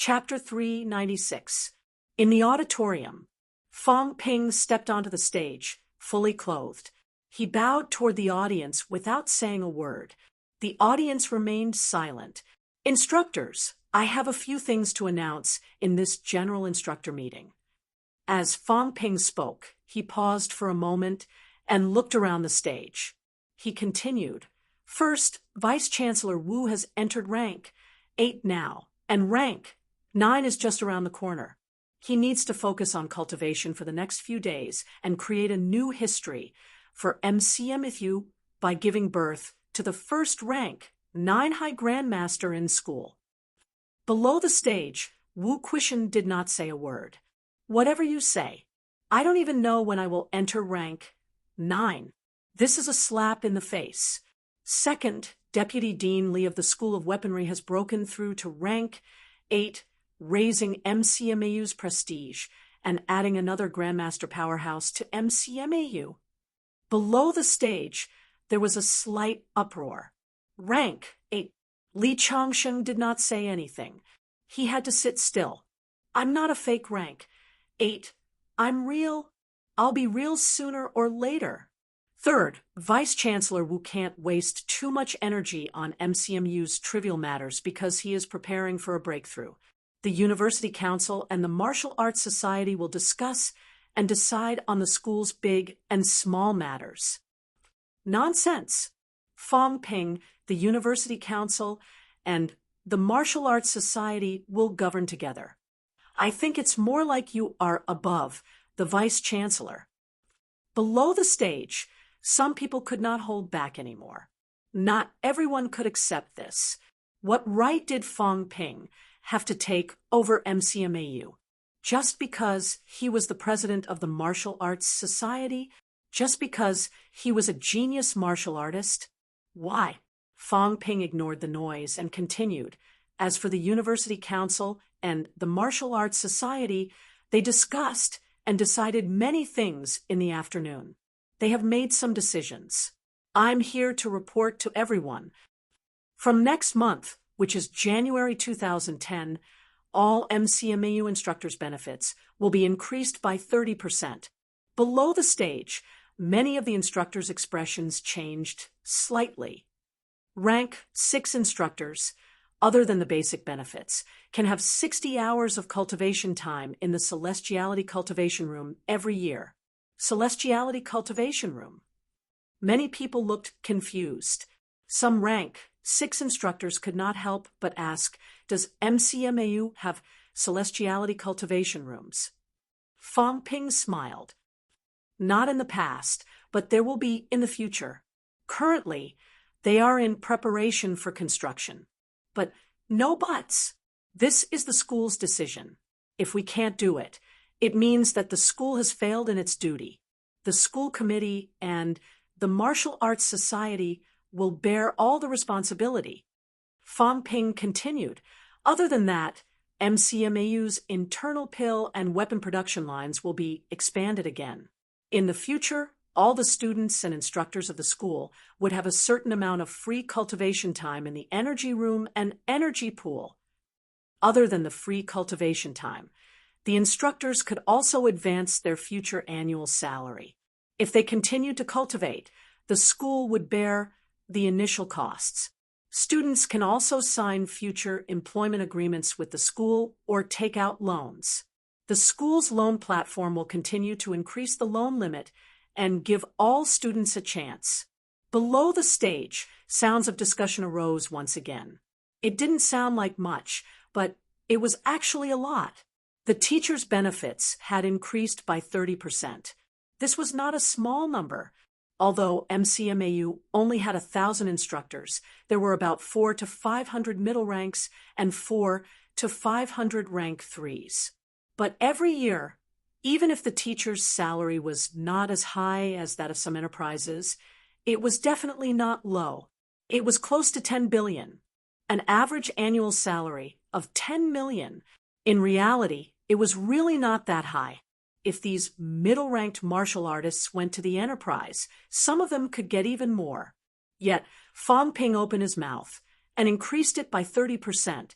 Chapter 396. In the auditorium, Fong Ping stepped onto the stage, fully clothed. He bowed toward the audience without saying a word. The audience remained silent. Instructors, I have a few things to announce in this general instructor meeting. As Fong Ping spoke, he paused for a moment and looked around the stage. He continued, First, Vice-Chancellor Wu has entered rank 8 now, and rank 9 is just around the corner. He needs to focus on cultivation for the next few days and create a new history for MCMFU by giving birth to the first rank 9 High Grandmaster in school. Below the stage, Wu Quishan did not say a word. Whatever you say. I don't even know when I will enter rank 9. This is a slap in the face. Second, Deputy Dean Li of the School of Weaponry has broken through to rank 8, raising MCMAU's prestige and adding another Grandmaster powerhouse to MCMAU. Below the stage, there was a slight uproar. Rank 8. Li Chongsheng did not say anything. He had to sit still. I'm not a fake rank 8. I'm real. I'll be real sooner or later. Third, Vice-Chancellor Wu can't waste too much energy on MCMU's trivial matters because he is preparing for a breakthrough. The University Council and the Martial Arts Society will discuss and decide on the school's big and small matters. Nonsense. Fong Ping, the University Council, and the Martial Arts Society will govern together. I think it's more like you are above the Vice-Chancellor. Below the stage, some people could not hold back anymore. Not everyone could accept this. What right did Fong Ping have to take over MCMAU? Just because he was the president of the Martial Arts Society? Just because he was a genius martial artist? Why? Fong Ping ignored the noise and continued. As for the University Council and the Martial Arts Society, they discussed and decided many things in the afternoon. They have made some decisions. I'm here to report to everyone. From next month, which is January 2010, all MCMAU instructors' benefits will be increased by 30%. Below the stage, many of the instructors' expressions changed slightly. Rank 6 instructors, other than the basic benefits, can have 60 hours of cultivation time in the Celestiality Cultivation Room every year. Celestiality Cultivation Room. Many people looked confused. Some rank 6 instructors could not help but ask, does MCMAU have Celestiality Cultivation Rooms? Fong Ping smiled. Not in the past, but there will be in the future. Currently, they are in preparation for construction. But no buts. This is the school's decision. If we can't do it, it means that the school has failed in its duty. The school committee and the Martial Arts Society will bear all the responsibility. Fong Ping continued. Other than that, MCMAU's internal pill and weapon production lines will be expanded again. In the future, all the students and instructors of the school would have a certain amount of free cultivation time in the energy room and energy pool. Other than the free cultivation time, the instructors could also advance their future annual salary. If they continued to cultivate, the school would bear the initial costs. Students can also sign future employment agreements with the school or take out loans. The school's loan platform will continue to increase the loan limit and give all students a chance. Below the stage, sounds of discussion arose once again. It didn't sound like much, but it was actually a lot. The teachers' benefits had increased by 30%. This was not a small number. Although MCMAU only had 1,000 instructors, there were about 400 to 500 middle ranks and 400 to 500 rank 3s. But every year, even if the teacher's salary was not as high as that of some enterprises, it was definitely not low. It was close to 10 billion, an average annual salary of 10 million. In reality, it was really not that high. If these middle-ranked martial artists went to the enterprise, some of them could get even more. Yet, Fong Ping opened his mouth and increased it by 30%,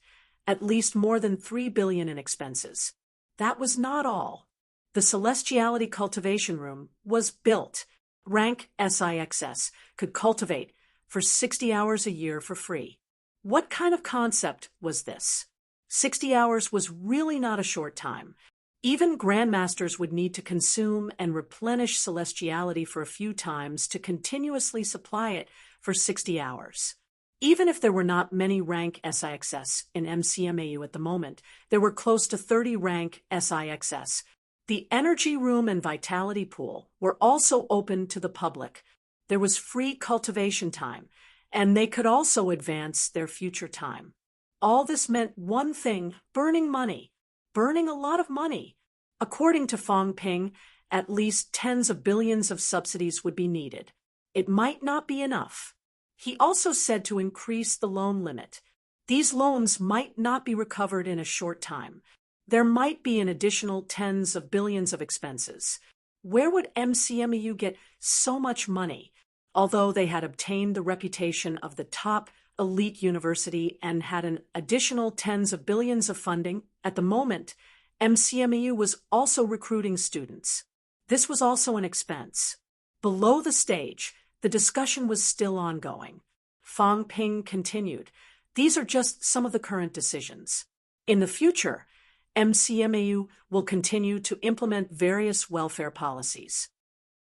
at least more than 3 billion in expenses. That was not all. The Celestiality Cultivation Room was built. Rank SIXS could cultivate for 60 hours a year for free. What kind of concept was this? 60 hours was really not a short time. Even grandmasters would need to consume and replenish celestiality for a few times to continuously supply it for 60 hours. Even if there were not many rank SIXS in MCMAU at the moment, there were close to 30 rank SIXS. The energy room and vitality pool were also open to the public. There was free cultivation time, and they could also advance their future time. All this meant one thing: burning money. Burning a lot of money. According to Fong Ping, at least tens of billions of subsidies would be needed. It might not be enough. He also said to increase the loan limit. These loans might not be recovered in a short time. There might be an additional tens of billions of expenses. Where would MCMEU get so much money? Although they had obtained the reputation of the top elite university and had an additional tens of billions of funding, at the moment, MCMEU was also recruiting students. This was also an expense. Below the stage, the discussion was still ongoing. Fong Ping continued, "These are just some of the current decisions. In the future, MCMAU will continue to implement various welfare policies.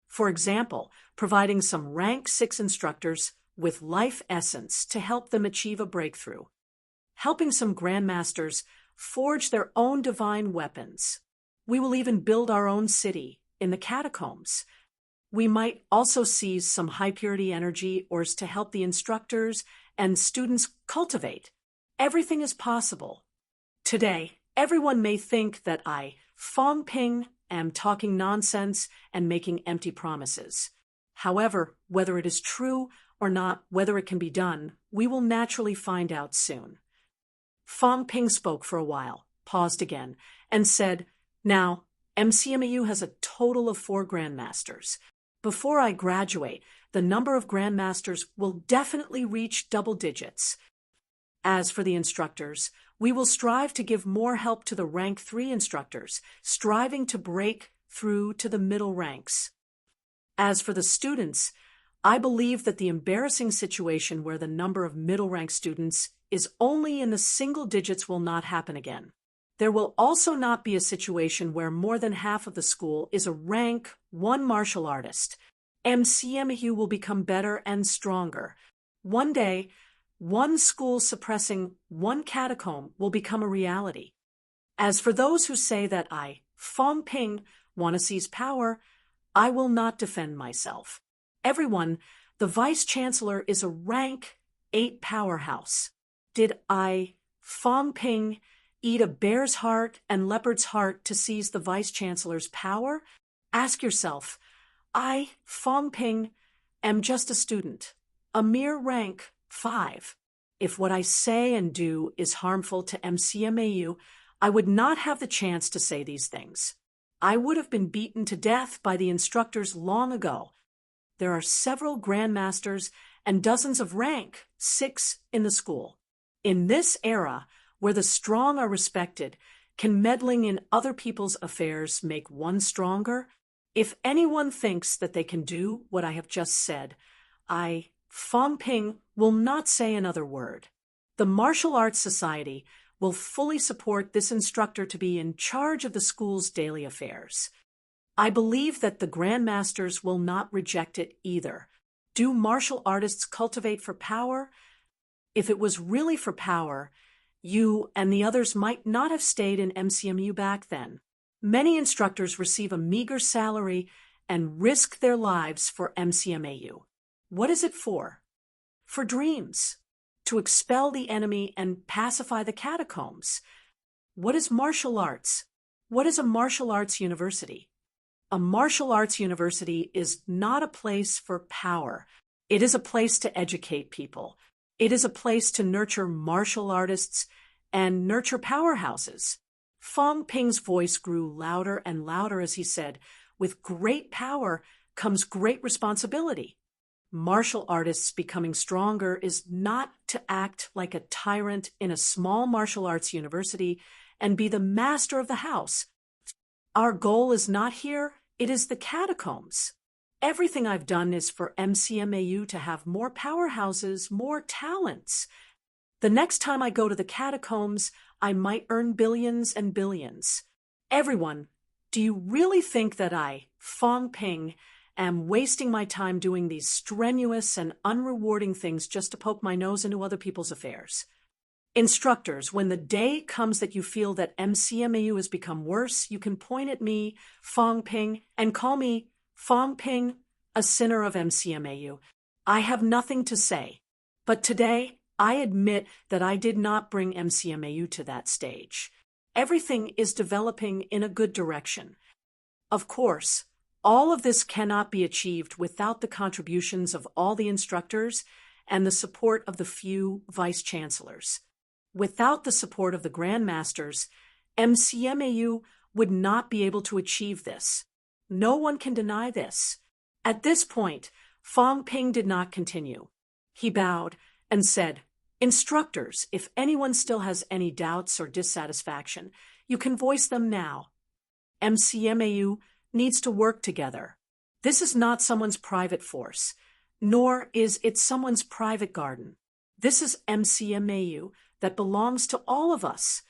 For example, providing some rank 6 instructors with life essence to help them achieve a breakthrough. Helping some grandmasters forge their own divine weapons. We will even build our own city in the catacombs. We might also seize some high-purity energy ores to help the instructors and students cultivate. Everything is possible. Today, everyone may think that I, Fong Ping, am talking nonsense and making empty promises. However, whether it is true or not, whether it can be done, we will naturally find out soon." Fong Ping spoke for a while, paused again, and said, "Now, MCMEU has a total of 4 grandmasters. Before I graduate, the number of grandmasters will definitely reach double digits. As for the instructors, we will strive to give more help to the rank 3 instructors, striving to break through to the middle ranks. As for the students, I believe that the embarrassing situation where the number of middle rank students is only in the single digits will not happen again. There will also not be a situation where more than half of the school is a rank 1 martial artist. MCMU will become better and stronger. One day, one school suppressing one catacomb will become a reality. As for those who say that I, Fong Ping, want to seize power, I will not defend myself. Everyone, the Vice-Chancellor is a rank 8 powerhouse. Did I, Fong Ping, eat a bear's heart and leopard's heart to seize the Vice-Chancellor's power? Ask yourself, I, Fong Ping, am just a student, a mere rank 5. If what I say and do is harmful to MCMAU, I would not have the chance to say these things. I would have been beaten to death by the instructors long ago. There are several grandmasters and dozens of rank 6 in the school. In this era, where the strong are respected, can meddling in other people's affairs make one stronger? If anyone thinks that they can do what I have just said, I, Fong Ping, will not say another word. The Martial Arts Society will fully support this instructor to be in charge of the school's daily affairs. I believe that the grandmasters will not reject it either. Do martial artists cultivate for power? If it was really for power, you and the others might not have stayed in MCMU back then. Many instructors receive a meager salary and risk their lives for MCMAU. What is it for? For dreams. To expel the enemy and pacify the catacombs. What is martial arts? What is a martial arts university? A martial arts university is not a place for power. It is a place to educate people. It is a place to nurture martial artists and nurture powerhouses. Fong Ping's voice grew louder and louder as he said, "With great power comes great responsibility." martial artists becoming stronger is not to act like a tyrant in a small martial arts university and be the master of the house. Our goal is not here, it is the catacombs. Everything I've done is for MCMAU to have more powerhouses, more talents. The next time I go to the catacombs, I might earn billions and billions. Everyone, do you really think that I, Fong Ping, am wasting my time doing these strenuous and unrewarding things just to poke my nose into other people's affairs? Instructors, when the day comes that you feel that MCMAU has become worse, you can point at me, Fong Ping, and call me Fong Ping, a sinner of MCMAU. I have nothing to say. But today, I admit that I did not bring MCMAU to that stage. Everything is developing in a good direction. Of course, all of this cannot be achieved without the contributions of all the instructors and the support of the few vice-chancellors. Without the support of the grandmasters, MCMAU would not be able to achieve this. No one can deny this. At this point, Fong Ping did not continue. He bowed and said, "Instructors, if anyone still has any doubts or dissatisfaction, you can voice them now. MCMAU needs to work together. This is not someone's private force, nor is it someone's private garden. This is MCMAU that belongs to all of us.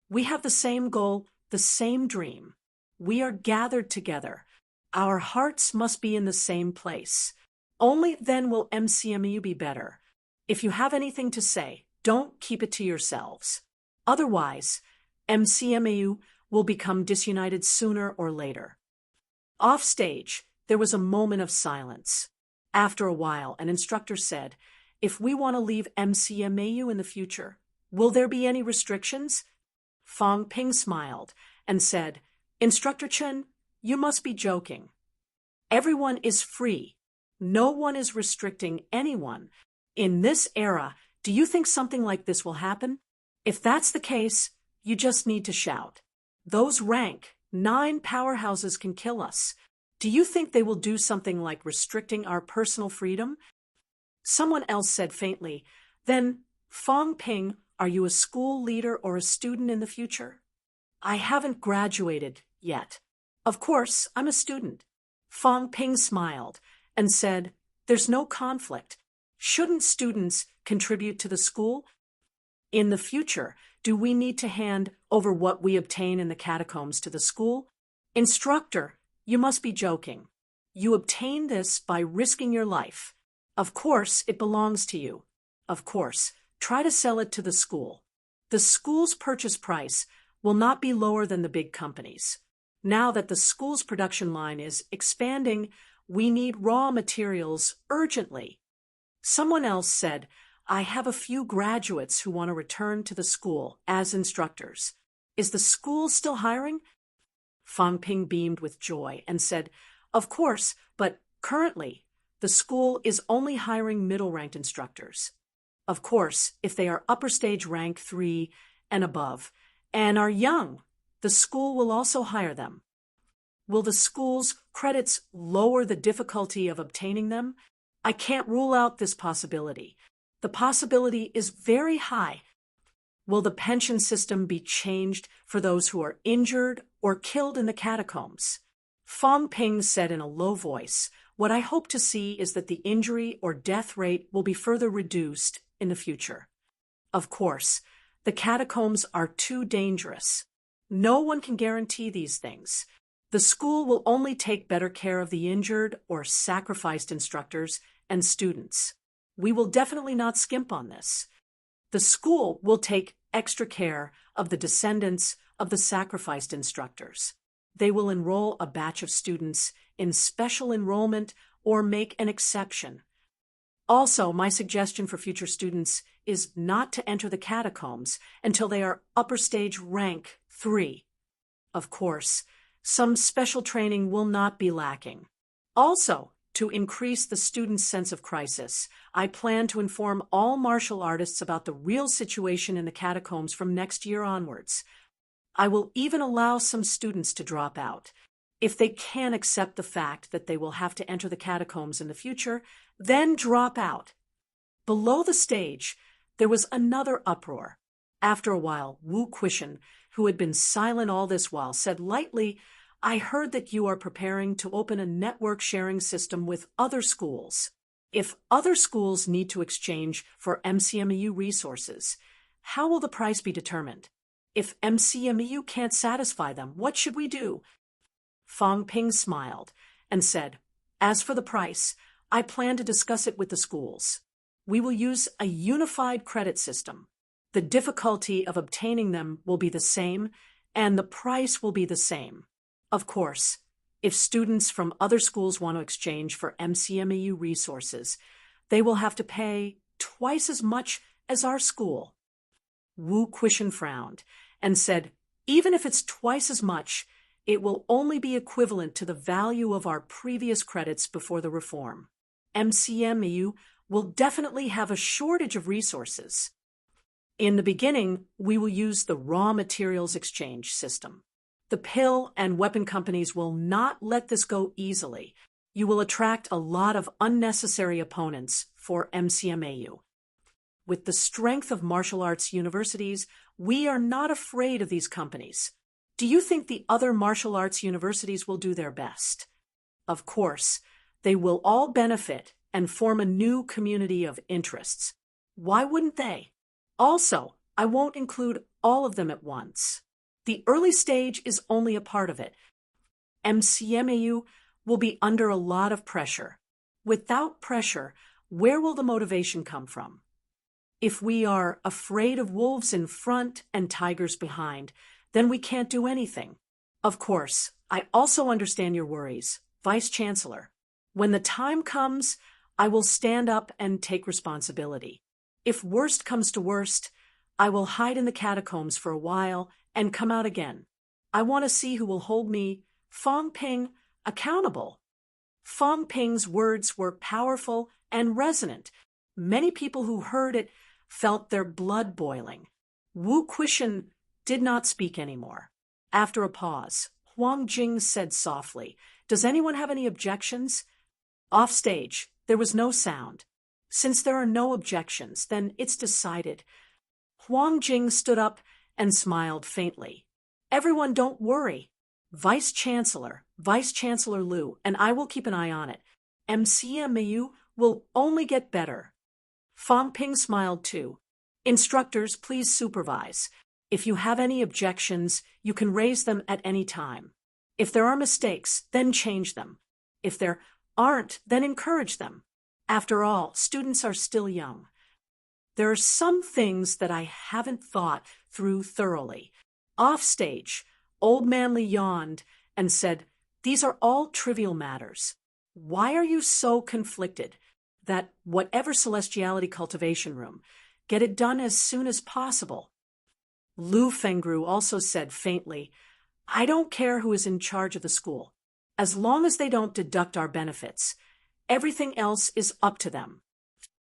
We have the same goal, the same dream. We are gathered together. Our hearts must be in the same place. Only then will MCMAU be better. If you have anything to say, don't keep it to yourselves. Otherwise, MCMAU will become disunited sooner or later." Off stage, there was a moment of silence. After a while, an instructor said, "If we want to leave MCMAU in the future, will there be any restrictions?" Fong Ping smiled and said, "Instructor Chen, you must be joking. Everyone is free. No one is restricting anyone. In this era, do you think something like this will happen? If that's the case, you just need to shout. Those rank 9 powerhouses can kill us. Do you think they will do something like restricting our personal freedom?" Someone else said faintly, "Then, Fong Ping, are you a school leader or a student in the future?" "I haven't graduated yet. Of course, I'm a student." Fong Ping smiled and said, "There's no conflict. Shouldn't students contribute to the school? In the future, do we need to hand over what we obtain in the catacombs to the school?" "Instructor, you must be joking. You obtain this by risking your life. Of course, it belongs to you. Of course, try to sell it to the school. The school's purchase price will not be lower than the big companies. Now that the school's production line is expanding, we need raw materials urgently." Someone else said, "I have a few graduates who want to return to the school as instructors. Is the school still hiring?" Fong Ping beamed with joy and said, "Of course, but currently, the school is only hiring middle-ranked instructors. Of course, if they are upper stage rank 3 and above, and are young, the school will also hire them. Will the school's credits lower the difficulty of obtaining them? I can't rule out this possibility. The possibility is very high. Will the pension system be changed for those who are injured or killed in the catacombs?" Fong Ping said in a low voice, "What I hope to see is that the injury or death rate will be further reduced in the future. Of course, the catacombs are too dangerous. No one can guarantee these things. The school will only take better care of the injured or sacrificed instructors and students. We will definitely not skimp on this. The school will take extra care of the descendants of the sacrificed instructors. They will enroll a batch of students in special enrollment or make an exception. Also, my suggestion for future students is not to enter the catacombs until they are upper stage rank 3. Of course, some special training will not be lacking. Also, to increase the students' sense of crisis, I plan to inform all martial artists about the real situation in the catacombs from next year onwards. I will even allow some students to drop out. If they can't accept the fact that they will have to enter the catacombs in the future, then drop out. Below the stage, there was another uproar. After a while, Wu Quishan, who had been silent all this while, said lightly, "I heard that you are preparing to open a network sharing system with other schools. If other schools need to exchange for MCMEU resources, how will the price be determined? If MCMEU can't satisfy them, what should we do?" Fang Ping smiled and said, "As for the price, I plan to discuss it with the schools. We will use a unified credit system. The difficulty of obtaining them will be the same, and the price will be the same. Of course, if students from other schools want to exchange for MCMEU resources, they will have to pay twice as much as our school." Wu Quishan frowned and said, "Even if it's twice as much, it will only be equivalent to the value of our previous credits before the reform. MCMEU will definitely have a shortage of resources. In the beginning, we will use the raw materials exchange system. The pill and weapon companies will not let this go easily. You will attract a lot of unnecessary opponents for MCMAU. With the strength of martial arts universities, we are not afraid of these companies. Do you think the other martial arts universities will do their best? Of course, they will all benefit and form a new community of interests. Why wouldn't they? Also, I won't include all of them at once. The early stage is only a part of it. MCMAU will be under a lot of pressure. Without pressure, where will the motivation come from? If we are afraid of wolves in front and tigers behind, then we can't do anything. Of course, I also understand your worries, Vice Chancellor. When the time comes, I will stand up and take responsibility. If worst comes to worst, I will hide in the catacombs for a while and come out again. I want to see who will hold me, Fang Ping, accountable." Fang Ping's words were powerful and resonant. Many people who heard it felt their blood boiling. Wu Quishan did not speak anymore. After a pause, Huang Jing said softly, "Does anyone have any objections?" Off stage, there was no sound. Since there are no objections, then it's decided. Huang Jing stood up and smiled faintly. "Everyone, don't worry. Vice Chancellor Liu, and I will keep an eye on it. MCMAU will only get better." Fang Ping smiled too. "Instructors, please supervise. If you have any objections, you can raise them at any time. If there are mistakes, then change them. If there aren't, then encourage them. After all, students are still young. There are some things that I haven't thought through thoroughly." Off stage, Old Man Li yawned and said, "These are all trivial matters. Why are you so conflicted that whatever celestiality cultivation room, get it done as soon as possible?" Lu Fengru also said faintly, "I don't care who is in charge of the school. As long as they don't deduct our benefits, everything else is up to them."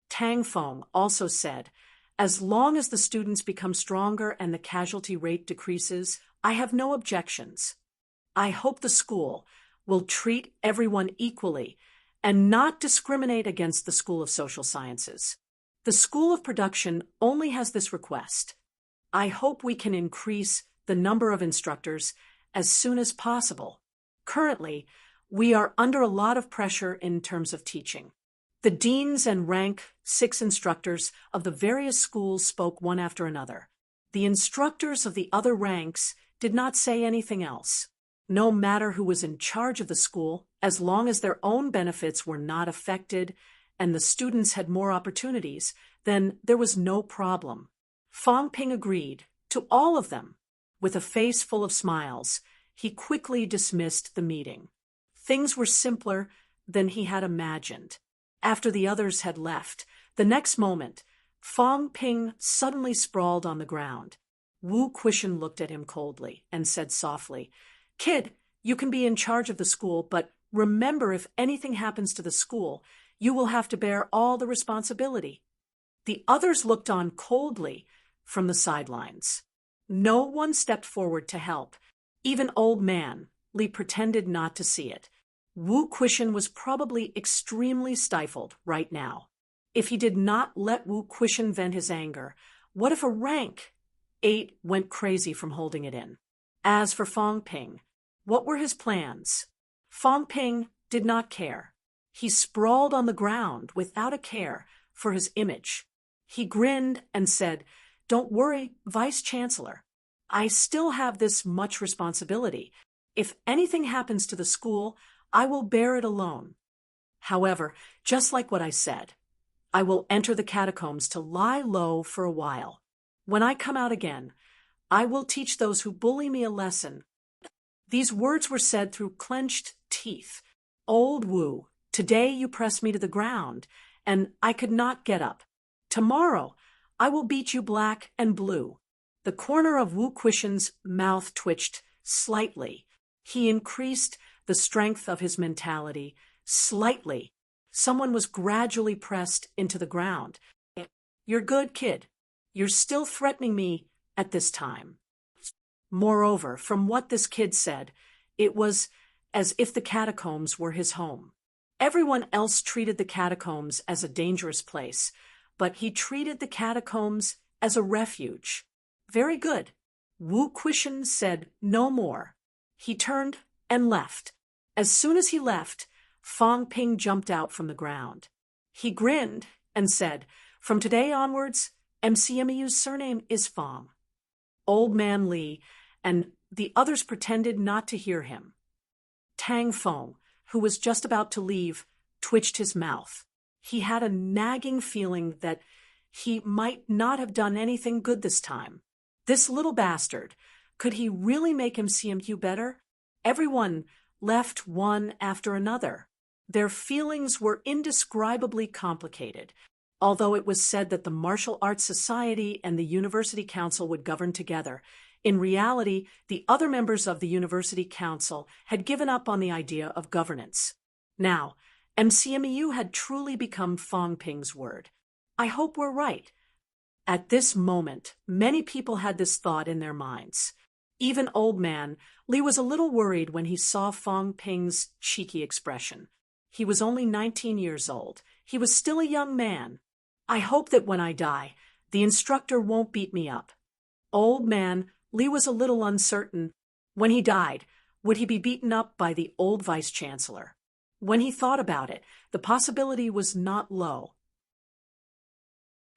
Tang Feng also said, "As long as the students become stronger and the casualty rate decreases, I have no objections. I hope the school will treat everyone equally and not discriminate against the School of Social Sciences. The School of Production only has this request. I hope we can increase the number of instructors as soon as possible. Currently, we are under a lot of pressure in terms of teaching." The deans and rank 6 instructors of the various schools spoke one after another. The instructors of the other ranks did not say anything else. No matter who was in charge of the school, as long as their own benefits were not affected and the students had more opportunities, then there was no problem. Fang Ping agreed to all of them. With a face full of smiles, he quickly dismissed the meeting. Things were simpler than he had imagined. After the others had left, the next moment, Fang Ping suddenly sprawled on the ground. Wu Quishan looked at him coldly and said softly, "Kid, you can be in charge of the school, but remember, if anything happens to the school, you will have to bear all the responsibility." The others looked on coldly from the sidelines. No one stepped forward to help. Even Old Man Li pretended not to see it. Wu Quishan was probably extremely stifled right now. If he did not let Wu Quishan vent his anger, what if a rank 8 went crazy from holding it in? As for Fong Ping, what were his plans? Fong Ping did not care. He sprawled on the ground without a care for his image. He grinned and said, "Don't worry, Vice Chancellor. I still have this much responsibility. If anything happens to the school, I will bear it alone. However, just like what I said, I will enter the catacombs to lie low for a while. When I come out again, I will teach those who bully me a lesson." These words were said through clenched teeth. "Old Wu, today you pressed me to the ground, and I could not get up. Tomorrow, I will beat you black and blue." The corner of Wu Quishan's mouth twitched slightly. He increased the strength of his mentality slightly. Someone was gradually pressed into the ground. "You're good, kid. You're still threatening me at this time." Moreover, from what this kid said, it was as if the catacombs were his home. Everyone else treated the catacombs as a dangerous place, but he treated the catacombs as a refuge. Very good. Wu Quishan said no more. He turned and left. As soon as he left, Fong Ping jumped out from the ground. He grinned and said, "From today onwards, MCMEU's surname is Fong." Old Man Li and the others pretended not to hear him. Tang Feng, who was just about to leave, twitched his mouth. He had a nagging feeling that he might not have done anything good this time. This little bastard, could he really make MCMU better? Everyone left one after another. Their feelings were indescribably complicated. Although it was said that the Martial Arts Society and the University Council would govern together, in reality, the other members of the University Council had given up on the idea of governance. Now, MCMEU had truly become Fong Ping's word. I hope we're right. At this moment, many people had this thought in their minds. Even Old Man Li was a little worried when he saw Fong Ping's cheeky expression. He was only 19 years old. He was still a young man. I hope that when I die, the instructor won't beat me up. Old Man Li was a little uncertain. When he died, would he be beaten up by the old Vice Chancellor? When he thought about it, the possibility was not low.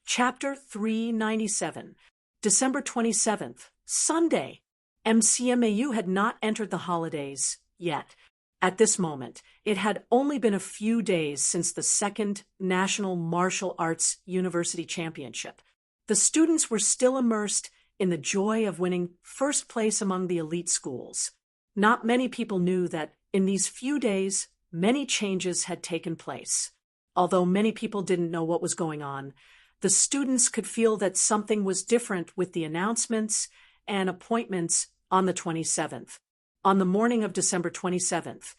Chapter 397, December 27th, Sunday. MCMAU had not entered the holidays yet. At this moment, it had only been a few days since the second National Martial Arts University Championship. The students were still immersed in the joy of winning first place among the elite schools. Not many people knew that in these few days, many changes had taken place. Although many people didn't know what was going on, the students could feel that something was different with the announcements and appointments on the 27th. On the morning of December 27th,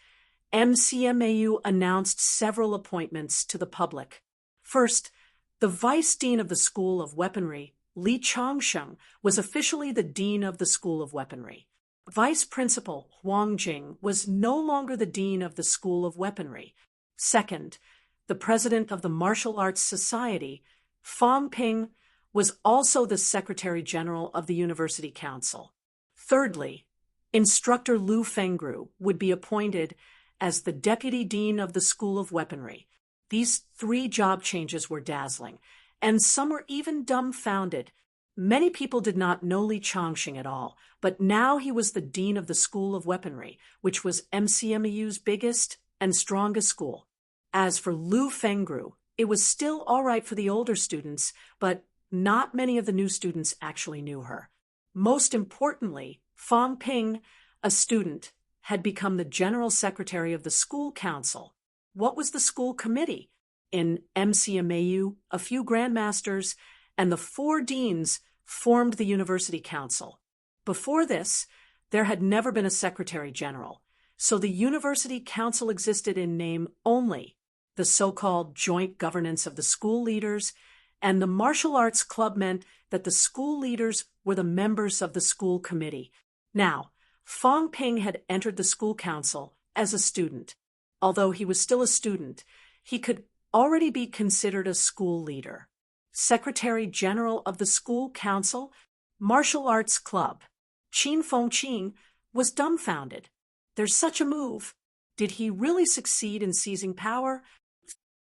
MCMAU announced several appointments to the public. First, the Vice Dean of the School of Weaponry, Li Changsheng, was officially the Dean of the School of Weaponry. Vice Principal Huang Jing was no longer the Dean of the School of Weaponry. Second, the President of the Martial Arts Society, Fong Ping, was also the Secretary General of the University Council. Thirdly, Instructor Lu Fengru would be appointed as the Deputy Dean of the School of Weaponry. These 3 job changes were dazzling, and some were even dumbfounded. Many people did not know Li Changsheng at all, but now he was the Dean of the School of Weaponry, which was MCMEU's biggest and strongest school. As for Lu Fengru, it was still all right for the older students, but not many of the new students actually knew her. Most importantly, Fong Ping, a student, had become the General Secretary of the School Council. What was the school committee? In MCMAU, a few grandmasters and the 4 deans formed the University Council. Before this, there had never been a Secretary General, so the University Council existed in name only. The so-called joint governance of the school leaders and the martial arts club meant that the school leaders were the members of the school committee. Now, Fong Ping had entered the school council as a student. Although he was still a student, he could already be considered a school leader. Secretary General of the school council, martial arts club. Qin Fengqing was dumbfounded. There's such a move. Did he really succeed in seizing power?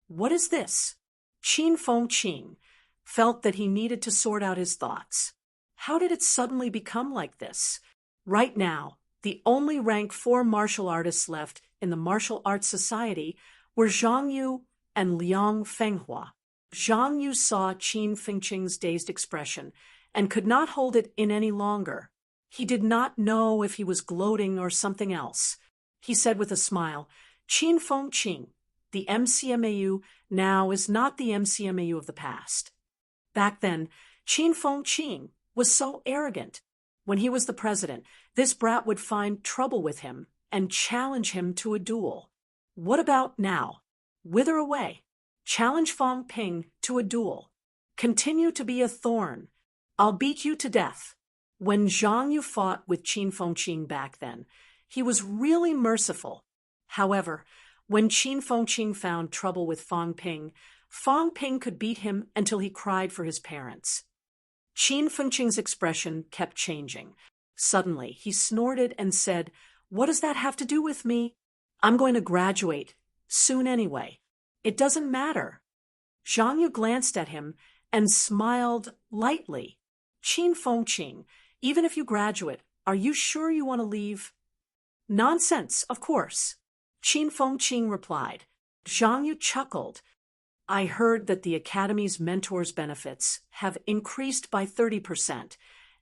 What is this? Qin Fengqing felt that he needed to sort out his thoughts. How did it suddenly become like this? Right now, the only rank 4 martial artists left in the martial arts society were Zhang Yu and Liang Fenghua. Zhang Yu saw Qin Fengqing's dazed expression and could not hold it in any longer. He did not know if he was gloating or something else. He said with a smile, Qin Fengqing, the MCMAU now is not the MCMAU of the past. Back then, Qin Fengqing was so arrogant. When he was the president, this brat would find trouble with him and challenge him to a duel. What about now? Wither away. Challenge Fong Ping to a duel. Continue to be a thorn. I'll beat you to death. When Zhang Yu fought with Qin Fengqing back then, he was really merciful. However, when Qin Fengqing found trouble with Fong Ping could beat him until he cried for his parents. Qin Fengqing's expression kept changing. Suddenly, he snorted and said, "What does that have to do with me? I'm going to graduate. Soon anyway. It doesn't matter." Zhang Yu glanced at him and smiled lightly. Qin Fengqing, even if you graduate, are you sure you want to leave? Nonsense, of course. Qin Fengqing replied. Zhang Yu chuckled. I heard that the Academy's mentors' benefits have increased by 30%,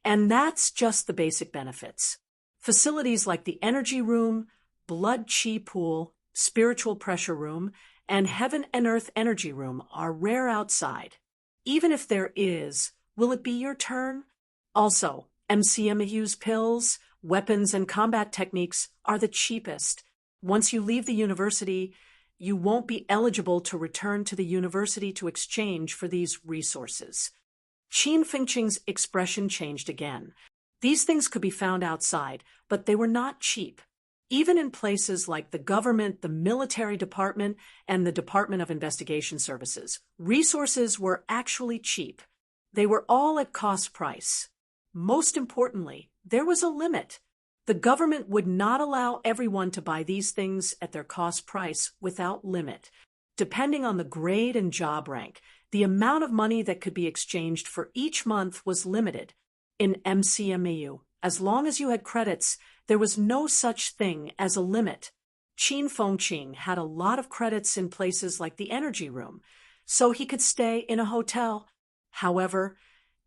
and that's just the basic benefits. Facilities like the energy room, blood chi pool, spiritual pressure room, and heaven and earth energy room are rare outside. Even if there is, will it be your turn? Also, MCMAU's pills, weapons, and combat techniques are the cheapest. Once you leave the university, you won't be eligible to return to the university to exchange for these resources. Qin Fengqing's expression changed again. These things could be found outside, but they were not cheap. Even in places like the government, the military department, and the Department of Investigation Services, resources were actually cheap. They were all at cost price. Most importantly, there was a limit. The government would not allow everyone to buy these things at their cost price without limit. Depending on the grade and job rank, the amount of money that could be exchanged for each month was limited. In MCMAU, as long as you had credits, there was no such thing as a limit. Qin Fengqing had a lot of credits in places like the energy room, so he could stay in a hotel. However,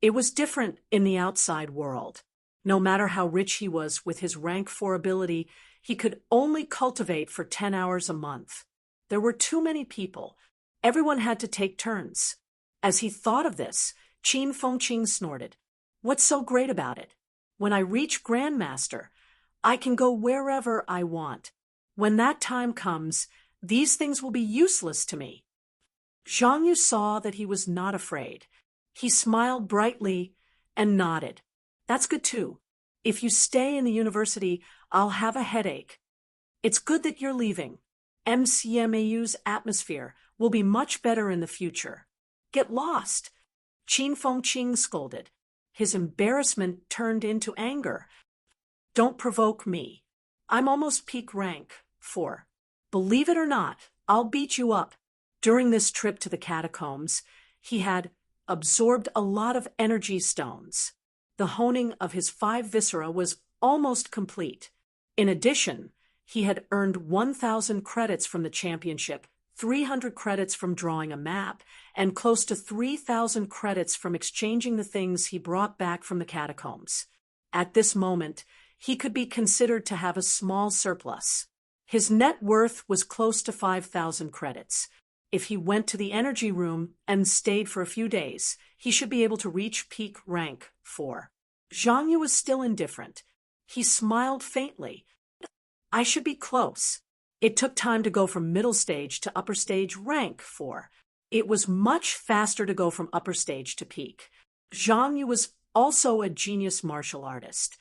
it was different in the outside world. No matter how rich he was with his rank 4 ability, he could only cultivate for 10 hours a month. There were too many people. Everyone had to take turns. As he thought of this, Qin Fengqing snorted. What's so great about it? When I reach Grandmaster, I can go wherever I want. When that time comes, these things will be useless to me. Zhang Yu saw that he was not afraid. He smiled brightly and nodded. That's good too. If you stay in the university, I'll have a headache. It's good that you're leaving. MCMAU's atmosphere will be much better in the future. Get lost. Qin Fengqing scolded. His embarrassment turned into anger. Don't provoke me. I'm almost peak rank 4. Believe it or not, I'll beat you up. During this trip to the catacombs, he had absorbed a lot of energy stones. The honing of his 5 viscera was almost complete. In addition, he had earned 1,000 credits from the championship, 300 credits from drawing a map, and close to 3,000 credits from exchanging the things he brought back from the catacombs. At this moment, he could be considered to have a small surplus. His net worth was close to 5,000 credits. If he went to the energy room and stayed for a few days, he should be able to reach peak rank 4. Zhang Yu was still indifferent. He smiled faintly. I should be close. It took time to go from middle stage to upper stage rank 4. It was much faster to go from upper stage to peak. Zhang Yu was also a genius martial artist.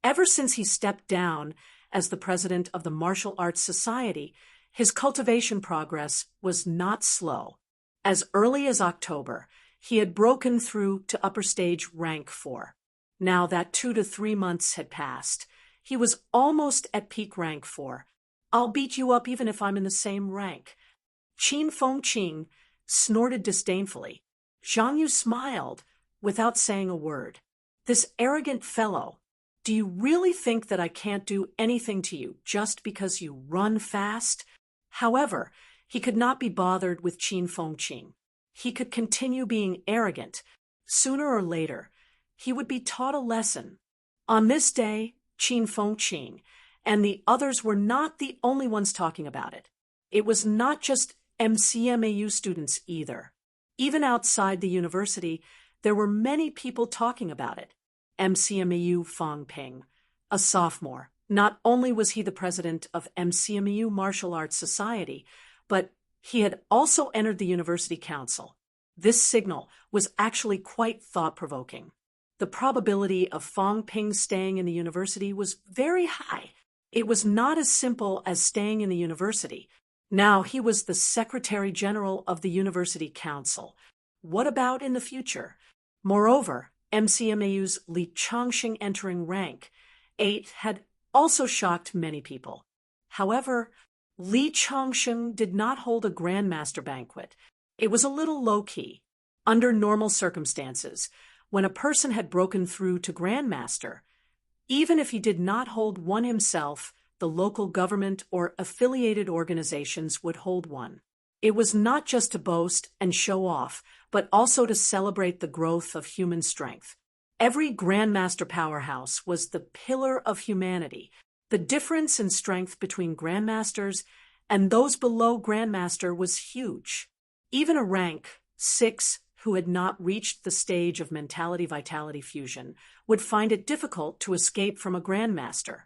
Ever since he stepped down as the president of the Martial Arts Society, his cultivation progress was not slow. As early as October, he had broken through to upper stage rank 4. Now that 2 to 3 months had passed, he was almost at peak rank 4. I'll beat you up even if I'm in the same rank. Qin Fengqing snorted disdainfully. Zhang Yu smiled without saying a word. This arrogant fellow, do you really think that I can't do anything to you just because you run fast? However, he could not be bothered with Qin Fengqing. He could continue being arrogant. Sooner or later, he would be taught a lesson. On this day, Qin Fengqing and the others were not the only ones talking about it. It was not just MCMAU students either. Even outside the university, there were many people talking about it. MCMAU Fang Ping, a sophomore. Not only was he the president of MCMAU Martial Arts Society, but he had also entered the university council. This signal was actually quite thought-provoking. The probability of Fang Ping staying in the university was very high. It was not as simple as staying in the university. Now he was the Secretary General of the University Council. What about in the future? Moreover, MCMAU's Li Changxing entering rank 8 had also shocked many people. However, Li Changxing did not hold a Grandmaster banquet. It was a little low-key. Under normal circumstances, when a person had broken through to Grandmaster, even if he did not hold one himself, the local government or affiliated organizations would hold one. It was not just to boast and show off, but also to celebrate the growth of human strength. Every Grandmaster powerhouse was the pillar of humanity. The difference in strength between Grandmasters and those below Grandmaster was huge. Even a rank 6 who had not reached the stage of mentality-vitality fusion would find it difficult to escape from a Grandmaster.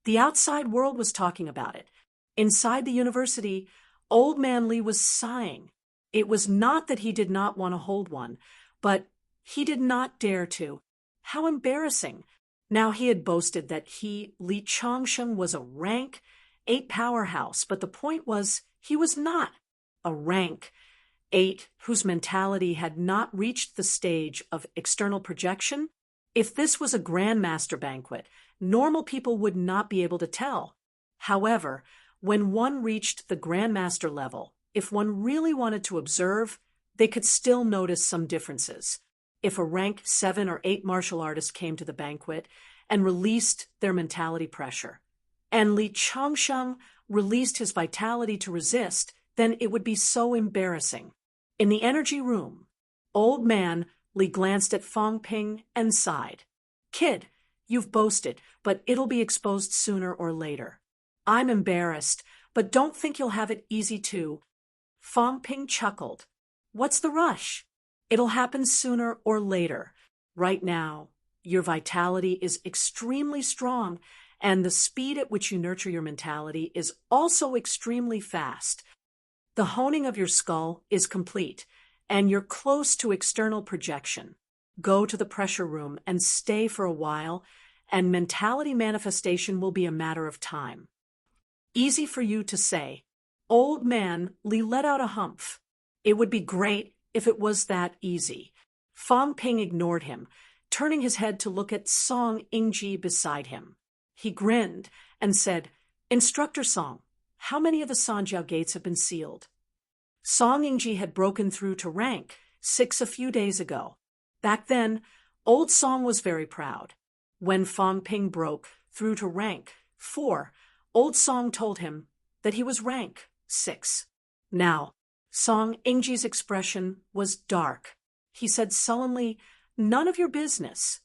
The outside world was talking about it. Inside the university, Old Man Li was sighing. It was not that he did not want to hold one, but he did not dare to. How embarrassing. Now he had boasted that he, Li Changsheng, was a rank 8 powerhouse, but the point was he was not a rank 8 whose mentality had not reached the stage of external projection. If this was a Grandmaster banquet, normal people would not be able to tell. However, when one reached the Grandmaster level, if one really wanted to observe, they could still notice some differences. If a rank 7 or 8 martial artist came to the banquet and released their mentality pressure, and Li Changsheng released his vitality to resist, then it would be so embarrassing. In the energy room, Old Man Li glanced at Fang Ping and sighed. Kid, you've boasted, but it'll be exposed sooner or later. I'm embarrassed, but don't think you'll have it easy too. Fang Ping chuckled. What's the rush? It'll happen sooner or later. Right now, your vitality is extremely strong, and the speed at which you nurture your mentality is also extremely fast. The honing of your skull is complete, and you're close to external projection. Go to the pressure room and stay for a while, and mentality manifestation will be a matter of time. Easy for you to say. Old Man Li let out a humph. It would be great if it was that easy. Fang Ping ignored him, turning his head to look at Song Yingji beside him. He grinned and said, Instructor Song, how many of the Sanjiao gates have been sealed? Song Yingji had broken through to rank 6 a few days ago. Back then, Old Song was very proud. When Fang Ping broke through to rank 4, Old Song told him that he was rank 6. Now, Song Yingji's expression was dark. He said sullenly, None of your business.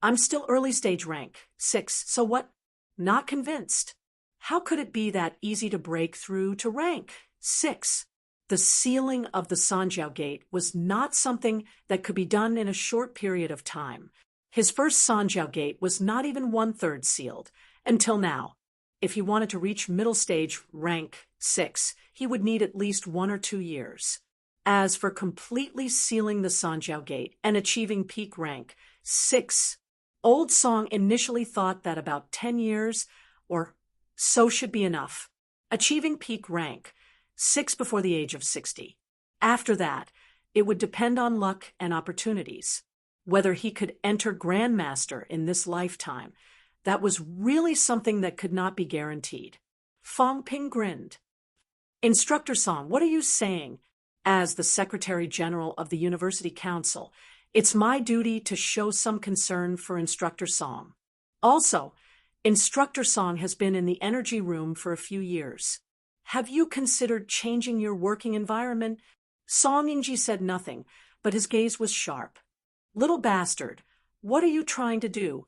I'm still early stage rank 6, so what? Not convinced. How could it be that easy to break through to rank 6? The sealing of the Sanjiao Gate was not something that could be done in a short period of time. His first Sanjiao Gate was not even 1/3 sealed, until now. If he wanted to reach middle stage rank 6, he would need at least 1 or 2 years. As for completely sealing the Sanjiao Gate and achieving peak rank 6, Old Song initially thought that about 10 years or so should be enough, achieving peak rank, 6 before the age of 60. After that, it would depend on luck and opportunities. Whether he could enter Grandmaster in this lifetime, that was really something that could not be guaranteed. Fong Ping grinned. Instructor Song, what are you saying? As the Secretary General of the University Council, it's my duty to show some concern for Instructor Song. Also, Instructor Song has been in the energy room for a few years. Have you considered changing your working environment? Song Yingji said nothing, but his gaze was sharp. Little bastard, what are you trying to do?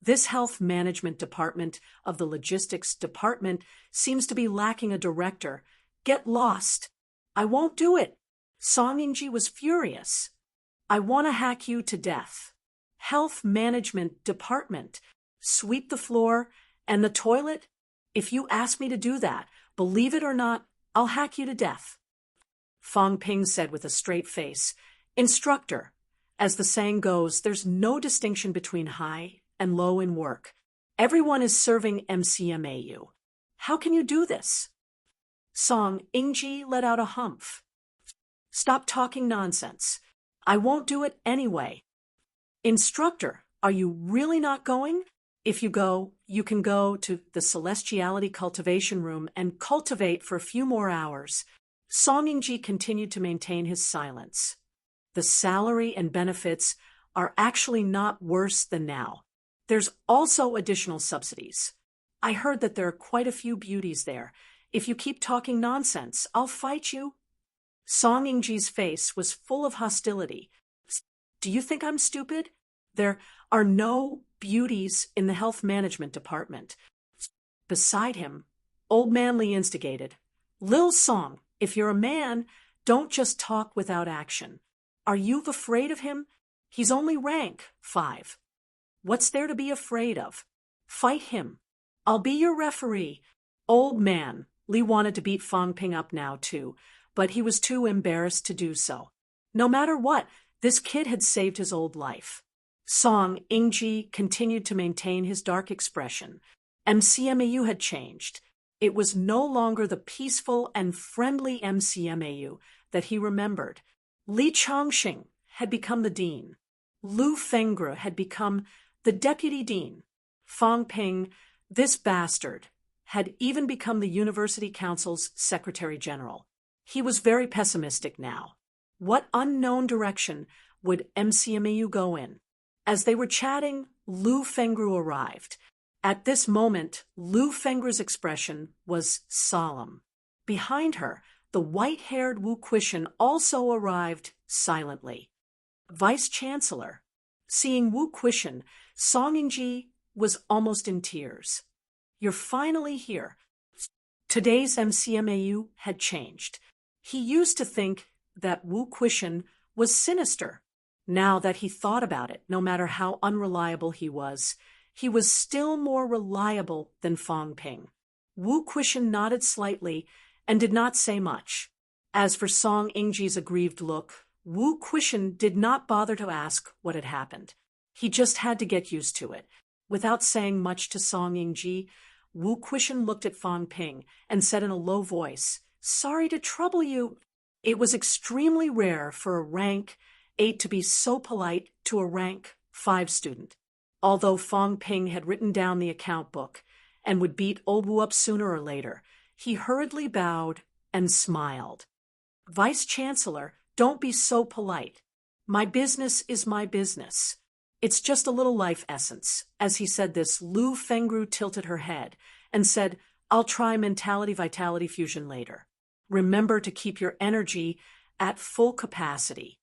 This health management department of the logistics department seems to be lacking a director. Get lost. I won't do it. Song Yingji was furious. I want to hack you to death. Health management department. Sweep the floor and the toilet? If you ask me to do that, believe it or not, I'll hack you to death. Fong Ping said with a straight face, Instructor, as the saying goes, there's no distinction between high and low in work. Everyone is serving MCMAU. How can you do this? Song Yingji let out a humph. Stop talking nonsense. I won't do it anyway. Instructor, are you really not going? If you go, you can go to the Celestiality Cultivation Room and cultivate for a few more hours. Song Yingji continued to maintain his silence. The salary and benefits are actually not worse than now. There's also additional subsidies. I heard that there are quite a few beauties there. If you keep talking nonsense, I'll fight you. Song Yingji's face was full of hostility. Do you think I'm stupid? There are no beauties in the health management department. Beside him, Old Man Li instigated. Lil Song, if you're a man, don't just talk without action. Are you afraid of him? He's only rank 5. What's there to be afraid of? Fight him. I'll be your referee. Old Man Li wanted to beat Fong Ping up now too, but he was too embarrassed to do so. No matter what, this kid had saved his old life. Song Yingji continued to maintain his dark expression. MCMAU had changed. It was no longer the peaceful and friendly MCMAU that he remembered. Li Chongqing had become the dean. Lu Fengre had become the deputy dean. Fong Ping, this bastard, had even become the University Council's Secretary General. He was very pessimistic now. What unknown direction would MCMAU go in? As they were chatting, Lu Fengru arrived. At this moment, Lu Fengru's expression was solemn. Behind her, the white-haired Wu Quishan also arrived silently. Vice-Chancellor. Seeing Wu Quishan, Song Yingji was almost in tears. You're finally here. Today's MCMAU had changed. He used to think that Wu Quishan was sinister. Now that he thought about it, no matter how unreliable he was still more reliable than Fong Ping. Wu Quishan nodded slightly and did not say much. As for Song Yingji's aggrieved look, Wu Quishan did not bother to ask what had happened. He just had to get used to it. Without saying much to Song Yingji, Wu Quishan looked at Fong Ping and said in a low voice, Sorry to trouble you. It was extremely rare for a rank 8 to be so polite to a rank 5 student. Although Fong Ping had written down the account book and would beat Old Wu up sooner or later, he hurriedly bowed and smiled. Vice-Chancellor, don't be so polite. My business is my business. It's just a little life essence. As he said this, Lu Fengru tilted her head and said, I'll try mentality-vitality fusion later. Remember to keep your energy at full capacity.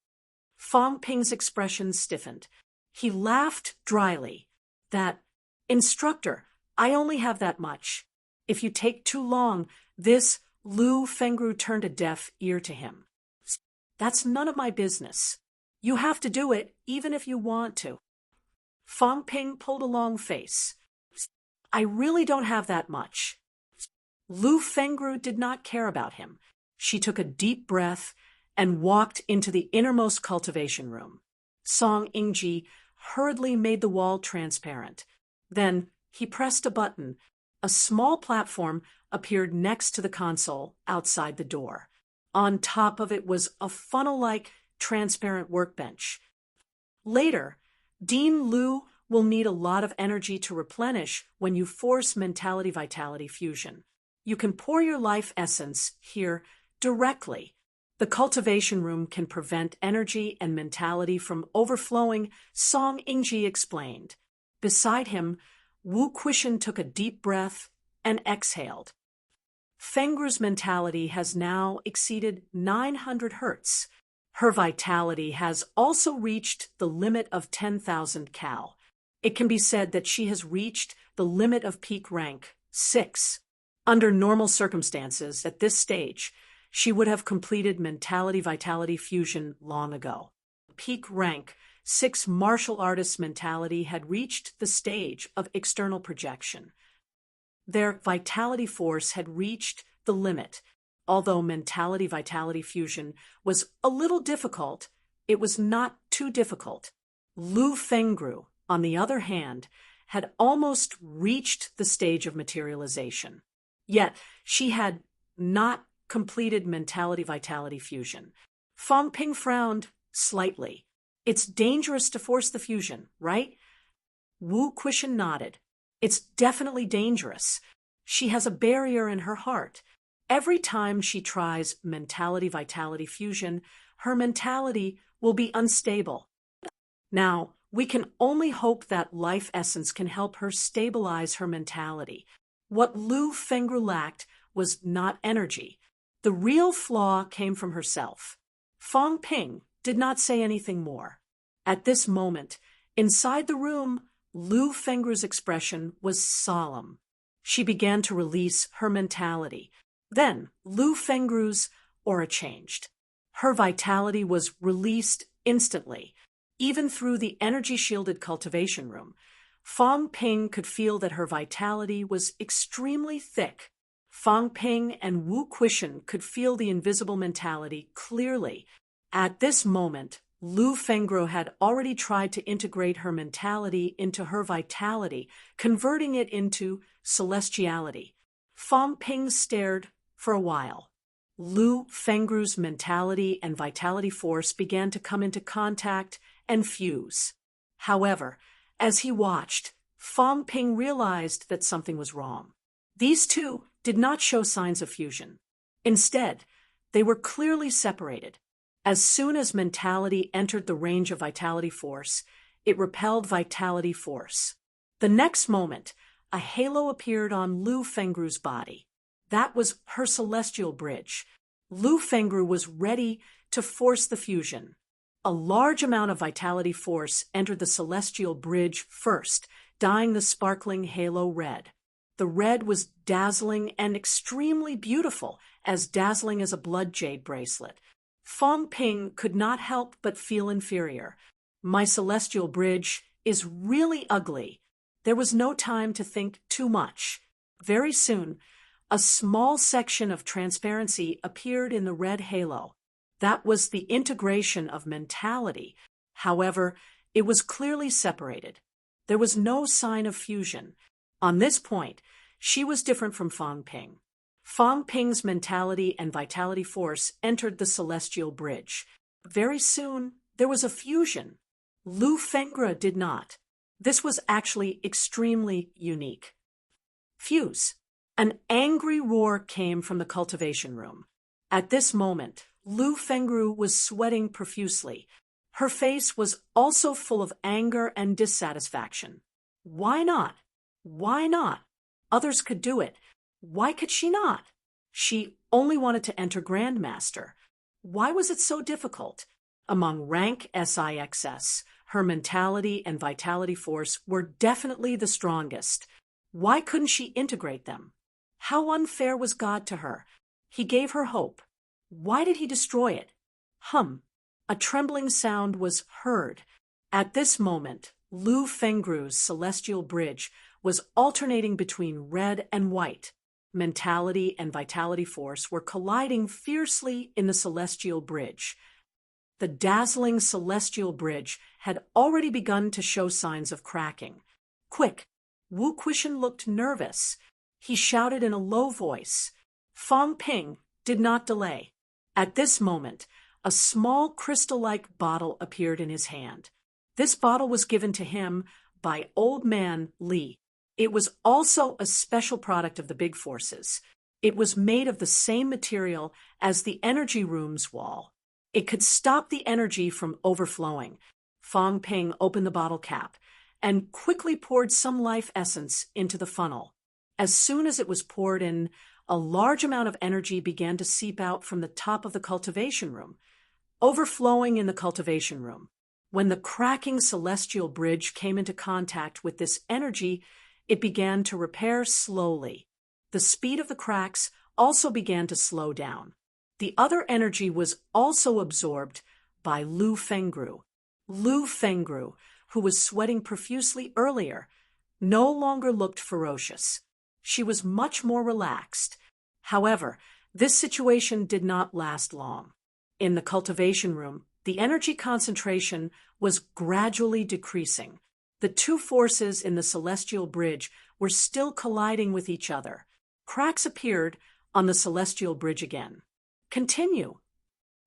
Fong Ping's expression stiffened. He laughed dryly. That, Instructor, I only have that much. If you take too long, this Lu Fengru turned a deaf ear to him. That's none of my business. You have to do it, even if you want to. Fong Ping pulled a long face. I really don't have that much. Lu Fengru did not care about him. She took a deep breath and walked into the innermost cultivation room. Song Yingji hurriedly made the wall transparent. Then he pressed a button. A small platform appeared next to the console outside the door. On top of it was a funnel-like transparent workbench. Later, Dean Liu will need a lot of energy to replenish when you force mentality-vitality fusion. You can pour your life essence here directly. The cultivation room can prevent energy and mentality from overflowing, Song Ingji explained. Beside him, Wu Quishan took a deep breath and exhaled. Fengru's mentality has now exceeded 900 hertz. Her vitality has also reached the limit of 10,000 cal. It can be said that she has reached the limit of peak rank 6. Under normal circumstances, at this stage, she would have completed mentality-vitality fusion long ago. Peak rank 6 martial artist mentality had reached the stage of external projection. Their vitality force had reached the limit. Although mentality-vitality fusion was a little difficult, it was not too difficult. Lu Fengru, on the other hand, had almost reached the stage of materialization. Yet, she had not completed mentality-vitality fusion. Fang Ping frowned slightly. It's dangerous to force the fusion, right? Wu Quishan nodded. It's definitely dangerous. She has a barrier in her heart. Every time she tries mentality-vitality fusion, her mentality will be unstable. Now, we can only hope that life essence can help her stabilize her mentality. What Lu Fengru lacked was not energy. The real flaw came from herself. Fang Ping did not say anything more. At this moment, inside the room, Lu Fengru's expression was solemn. She began to release her mentality. Then, Lu Fengru's aura changed. Her vitality was released instantly. Even through the energy-shielded cultivation room, Fang Ping could feel that her vitality was extremely thick. Fang Ping and Wu Quishan could feel the invisible mentality clearly. At this moment, Lu Fengru had already tried to integrate her mentality into her vitality, converting it into celestiality. Fang Ping stared for a while. Lu Fengru's mentality and vitality force began to come into contact and fuse. However, as he watched, Fang Ping realized that something was wrong. These two did not show signs of fusion. Instead, they were clearly separated. As soon as mentality entered the range of vitality force, it repelled vitality force. The next moment, a halo appeared on Lu Fengru's body. That was her celestial bridge. Lu Fengru was ready to force the fusion. A large amount of vitality force entered the celestial bridge first, dyeing the sparkling halo red. The red was dazzling and extremely beautiful, as dazzling as a blood jade bracelet. Fang Ping could not help but feel inferior. My celestial bridge is really ugly. There was no time to think too much. Very soon, a small section of transparency appeared in the red halo. That was the integration of mentality. However, it was clearly separated. There was no sign of fusion. On this point, she was different from Fang Ping. Fang Ping's mentality and vitality force entered the celestial bridge. Very soon, there was a fusion. Lu Fengru did not. This was actually extremely unique. Fuse. An angry roar came from the cultivation room. At this moment, Lu Fengru was sweating profusely. Her face was also full of anger and dissatisfaction. Why not? Why not? Others could do it. Why could she not? She only wanted to enter Grandmaster. Why was it so difficult? Among rank SIXS, her mentality and vitality force were definitely the strongest. Why couldn't she integrate them? How unfair was God to her? He gave her hope. Why did he destroy it? A trembling sound was heard. At this moment, Lu Fengru's celestial bridge was alternating between red and white. Mentality and vitality force were colliding fiercely in the celestial bridge. The dazzling celestial bridge had already begun to show signs of cracking. Quick! Wu Quishan looked nervous. He shouted in a low voice. Fang Ping did not delay. At this moment, a small crystal-like bottle appeared in his hand. This bottle was given to him by Old Man Li. It was also a special product of the Big Forces. It was made of the same material as the energy room's wall. It could stop the energy from overflowing. Fang Ping opened the bottle cap and quickly poured some life essence into the funnel. As soon as it was poured in, a large amount of energy began to seep out from the top of the cultivation room, overflowing in the cultivation room. When the cracking celestial bridge came into contact with this energy, it began to repair slowly. The speed of the cracks also began to slow down. The other energy was also absorbed by Lu Fengru. Lu Fengru, who was sweating profusely earlier, no longer looked ferocious. She was much more relaxed. However, this situation did not last long. In the cultivation room, the energy concentration was gradually decreasing. The two forces in the celestial bridge were still colliding with each other. Cracks appeared on the celestial bridge again. Continue.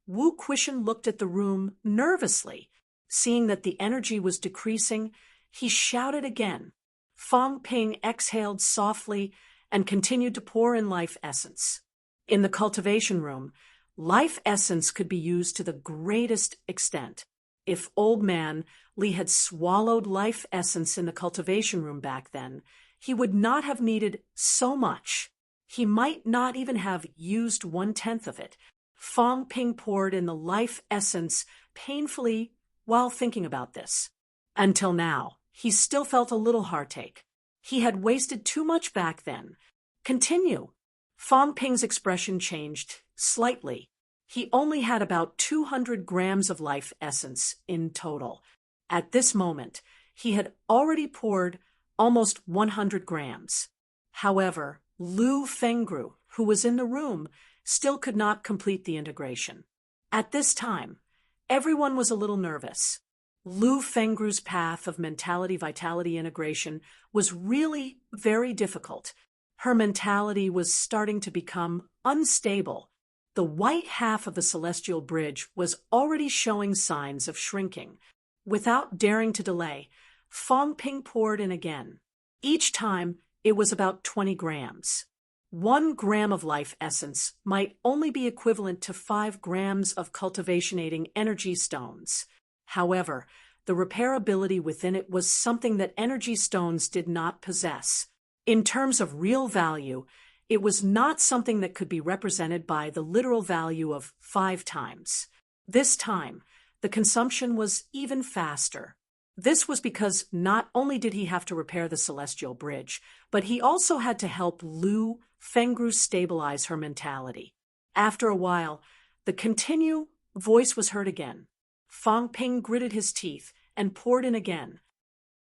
Wu Quishan looked at the room nervously. Seeing that the energy was decreasing, he shouted again. Fang Ping exhaled softly and continued to pour in life essence. In the cultivation room, life essence could be used to the greatest extent. If Old Man Li had swallowed life essence in the cultivation room back then, he would not have needed so much. He might not even have used 1/10 of it. Fang Ping poured in the life essence painfully while thinking about this. Until now, he still felt a little heartache. He had wasted too much back then. Continue. Fang Ping's expression changed slightly. He only had about 200 grams of life essence in total. At this moment, he had already poured almost 100 grams. However, Lu Fengru, who was in the room, still could not complete the integration. At this time, everyone was a little nervous. Lu Fengru's path of mentality-vitality integration was really very difficult. Her mentality was starting to become unstable. The white half of the celestial bridge was already showing signs of shrinking. Without daring to delay, Fang Ping poured in again. Each time, it was about 20 grams. 1 gram of life essence might only be equivalent to 5 grams of cultivationating energy stones. However, the repairability within it was something that energy stones did not possess. In terms of real value, it was not something that could be represented by the literal value of 5 times. This time, the consumption was even faster. This was because not only did he have to repair the celestial bridge, but he also had to help Lu Fengru stabilize her mentality. After a while, the continue voice was heard again. Fang Ping gritted his teeth and poured in again.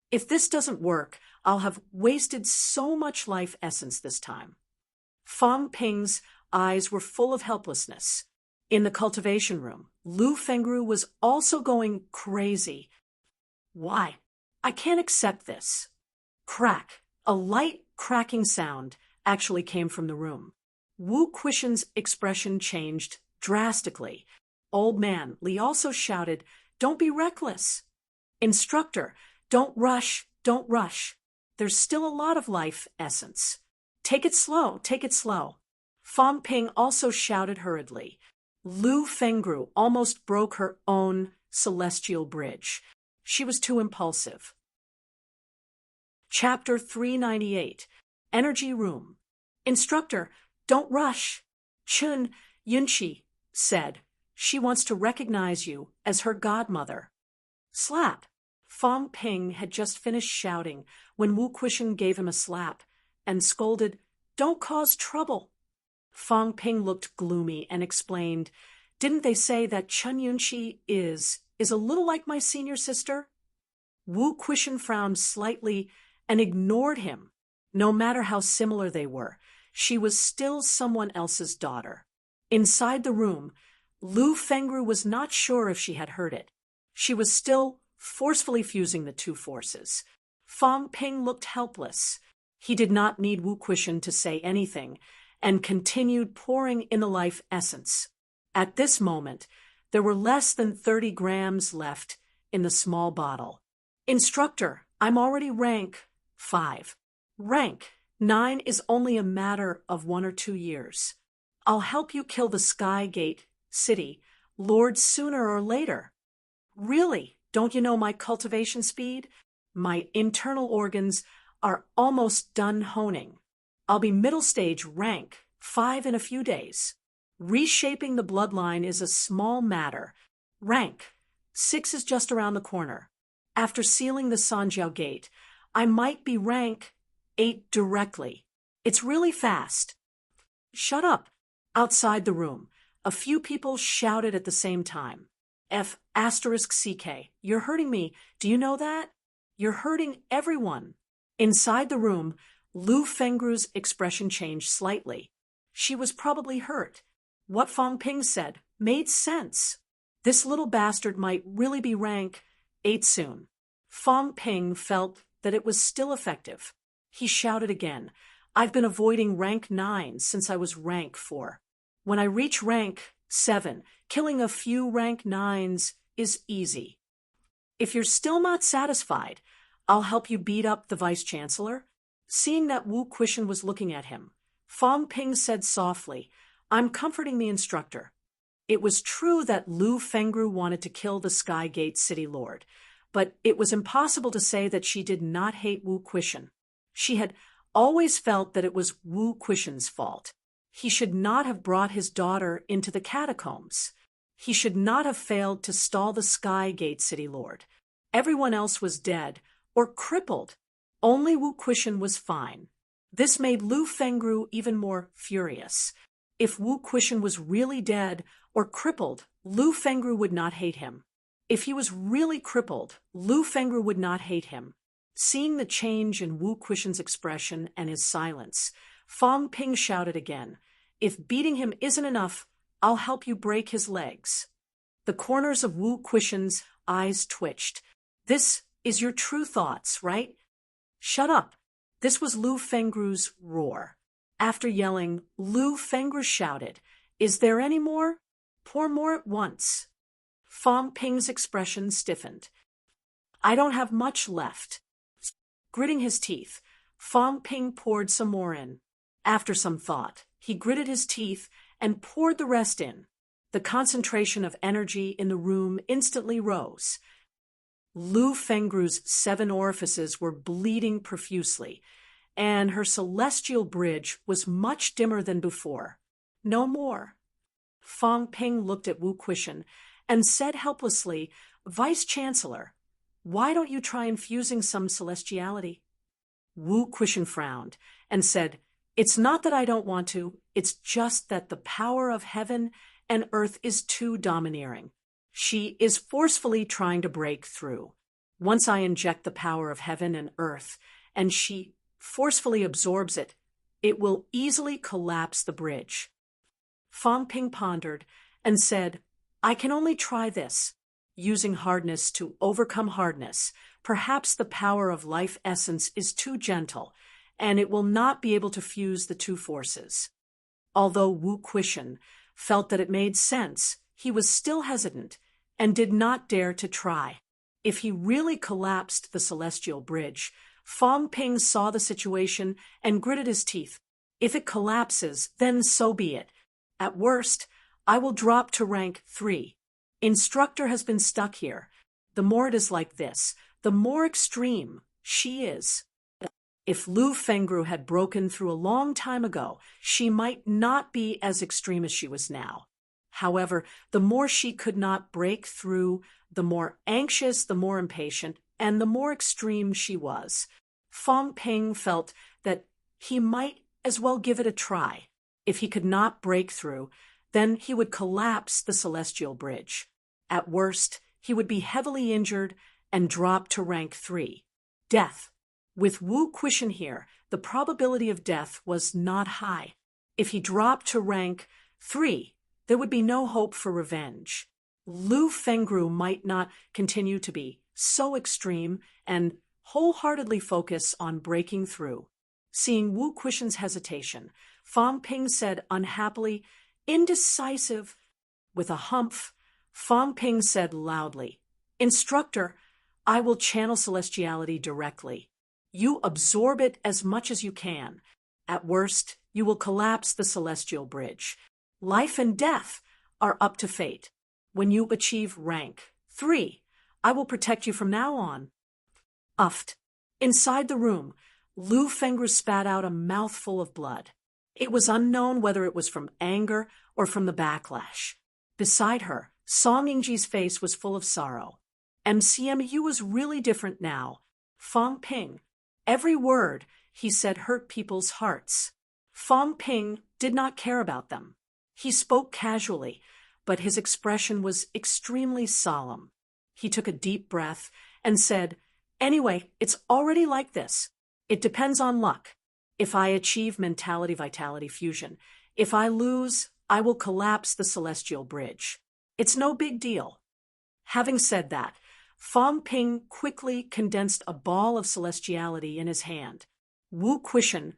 If this doesn't work, I'll have wasted so much life essence this time. Fang Ping's eyes were full of helplessness. In the cultivation room, Lu Fengru was also going crazy. Why? I can't accept this. Crack. A light cracking sound actually came from the room. Wu Quishan's expression changed drastically. Old Man Li also shouted, "Don't be reckless." Instructor, don't rush, don't rush. There's still a lot of life essence. Take it slow, take it slow. Fang Ping also shouted hurriedly. Lu Fengru almost broke her own celestial bridge. She was too impulsive. Chapter 398, Energy Room. Instructor, don't rush. Chun Yunqi said. She wants to recognize you as her godmother. Slap. Fang Ping had just finished shouting when Wu Quishan gave him a slap and scolded, "Don't cause trouble." Fang Ping looked gloomy and explained, "Didn't they say that Chun Yunqi is a little like my senior sister?" Wu Quishan frowned slightly and ignored him. No matter how similar they were, she was still someone else's daughter. Inside the room, Lu Fengru was not sure if she had heard it. She was still forcefully fusing the two forces. Fang Ping looked helpless. He did not need Wu Quishan to say anything, and continued pouring in the life essence. At this moment, there were less than 30 grams left in the small bottle. Instructor, I'm already rank 5. Rank 9 is only a matter of 1 or 2 years. I'll help you kill the Sky Gate City Lord sooner or later. Really, don't you know my cultivation speed? My internal organs are almost done honing. I'll be middle stage rank 5 in a few days. Reshaping the bloodline is a small matter. Rank 6 is just around the corner. After sealing the Sanjiao Gate, I might be rank 8 directly. It's really fast. Shut up. Outside the room, a few people shouted at the same time. F***CK, you're hurting me. Do you know that? You're hurting everyone. Inside the room, Lu Fengru's expression changed slightly. She was probably hurt. What Fang Ping said made sense. This little bastard might really be rank 8 soon. Fang Ping felt that it was still effective. He shouted again, I've been avoiding rank 9 since I was rank 4. When I reach rank 7, killing a few rank 9s is easy. If you're still not satisfied, I'll help you beat up the Vice-Chancellor. Seeing that Wu Quishan was looking at him, Fang Ping said softly, I'm comforting the instructor. It was true that Lu Fengru wanted to kill the Sky Gate City Lord, but it was impossible to say that she did not hate Wu Quishan. She had always felt that it was Wu Quishan's fault. He should not have brought his daughter into the catacombs. He should not have failed to stall the Sky Gate City Lord. Everyone else was dead or crippled. Only Wu Quishan was fine. This made Lu Fengru even more furious. If Wu Quishan was really dead or crippled, Lu Fengru would not hate him. If he was really crippled, Lu Fengru would not hate him. Seeing the change in Wu Quishan's expression and his silence, Fang Ping shouted again, If beating him isn't enough, I'll help you break his legs. The corners of Wu Quishan's eyes twitched. This is your true thoughts, right? Shut up. This was Lu Fengru's roar. After yelling, Lu Fengru shouted, Is there any more? Pour more at once. Fang Ping's expression stiffened. I don't have much left. Gritting his teeth, Fang Ping poured some more in. After some thought, he gritted his teeth and poured the rest in. The concentration of energy in the room instantly rose. Lu Fengru's 7 orifices were bleeding profusely, and her celestial bridge was much dimmer than before. No more. Fang Ping looked at Wu Quishan and said helplessly, Vice-Chancellor, why don't you try infusing some celestiality? Wu Quishan frowned and said, It's not that I don't want to, it's just that the power of heaven and earth is too domineering. She is forcefully trying to break through. Once I inject the power of heaven and earth, and she forcefully absorbs it, it will easily collapse the bridge. Fang Ping pondered and said, I can only try this. Using hardness to overcome hardness, perhaps the power of life essence is too gentle, and it will not be able to fuse the two forces. Although Wu Quishan felt that it made sense, he was still hesitant and did not dare to try. If he really collapsed the celestial bridge, Fang Ping saw the situation and gritted his teeth. If it collapses, then so be it. At worst, I will drop to rank 3. Instructor has been stuck here. The more it is like this, the more extreme she is. If Lu Fengru had broken through a long time ago, she might not be as extreme as she was now. However, the more she could not break through, the more anxious, the more impatient, and the more extreme she was. Fang Ping felt that he might as well give it a try. If he could not break through, then he would collapse the celestial bridge. At worst, he would be heavily injured and drop to rank 3. Death. With Wu Quishan here, the probability of death was not high. If he dropped to rank 3, there would be no hope for revenge. Lu Fengru might not continue to be so extreme and wholeheartedly focus on breaking through. Seeing Wu Quishen's hesitation, Fang Ping said unhappily, indecisive. With a humph, Fang Ping said loudly, Instructor, I will channel celestiality directly. You absorb it as much as you can. At worst, you will collapse the celestial bridge. Life and death are up to fate. When you achieve rank 3, I will protect you from now on. Uffed. Inside the room, Lu Fengru spat out a mouthful of blood. It was unknown whether it was from anger or from the backlash. Beside her, Song Yingji's face was full of sorrow. MCMU was really different now. Fang Ping. Every word he said hurt people's hearts. Fang Ping did not care about them. He spoke casually, but his expression was extremely solemn. He took a deep breath and said, Anyway, it's already like this. It depends on luck. If I achieve mentality-vitality fusion, if I lose, I will collapse the celestial bridge. It's no big deal. Having said that, Fang Ping quickly condensed a ball of celestiality in his hand. Wu Quishen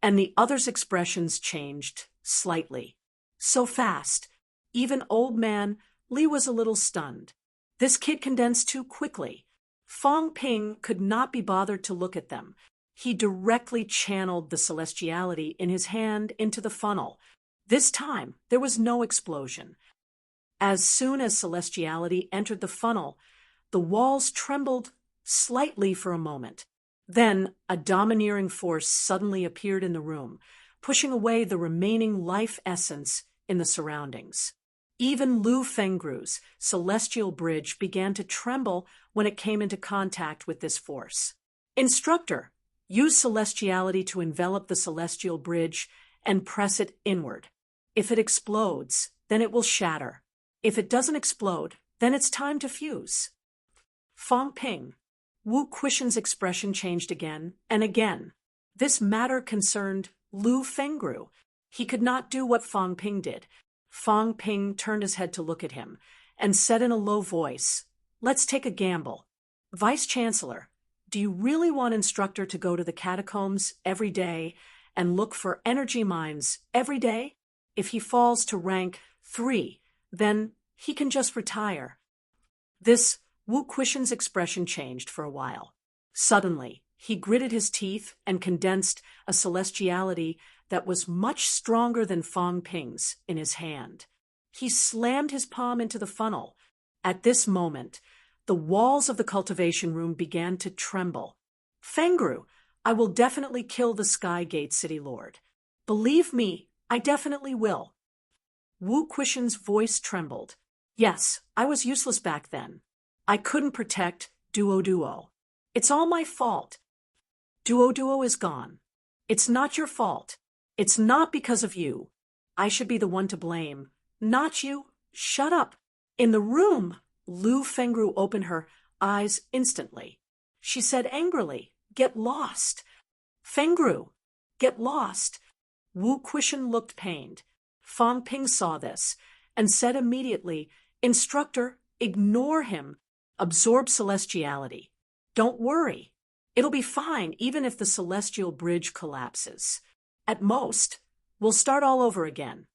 and the others' expressions changed slightly. So fast, even old man Li was a little stunned. This kid condensed too quickly. Fang Ping could not be bothered to look at them. He directly channeled the celestiality in his hand into the funnel. This time, there was no explosion. As soon as celestiality entered the funnel, the walls trembled slightly for a moment. Then, a domineering force suddenly appeared in the room, pushing away the remaining life essence in the surroundings. Even Lu Fengru's celestial bridge began to tremble when it came into contact with this force. Instructor, use celestiality to envelop the celestial bridge and press it inward. If it explodes, then it will shatter. If it doesn't explode, then it's time to fuse. Fang Ping. Wu Quishen's expression changed again and again. This matter concerned Lu Fengru. He could not do what Fang Ping did. Fang Ping turned his head to look at him and said in a low voice, Let's take a gamble. Vice Chancellor, do you really want Instructor to go to the catacombs every day and look for energy mines every day? If he falls to rank 3, then he can just retire. This Wu Quishen's expression changed for a while. Suddenly, he gritted his teeth and condensed a celestiality that was much stronger than Fang Ping's in his hand. He slammed his palm into the funnel. At this moment, the walls of the cultivation room began to tremble. Fengru, I will definitely kill the Sky Gate City Lord. Believe me, I definitely will. Wu Quishen's voice trembled. Yes, I was useless back then. I couldn't protect Duo. It's all my fault. Duo is gone. It's not your fault. It's not because of you. I should be the one to blame. Not you. Shut up. In the room, Lu Fengru opened her eyes instantly. She said angrily, Get lost. Fengru, get lost. Wu Quishen looked pained. Fang Ping saw this and said immediately, Instructor, ignore him. Absorb celestiality. Don't worry. It'll be fine even if the celestial bridge collapses. At most, we'll start all over again.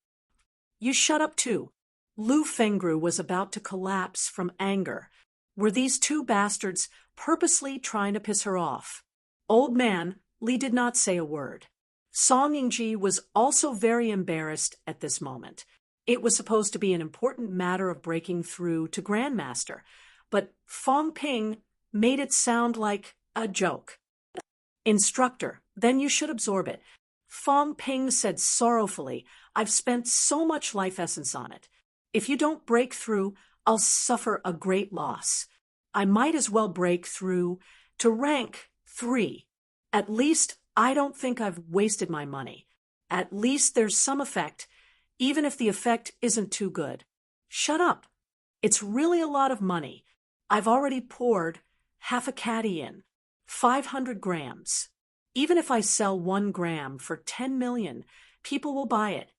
You shut up too. Lu Fengru was about to collapse from anger. Were these two bastards purposely trying to piss her off? Old man Li did not say a word. Song Yingji was also very embarrassed at this moment. It was supposed to be an important matter of breaking through to Grandmaster, but Fang Ping made it sound like a joke. Instructor, then you should absorb it. Fang Ping said sorrowfully, I've spent so much life essence on it. If you don't break through, I'll suffer a great loss. I might as well break through to rank 3. At least I don't think I've wasted my money. At least there's some effect, even if the effect isn't too good. Shut up. It's really a lot of money. I've already poured half a caddy in, 500 grams. Even if I sell 1 gram for 10 million, people will buy it.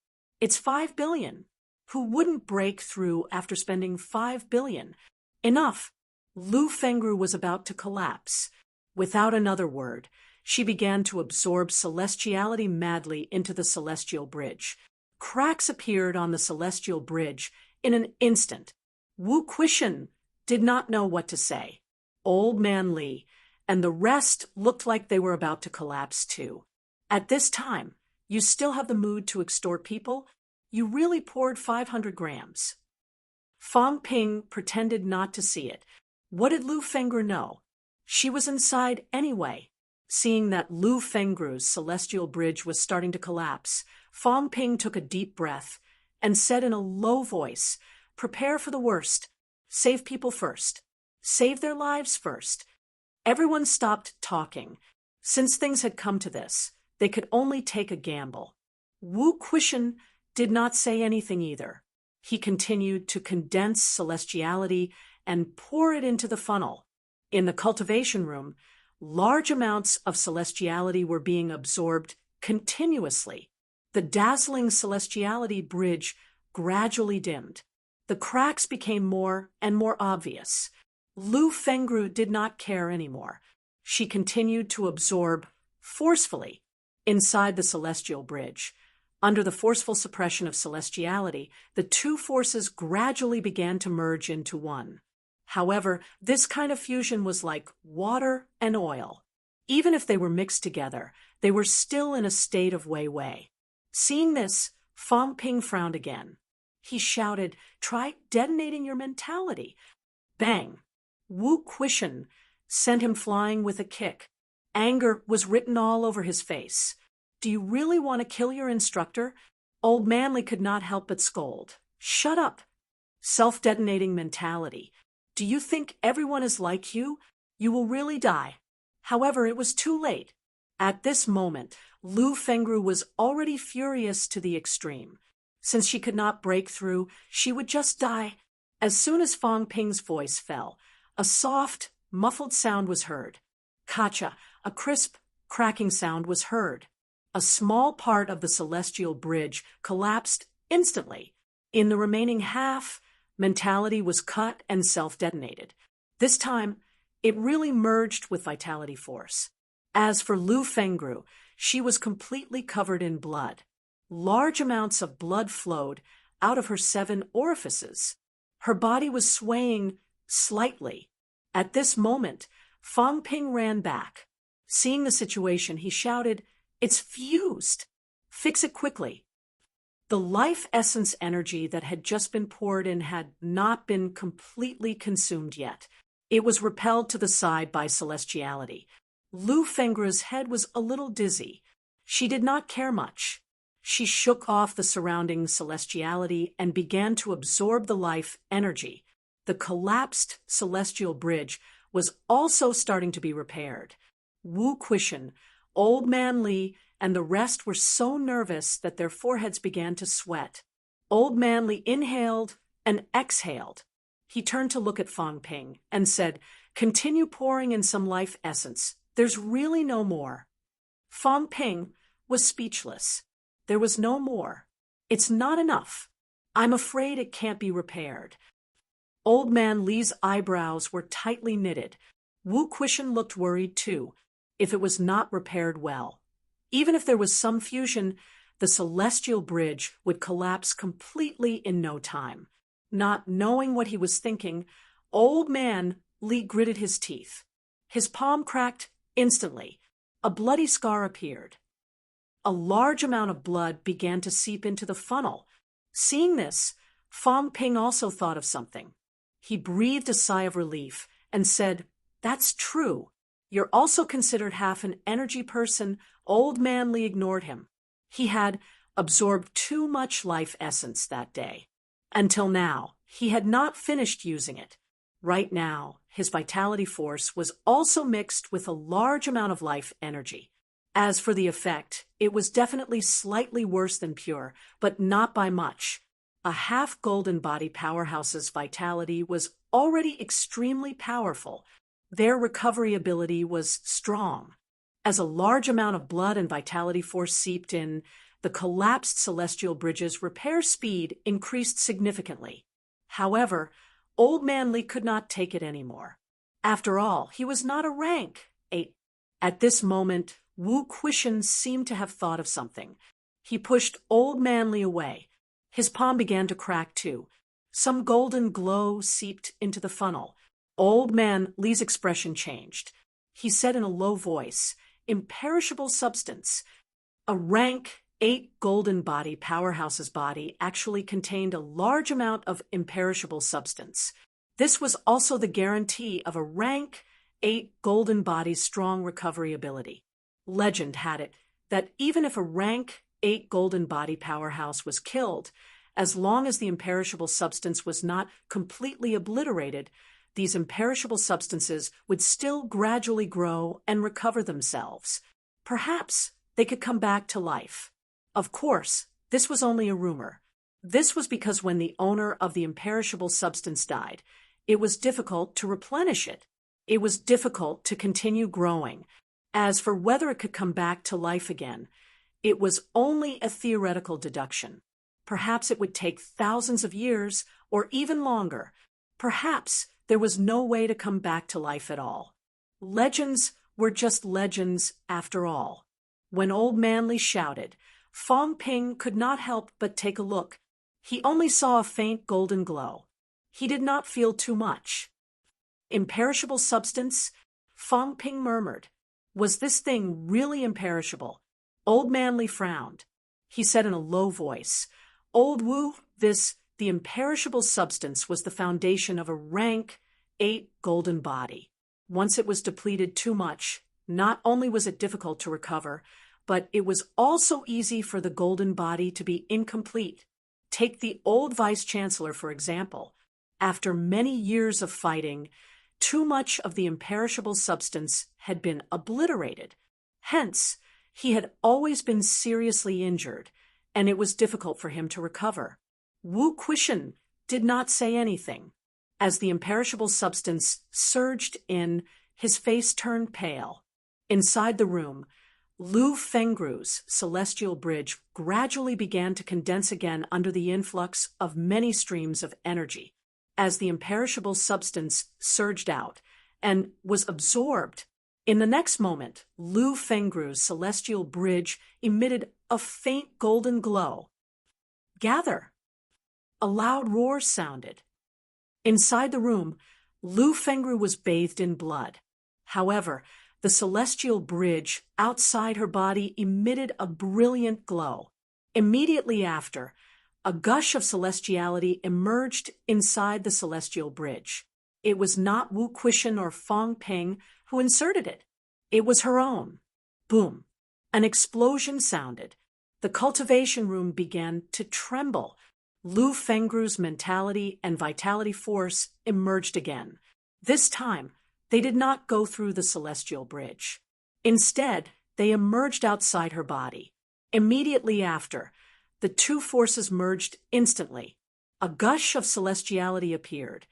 It's 5 billion. Who wouldn't break through after spending 5 billion? Enough! Lu Fengru was about to collapse. Without another word, she began to absorb celestiality madly into the celestial bridge. Cracks appeared on the celestial bridge in an instant. Wu Quishan did not know what to say. Old Man Li and the rest looked like they were about to collapse too. At this time, you still have the mood to extort people? You really poured 500 grams. Fang Ping pretended not to see it. What did Lu Fengru know? She was inside anyway. Seeing that Lu Fengru's celestial bridge was starting to collapse, Fang Ping took a deep breath and said in a low voice, "Prepare for the worst. Save people first. Save their lives first." Everyone stopped talking. Since things had come to this, they could only take a gamble. Wu Quishan did not say anything either. He continued to condense celestiality and pour it into the funnel. In the cultivation room, large amounts of celestiality were being absorbed continuously. The dazzling celestiality bridge gradually dimmed. The cracks became more and more obvious. Lu Fengru did not care anymore. She continued to absorb forcefully inside the celestial bridge. Under the forceful suppression of celestiality, the two forces gradually began to merge into one. However, this kind of fusion was like water and oil. Even if they were mixed together, they were still in a state of wei-wei. Seeing this, Fang Ping frowned again. He shouted, "Try detonating your mentality." Bang! Wu Quishan sent him flying with a kick. Anger was written all over his face. "Do you really want to kill your instructor?" Old Manly could not help but scold. "Shut up! Self-detonating mentality. Do you think everyone is like you? You will really die." However, it was too late. At this moment, Lu Fengru was already furious to the extreme. Since she could not break through, she would just die. As soon as Fang Ping's voice fell, a soft, muffled sound was heard. Kacha, a crisp, cracking sound was heard. A small part of the celestial bridge collapsed instantly. In the remaining half, mentality was cut and self-detonated. This time, it really merged with vitality force. As for Lu Fengru, she was completely covered in blood. Large amounts of blood flowed out of her 7 orifices. Her body was swaying slightly. At this moment, Fang Ping ran back. Seeing the situation, he shouted, "It's fused! Fix it quickly." The life essence energy that had just been poured in had not been completely consumed yet. It was repelled to the side by celestiality. Lu Fengru's head was a little dizzy. She did not care much. She shook off the surrounding celestiality and began to absorb the life energy. The collapsed celestial bridge was also starting to be repaired. Wu Quishan, Old Man Li, and the rest were so nervous that their foreheads began to sweat. Old Man Li inhaled and exhaled. He turned to look at Fang Ping and said, "Continue pouring in some life essence. There's really no more." Fang Ping was speechless. There was no more. "It's not enough. I'm afraid it can't be repaired." Old Man Li's eyebrows were tightly knitted. Wu Quishan looked worried too, if it was not repaired well. Even if there was some fusion, the celestial bridge would collapse completely in no time. Not knowing what he was thinking, Old Man Li gritted his teeth. His palm cracked instantly. A bloody scar appeared. A large amount of blood began to seep into the funnel. Seeing this, Fang Ping also thought of something. He breathed a sigh of relief and said, "That's true. You're also considered half an energy person." Old Man Li ignored him. He had absorbed too much life essence that day. Until now, he had not finished using it. Right now, his vitality force was also mixed with a large amount of life energy. As for the effect, it was definitely slightly worse than pure, but not by much. A half-golden body powerhouse's vitality was already extremely powerful. Their recovery ability was strong. As a large amount of blood and vitality force seeped in, the collapsed celestial bridge's repair speed increased significantly. However, Old Man Li could not take it anymore. After all, he was not a rank 8. At this moment, Wu Quishan seemed to have thought of something. He pushed Old Man Li away. His palm began to crack too. Some golden glow seeped into the funnel. Old Man Li's expression changed. He said in a low voice, "Imperishable substance." A rank 8 golden body powerhouse's body actually contained a large amount of imperishable substance. This was also the guarantee of a rank 8 golden body's strong recovery ability. Legend had it that even if a rank 8 golden body powerhouse was killed, as long as the imperishable substance was not completely obliterated, these imperishable substances would still gradually grow and recover themselves. Perhaps they could come back to life. Of course, this was only a rumor. This was because when the owner of the imperishable substance died, it was difficult to replenish it. It was difficult to continue growing. As for whether it could come back to life again, it was only a theoretical deduction. Perhaps it would take thousands of years or even longer. Perhaps there was no way to come back to life at all. Legends were just legends after all. When Old Man Li shouted, Fong Ping could not help but take a look. He only saw a faint golden glow. He did not feel too much. Imperishable substance? Fong Ping murmured. Was this thing really imperishable? Old Man Li frowned. He said in a low voice, "Old Wu, the imperishable substance was the foundation of a rank 8 golden body. Once it was depleted too much, not only was it difficult to recover, but it was also easy for the golden body to be incomplete. Take the old vice-chancellor, for example. After many years of fighting, too much of the imperishable substance had been obliterated. Hence, he had always been seriously injured, and it was difficult for him to recover. Wu Quishan did not say anything. As the imperishable substance surged in, his face turned pale. Inside the room, Lu Fengru's celestial bridge gradually began to condense again under the influx of many streams of energy. As the imperishable substance surged out and was absorbed, in the next moment, Lu Fengru's celestial bridge emitted a faint golden glow. "Gather!" A loud roar sounded. Inside the room, Lu Fengru was bathed in blood. However, the celestial bridge outside her body emitted a brilliant glow. Immediately after, a gush of celestiality emerged inside the celestial bridge. It was not Wu Quishan or Fong Ping who inserted it. It was her own. Boom! An explosion sounded. The cultivation room began to tremble. Lu Fengru's mentality and vitality force emerged again. This time, they did not go through the celestial bridge. Instead, they emerged outside her body. Immediately after, the two forces merged instantly. A gush of celestiality appeared,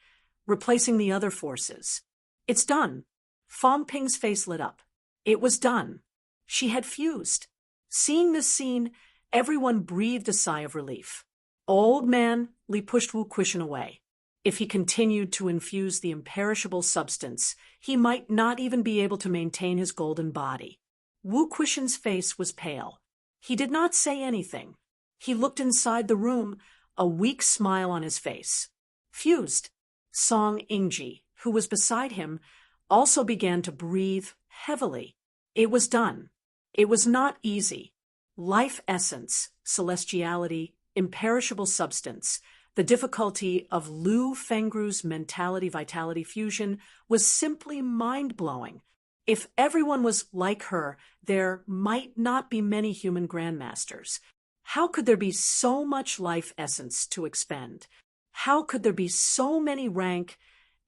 replacing the other forces. "It's done." Fong Ping's face lit up. It was done. She had fused. Seeing this scene, everyone breathed a sigh of relief. Old Man Li pushed Wu Quishan away. If he continued to infuse the imperishable substance, he might not even be able to maintain his golden body. Wu Quishan's face was pale. He did not say anything. He looked inside the room, a weak smile on his face. Fused. Song Ingji, who was beside him, also began to breathe heavily. It was done. It was not easy. Life essence, celestiality, imperishable substance, the difficulty of Lu Fengru's mentality-vitality fusion was simply mind-blowing. If everyone was like her, there might not be many human grandmasters. How could there be so much life essence to expend? How could there be so many rank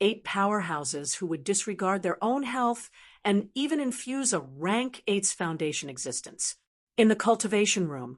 8 powerhouses who would disregard their own health and even infuse a rank 8's foundation existence? In the cultivation room,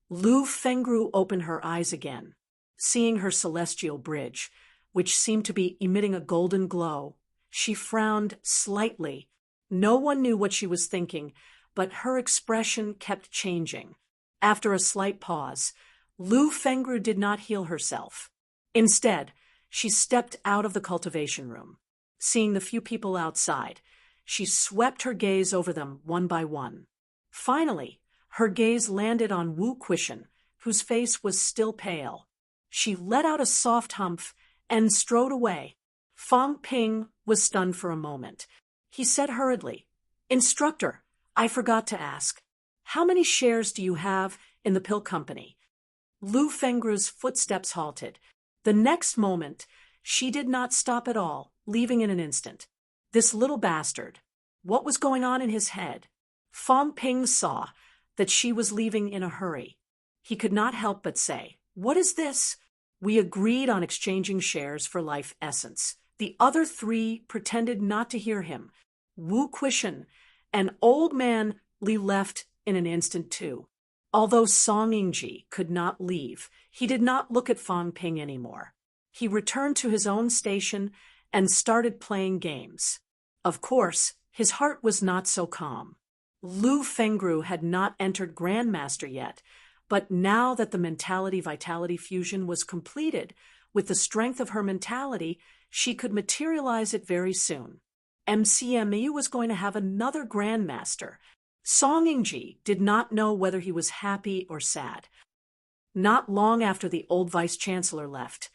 Lu Fengru opened her eyes again. Seeing her celestial bridge, which seemed to be emitting a golden glow, she frowned slightly. No one knew what she was thinking, but her expression kept changing. After a slight pause, Lu Fengru did not heal herself. Instead, she stepped out of the cultivation room. Seeing the few people outside, she swept her gaze over them one by one. Finally, her gaze landed on Wu Quishan, whose face was still pale. She let out a soft humph and strode away. Fang Ping was stunned for a moment. He said hurriedly, "Instructor, I forgot to ask. How many shares do you have in the pill company?" Lu Fengru's footsteps halted. The next moment, she did not stop at all, leaving in an instant. This little bastard. What was going on in his head? Fang Ping saw that she was leaving in a hurry. He could not help but say, "What is this?" "We agreed on exchanging shares for life essence." The other three pretended not to hear him. Wu Quishan, an old man, left in an instant too. Although Song Yingji could not leave, he did not look at Fang Ping anymore. He returned to his own station and started playing games. Of course, his heart was not so calm. Lu Fengru had not entered Grandmaster yet, but now that the mentality-vitality fusion was completed, with the strength of her mentality, she could materialize it very soon. MCMU was going to have another Grandmaster. Song Yingji did not know whether he was happy or sad. Not long after the old Vice-Chancellor left,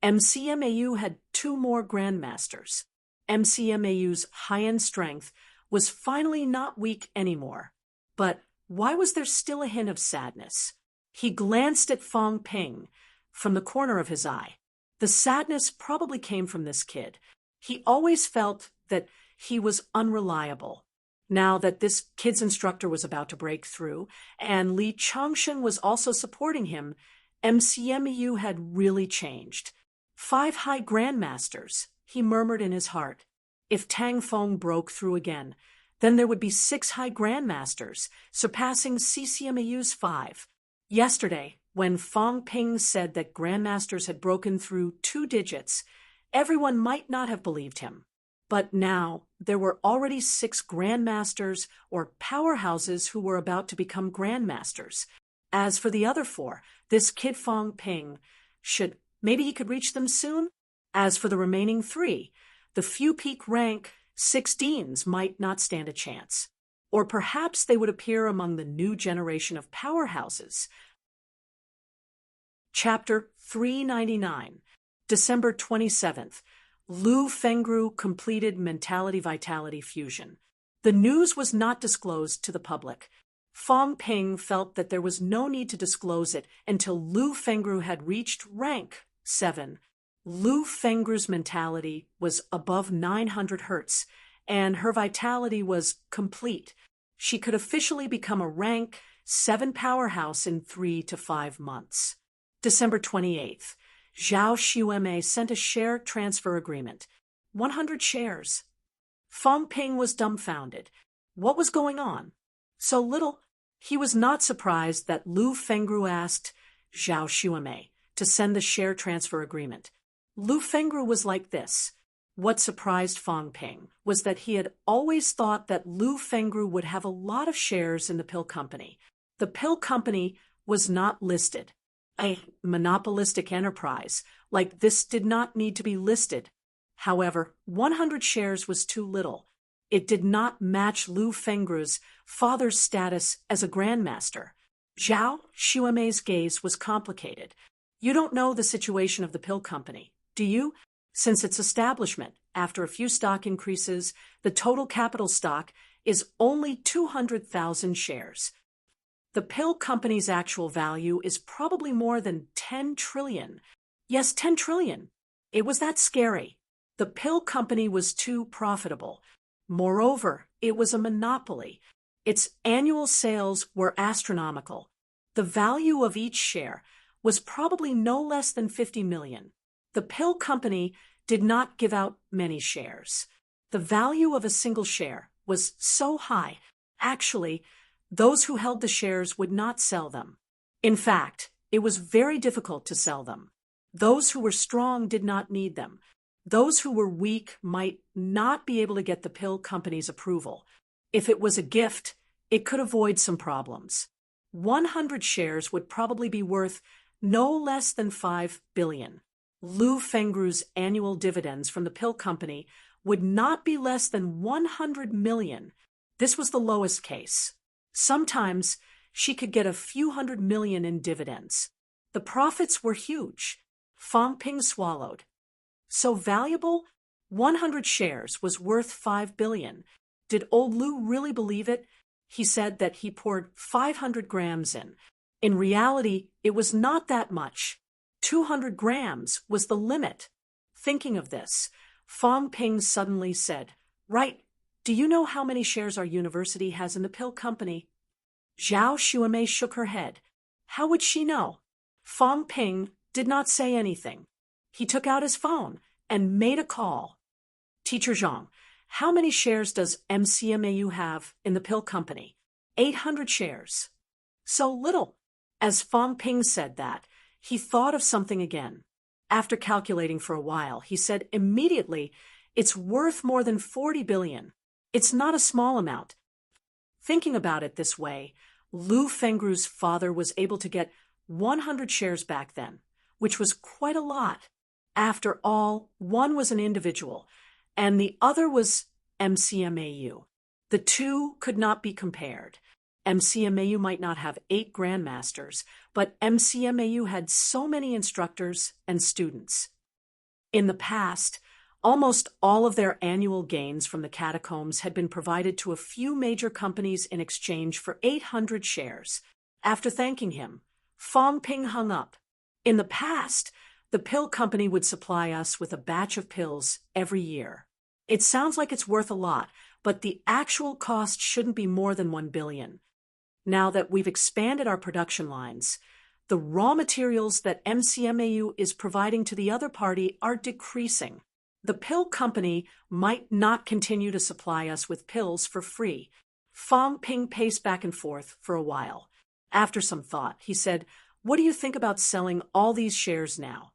MCMAU had 2 more Grandmasters. MCMAU's high-end strength was finally not weak anymore. But why was there still a hint of sadness? He glanced at Fang Ping from the corner of his eye. The sadness probably came from this kid. He always felt that he was unreliable. Now that this kid's instructor was about to break through, and Li Changshen was also supporting him, MCMU had really changed. 5 high grandmasters, he murmured in his heart. If Tang Feng broke through again, then there would be 6 high grandmasters, surpassing CCMAU's 5. Yesterday, when Fang Ping said that grandmasters had broken through 2 digits, everyone might not have believed him. But now, there were already 6 grandmasters or powerhouses who were about to become grandmasters. As for the other 4, this kid Fang Ping maybe he could reach them soon? As for the remaining 3, the few peak rank 16s might not stand a chance. Or perhaps they would appear among the new generation of powerhouses. Chapter 399, December 27th. Lu Fengru completed mentality-vitality fusion. The news was not disclosed to the public. Fang Ping felt that there was no need to disclose it until Lu Fengru had reached rank 7. Lu Fengru's mentality was above 900 Hz, and her vitality was complete. She could officially become a rank 7 powerhouse in 3 to 5 months. December 28th. Zhao Xueme sent a share transfer agreement. 100 shares. Fang Ping was dumbfounded. What was going on? So little. He was not surprised that Lu Fengru asked Zhao Xueme to send the share transfer agreement. Lu Fengru was like this. What surprised Fang Ping was that he had always thought that Lu Fengru would have a lot of shares in the pill company. The pill company was not listed. A monopolistic enterprise like this did not need to be listed. However, 100 shares was too little. It did not match Lu Fengru's father's status as a grandmaster. Zhao Xueme's gaze was complicated. You don't know the situation of the pill company, do you? Since its establishment, after a few stock increases, the total capital stock is only 200,000 shares. The pill company's actual value is probably more than 10 trillion. Yes, 10 trillion. It was that scary. The pill company was too profitable. Moreover, it was a monopoly. Its annual sales were astronomical. The value of each share was probably no less than 50 million. The pill company did not give out many shares. The value of a single share was so high, actually, those who held the shares would not sell them. In fact, it was very difficult to sell them. Those who were strong did not need them. Those who were weak might not be able to get the pill company's approval. If it was a gift, it could avoid some problems. 100 shares would probably be worth no less than 5 billion. Lu Fengru's annual dividends from the pill company would not be less than 100 million. This was the lowest case. Sometimes she could get a few hundred million in dividends. The profits were huge. Fang Ping swallowed. So valuable? 100 shares was worth 5 billion. Did old Lu really believe it? He said that he poured 500 grams in. In reality, it was not that much. 200 grams was the limit. Thinking of this, Fang Ping suddenly said, "Right, do you know how many shares our university has in the pill company?" Zhao Xuemei shook her head. How would she know? Fang Ping did not say anything. He took out his phone and made a call. "Teacher Zhang, how many shares does MCMAU have in the pill company?" 800 shares. So little. As Fang Ping said that, he thought of something again. After calculating for a while, he said immediately, "It's worth more than 40 billion. It's not a small amount." Thinking about it this way, Lu Fengru's father was able to get 100 shares back then, which was quite a lot. After all, one was an individual, and the other was MCMAU. The two could not be compared. MCMAU might not have 8 grandmasters, but MCMAU had so many instructors and students. In the past, almost all of their annual gains from the catacombs had been provided to a few major companies in exchange for 800 shares. After thanking him, Fang Ping hung up. In the past, the pill company would supply us with a batch of pills every year. It sounds like it's worth a lot, but the actual cost shouldn't be more than 1 billion. Now that we've expanded our production lines, the raw materials that MCMAU is providing to the other party are decreasing. The pill company might not continue to supply us with pills for free. Fang Ping paced back and forth for a while. After some thought, he said, "What do you think about selling all these shares now?"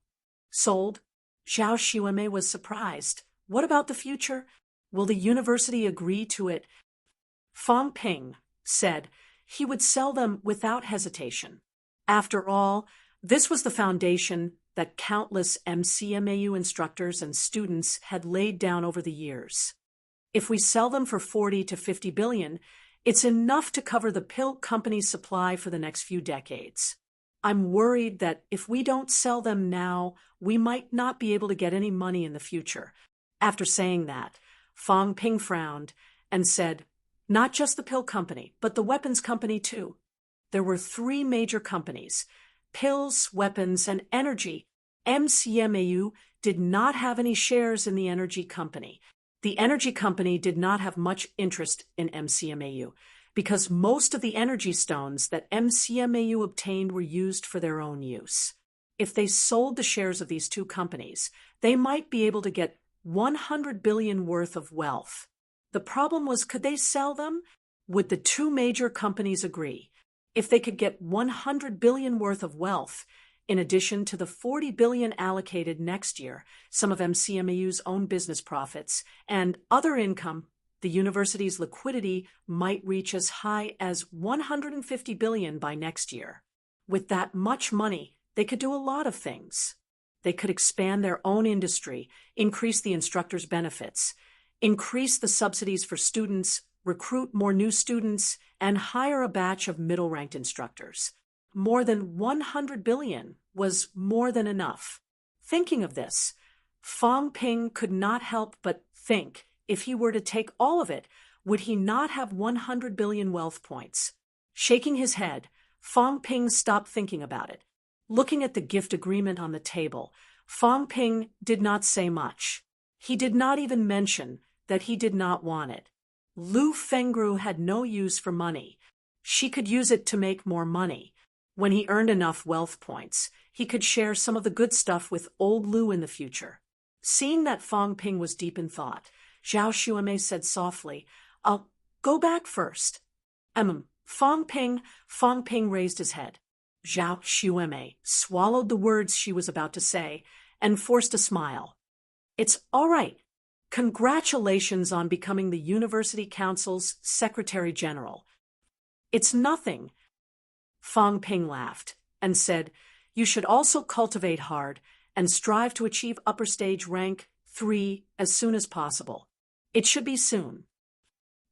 "Sold?" Zhao Xuemei was surprised. "What about the future? Will the university agree to it?" Fang Ping said he would sell them without hesitation. After all, this was the foundation that countless MCMAU instructors and students had laid down over the years. If we sell them for 40 to 50 billion, it's enough to cover the pill company's supply for the next few decades. I'm worried that if we don't sell them now, we might not be able to get any money in the future. After saying that, Fang Ping frowned and said, "Not just the pill company, but the weapons company too." There were 3 major companies: pills, weapons, and energy. MCMAU did not have any shares in the energy company. The energy company did not have much interest in MCMAU because most of the energy stones that MCMAU obtained were used for their own use. If they sold the shares of these 2 companies, they might be able to get 100 billion worth of wealth. The problem was, could they sell them? Would the 2 major companies agree? If they could get 100 billion worth of wealth, in addition to the 40 billion allocated next year, some of MCMAU's own business profits, and other income, the university's liquidity might reach as high as 150 billion by next year. With that much money, they could do a lot of things. They could expand their own industry, increase the instructors' benefits, increase the subsidies for students, recruit more new students, and hire a batch of middle-ranked instructors. More than 100 billion was more than enough. Thinking of this, Fang Ping could not help but think, if he were to take all of it, would he not have 100 billion wealth points? Shaking his head, Fang Ping stopped thinking about it. Looking at the gift agreement on the table, Fang Ping did not say much. He did not even mention that he did not want it. Lu Fengru had no use for money. She could use it to make more money. When he earned enough wealth points, he could share some of the good stuff with old Lu in the future. Seeing that Fang Ping was deep in thought, Zhao Xuemei said softly, "I'll go back first." Fang Ping raised his head. Zhao Xuemei swallowed the words she was about to say and forced a smile. It's all right. Congratulations on becoming the University Council's Secretary General. It's nothing. Fang Ping laughed and said, you should also cultivate hard and strive to achieve upper stage rank 3 as soon as possible. It should be soon.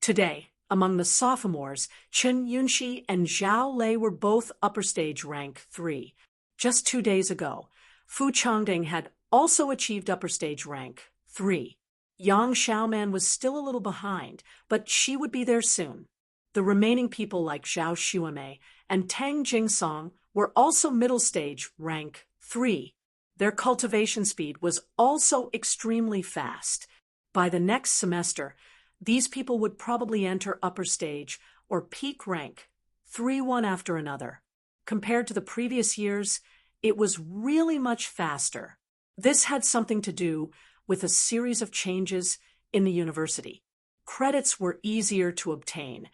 Today, among the sophomores, Chen Yunxi and Zhao Lei were both upper stage rank 3. Just 2 days ago, Fu Changding had also achieved upper stage rank 3. Yang Xiaoman was still a little behind, but she would be there soon. The remaining people like Zhao Xuemei and Tang Jingsong were also middle stage rank 3. Their cultivation speed was also extremely fast. By the next semester, these people would probably enter upper stage or peak rank 3 one after another. Compared to the previous years, it was really much faster. This had something to do with a series of changes in the university. Credits were easier to obtain,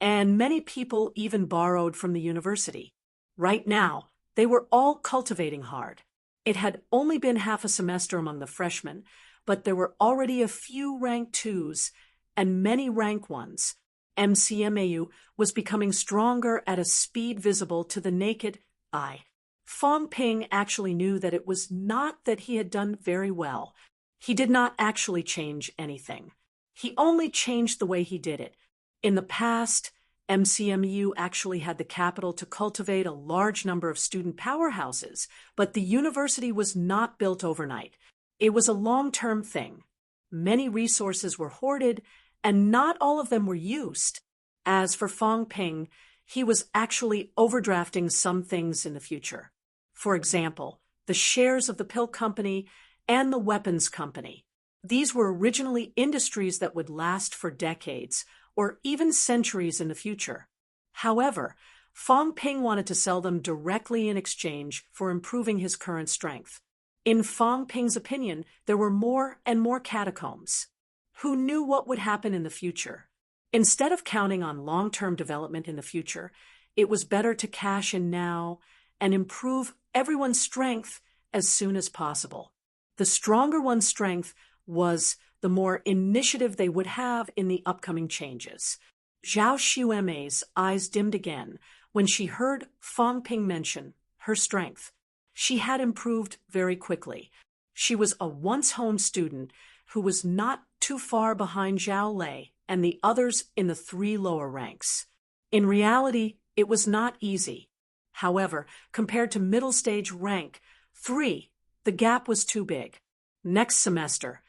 and many people even borrowed from the university. Right now, they were all cultivating hard. It had only been half a semester among the freshmen, but there were already a few rank 2s and many rank 1s. MCMAU was becoming stronger at a speed visible to the naked eye. Fang Ping actually knew that it was not that he had done very well. He did not actually change anything. He only changed the way he did it. In the past, MCMU actually had the capital to cultivate a large number of student powerhouses, but the university was not built overnight. It was a long-term thing. Many resources were hoarded, and not all of them were used. As for Fang Ping, he was actually overdrafting some things in the future. For example, the shares of the pill company and the weapons company. These were originally industries that would last for decades, or even centuries in the future. However, Fang Ping wanted to sell them directly in exchange for improving his current strength. In Fang Ping's opinion, there were more and more catacombs. Who knew what would happen in the future? Instead of counting on long-term development in the future, it was better to cash in now and improve everyone's strength as soon as possible. The stronger one's strength was, the more initiative they would have in the upcoming changes. Zhao Xuemei's eyes dimmed again when she heard Fang Ping mention her strength. She had improved very quickly. She was a once-home student who was not too far behind Zhao Lei and the others in the 3 lower ranks. In reality, it was not easy. However, compared to middle stage rank 3, the gap was too big. Next semester,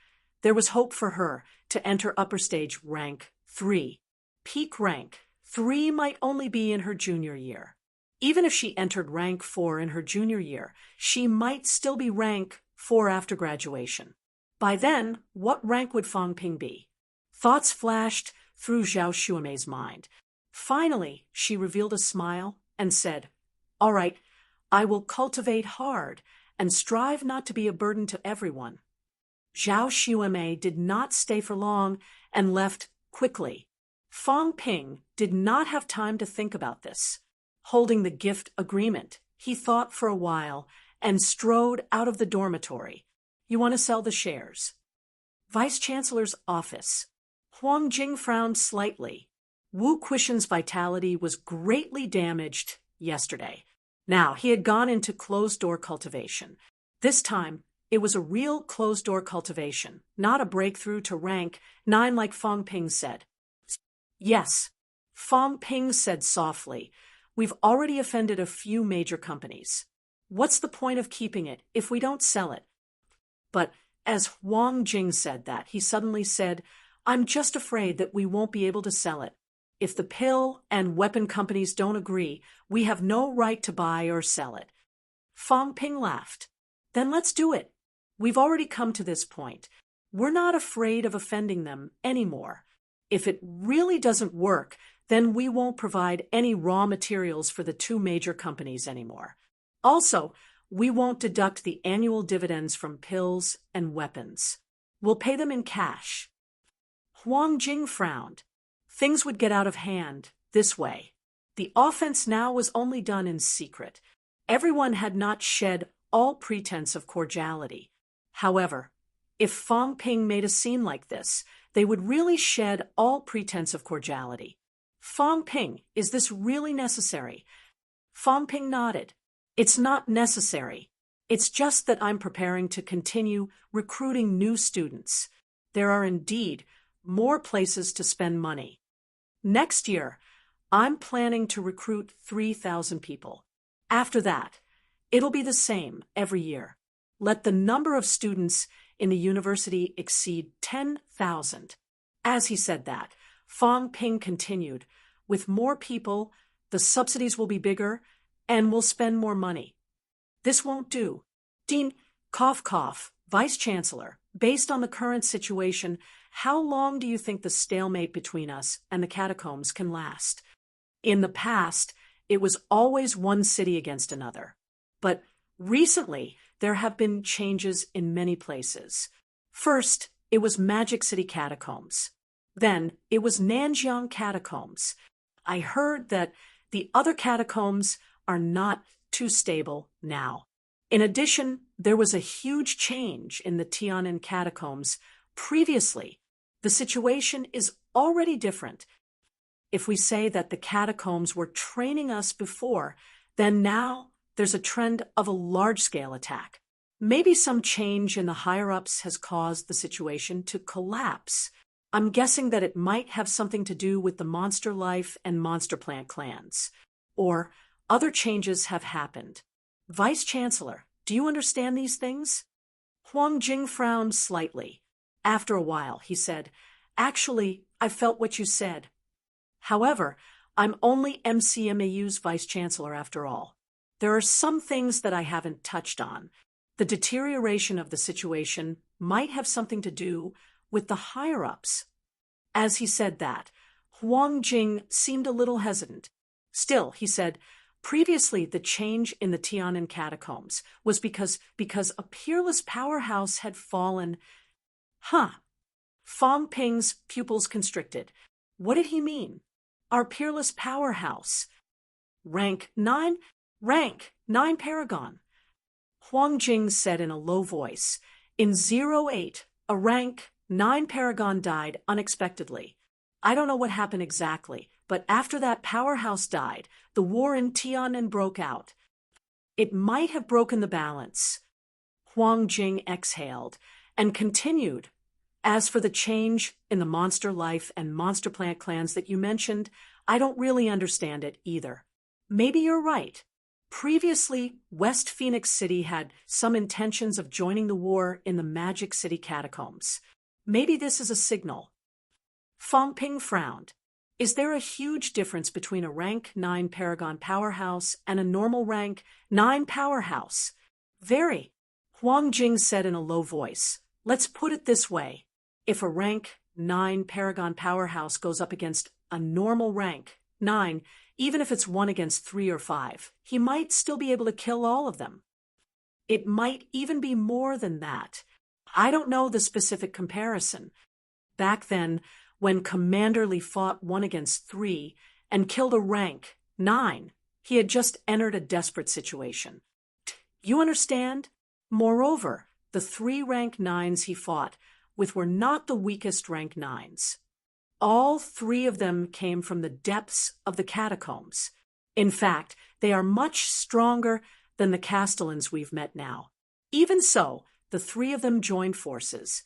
there was hope for her to enter upper stage rank 3. Peak rank 3 might only be in her junior year. Even if she entered rank 4 in her junior year, she might still be rank 4 after graduation. By then, what rank would Fang Ping be? Thoughts flashed through Zhao Xuemei's mind. Finally, she revealed a smile and said, "All right, I will cultivate hard and strive not to be a burden to everyone." Zhao Xuemei did not stay for long and left quickly. Fang Ping did not have time to think about this. Holding the gift agreement, he thought for a while and strode out of the dormitory. "You want to sell the shares?" Vice-Chancellor's office. Huang Jing frowned slightly. Wu Quishan's vitality was greatly damaged yesterday. Now he had gone into closed-door cultivation. This time, it was a real closed-door cultivation, not a breakthrough to rank 9 like Fang Ping said. "Yes," Fang Ping said softly. "We've already offended a few major companies. What's the point of keeping it if we don't sell it?" But as Huang Jing said that, he suddenly said, "I'm just afraid that we won't be able to sell it. If the pill and weapon companies don't agree, we have no right to buy or sell it." Fang Ping laughed. "Then let's do it. We've already come to this point. We're not afraid of offending them anymore. If it really doesn't work, then we won't provide any raw materials for the 2 major companies anymore. Also, we won't deduct the annual dividends from pills and weapons. We'll pay them in cash." Huang Jing frowned. Things would get out of hand this way. The offense now was only done in secret. Everyone had not shed all pretense of cordiality. However, If Fang Ping made a scene like this, they would really shed all pretense of cordiality. Fang Ping, is this really necessary? Fang Ping nodded. It's not necessary. It's just that I'm preparing to continue recruiting new students. There are indeed more places to spend money. Next year, I'm planning to recruit 3,000 people. After that, it'll be the same every year. Let the number of students in the university exceed 10,000. As he said that, Fang Ping continued, with more people, the subsidies will be bigger, and we'll spend more money. This won't do. Dean, cough cough, Vice Chancellor, based on the current situation, how long do you think the stalemate between us and the catacombs can last? In the past, it was always one city against another. But recently, there have been changes in many places. First, it was Magic City Catacombs. Then, it was Nanjiang Catacombs. I heard that the other catacombs are not too stable now. In addition, there was a huge change in the Tian'an Catacombs. Previously, the situation is already different. If we say that the catacombs were training us before, then now there's a trend of a large-scale attack. Maybe some change in the higher-ups has caused the situation to collapse. I'm guessing that it might have something to do with the Monster Life and Monster Plant clans. Or other changes have happened. Vice Chancellor, do you understand these things? Huang Jing frowned slightly. After a while, he said, Actually, I felt what you said. However, I'm only MCMAU's Vice Chancellor after all. There are some things that I haven't touched on. The deterioration of the situation might have something to do with the higher-ups. As he said that, Huang Jing seemed a little hesitant. Still, he said, previously the change in the Tian'an Catacombs was because a peerless powerhouse had fallen. Huh. Fang Ping's pupils constricted. What did he mean? Our peerless powerhouse. Rank 9 Paragon. Huang Jing said in a low voice, In 08, a rank 9 Paragon died unexpectedly. I don't know what happened exactly, but after that powerhouse died, the war in Tian'an broke out. It might have broken the balance. Huang Jing exhaled and continued. As for the change in the Monster Life and Monster Plant clans that you mentioned, I don't really understand it either. Maybe you're right. Previously, West Phoenix City had some intentions of joining the war in the Magic City Catacombs. Maybe this is a signal. Fang Ping frowned. Is there a huge difference between a rank 9 Paragon powerhouse and a normal rank 9 powerhouse? Very. Huang Jing said in a low voice. Let's put it this way. If a rank 9 Paragon powerhouse goes up against a normal rank 9, even if it's 1 against 3 or 5, he might still be able to kill all of them. It might even be more than that. I don't know the specific comparison. Back then, when Commander Li fought 1 against 3 and killed a rank 9, he had just entered a desperate situation. You understand? Moreover, the 3 rank 9s he fought with were not the weakest rank 9s. All 3 of them came from the depths of the catacombs. In fact, they are much stronger than the Castellans we've met now. Even so, the 3 of them joined forces,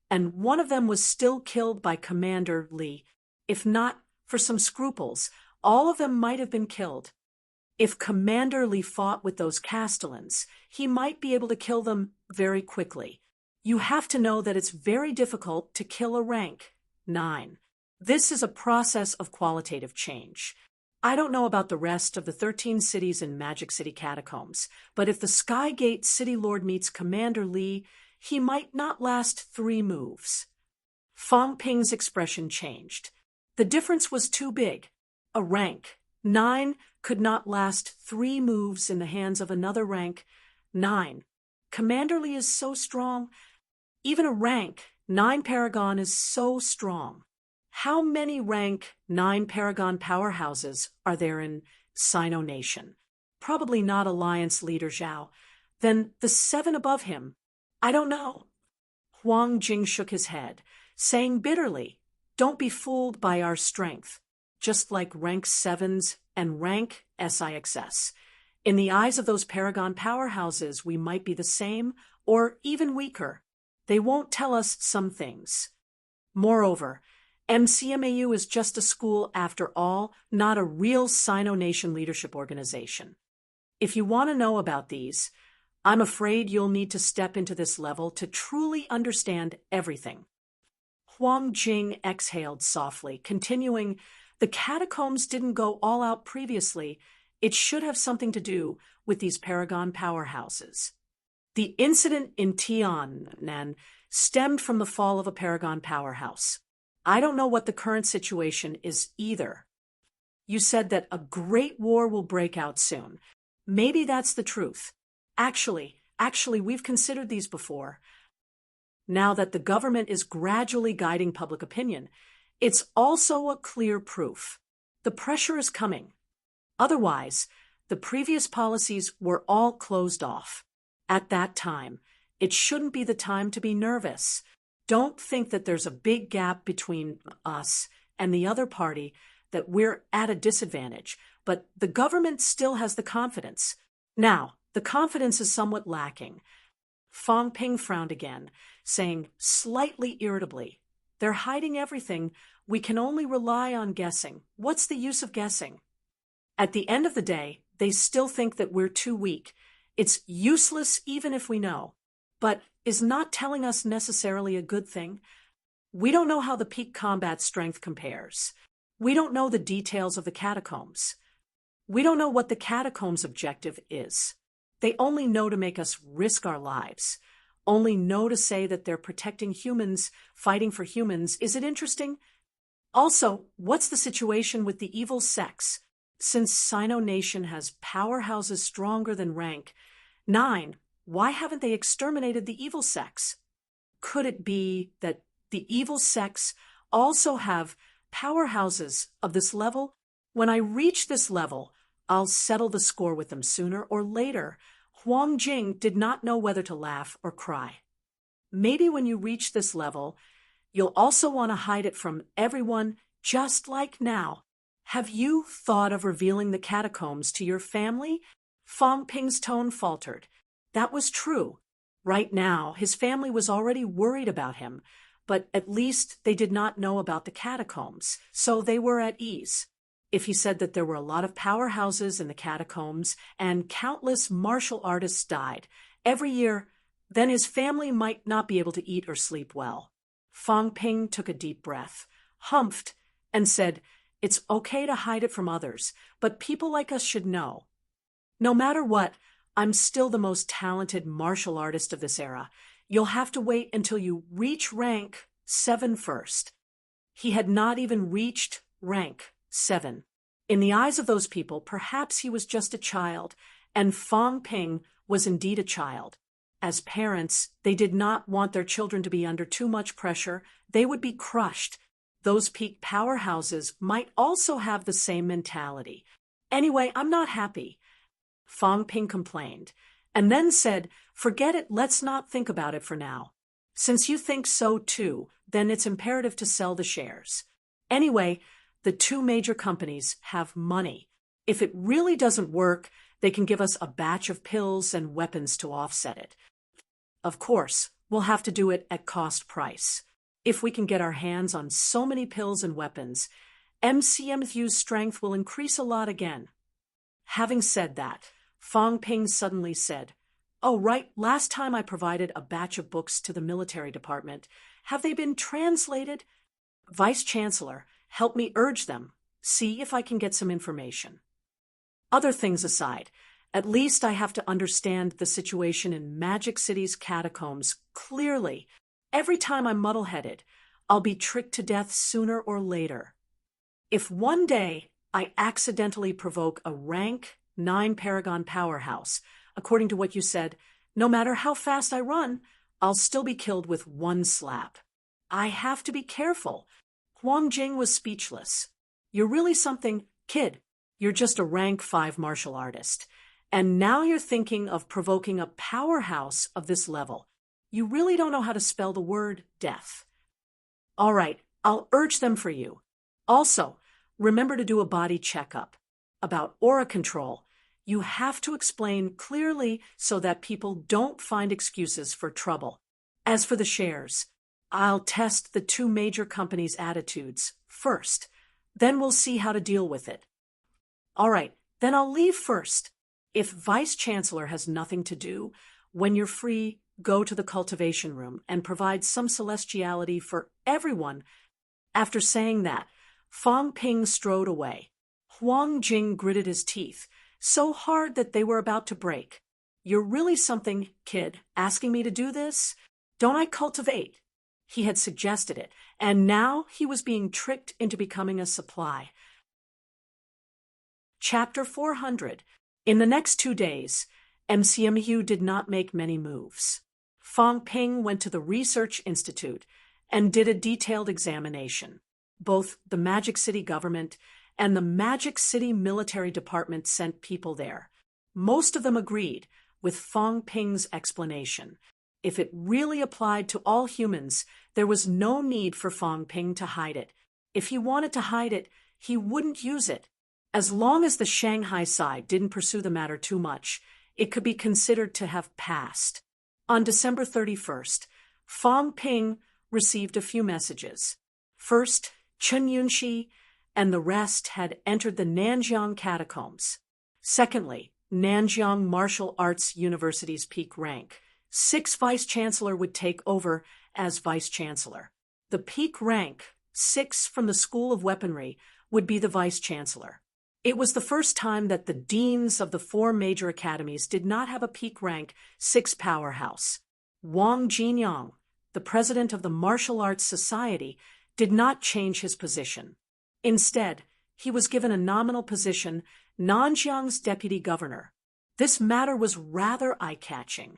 and 1 of them was still killed by Commander Li. If not for some scruples, all of them might have been killed. If Commander Li fought with those Castellans, he might be able to kill them very quickly. You have to know that it's very difficult to kill a rank 9. This is a process of qualitative change. I don't know about the rest of the 13 cities in Magic City Catacombs, but if the Skygate City Lord meets Commander Li, he might not last 3 moves. Fang Ping's expression changed. The difference was too big. A rank 9 could not last 3 moves in the hands of another rank 9. Commander Li is so strong. Even a rank 9 Paragon is so strong. How many rank 9 Paragon powerhouses are there in Sino Nation? Probably not Alliance leader Zhao. Then the 7 above him. I don't know. Huang Jing shook his head, saying bitterly, "Don't be fooled by our strength. Just like rank 7s and rank SIXS. In the eyes of those Paragon powerhouses, we might be the same or even weaker. They won't tell us some things. Moreover, MCMAU is just a school after all, not a real Sino-Nation leadership organization. If you want to know about these, I'm afraid you'll need to step into this level to truly understand everything." Huang Jing exhaled softly, continuing, "The catacombs didn't go all out previously. It should have something to do with these Paragon powerhouses. The incident in Tiannan stemmed from the fall of a Paragon powerhouse. I don't know what the current situation is either. You said that a great war will break out soon. Maybe that's the truth. Actually, we've considered these before. Now that the government is gradually guiding public opinion, it's also a clear proof. The pressure is coming. Otherwise, the previous policies were all closed off. At that time, it shouldn't be the time to be nervous. Don't think that there's a big gap between us and the other party, that we're at a disadvantage, but the government still has the confidence. Now, the confidence is somewhat lacking." Fang Ping frowned again, saying slightly irritably, "They're hiding everything. We can only rely on guessing. What's the use of guessing? At the end of the day, they still think that we're too weak. It's useless even if we know. But is not telling us necessarily a good thing? We don't know how the peak combat strength compares. We don't know the details of the catacombs. We don't know what the catacombs' objective is. They only know to make us risk our lives. Only know to say that they're protecting humans, fighting for humans. Is it interesting? Also, what's the situation with the evil sects? Since Sino-Nation has powerhouses stronger than rank 9, why haven't they exterminated the evil sects? Could it be that the evil sects also have powerhouses of this level? When I reach this level, I'll settle the score with them sooner or later." Huang Jing did not know whether to laugh or cry. "Maybe when you reach this level, you'll also want to hide it from everyone, just like now. Have you thought of revealing the catacombs to your family?" Fang Ping's tone faltered. That was true. Right now, his family was already worried about him, but at least they did not know about the catacombs, so they were at ease. If he said that there were a lot of powerhouses in the catacombs and countless martial artists died every year, then his family might not be able to eat or sleep well. Fang Ping took a deep breath, humphed, and said, "It's okay to hide it from others, but people like us should know. No matter what, I'm still the most talented martial artist of this era. You'll have to wait until you reach rank 7 first." He had not even reached rank 7. In the eyes of those people, perhaps he was just a child, and Fang Ping was indeed a child. As parents, they did not want their children to be under too much pressure. They would be crushed. Those peak powerhouses might also have the same mentality. "Anyway, I'm not happy," Fang Ping complained, and then said, "Forget it, let's not think about it for now. Since you think so too, then it's imperative to sell the shares. Anyway, the 2 major companies have money. If it really doesn't work, they can give us a batch of pills and weapons to offset it. Of course, we'll have to do it at cost price. If we can get our hands on so many pills and weapons, MCMU's strength will increase a lot again." Having said that, Fang Ping suddenly said, "Oh, right, last time I provided a batch of books to the military department. Have they been translated? Vice Chancellor, help me urge them. See if I can get some information. Other things aside, at least I have to understand the situation in Magic City's catacombs clearly. Every time I'm muddle-headed, I'll be tricked to death sooner or later. If one day I accidentally provoke a rank 9 Paragon powerhouse, according to what you said, no matter how fast I run, I'll still be killed with 1 slap. I have to be careful." Huang Jing was speechless. "You're really something, kid. You're just a rank 5 martial artist. And now you're thinking of provoking a powerhouse of this level. You really don't know how to spell the word death. All right, I'll urge them for you. Also, remember to do a body checkup. About aura control, you have to explain clearly so that people don't find excuses for trouble. As for the shares, I'll test the two major companies' attitudes first. Then we'll see how to deal with it. All right, then I'll leave first. If Vice Chancellor has nothing to do, when you're free, go to the cultivation room and provide some celestiality for everyone. After saying that, Fang Ping strode away. Huang Jing gritted his teeth, so hard that they were about to break. You're really something, kid, asking me to do this? Don't I cultivate? He had suggested it, and now he was being tricked into becoming a supply. Chapter 400. In the next 2 days, MCMU did not make many moves. Fang Ping went to the Research Institute and did a detailed examination. Both the Magic City government and the Magic City Military Department sent people there. Most of them agreed with Fang Ping's explanation. If it really applied to all humans, there was no need for Fang Ping to hide it. If he wanted to hide it, he wouldn't use it. As long as the Shanghai side didn't pursue the matter too much, it could be considered to have passed. On December 31st, Fang Ping received a few messages. First, Chen Yunxi and the rest had entered the Nanjiang catacombs. Secondly, Nanjiang Martial Arts University's peak rank. 6 Vice-Chancellor would take over as Vice-Chancellor. The peak rank, 6 from the School of Weaponry, would be the Vice-Chancellor. It was the first time that the deans of the 4 major academies did not have a peak rank 6 powerhouse. Wang Jinyang, the president of the Martial Arts Society, did not change his position. Instead, he was given a nominal position, Nanjiang's deputy governor. This matter was rather eye-catching.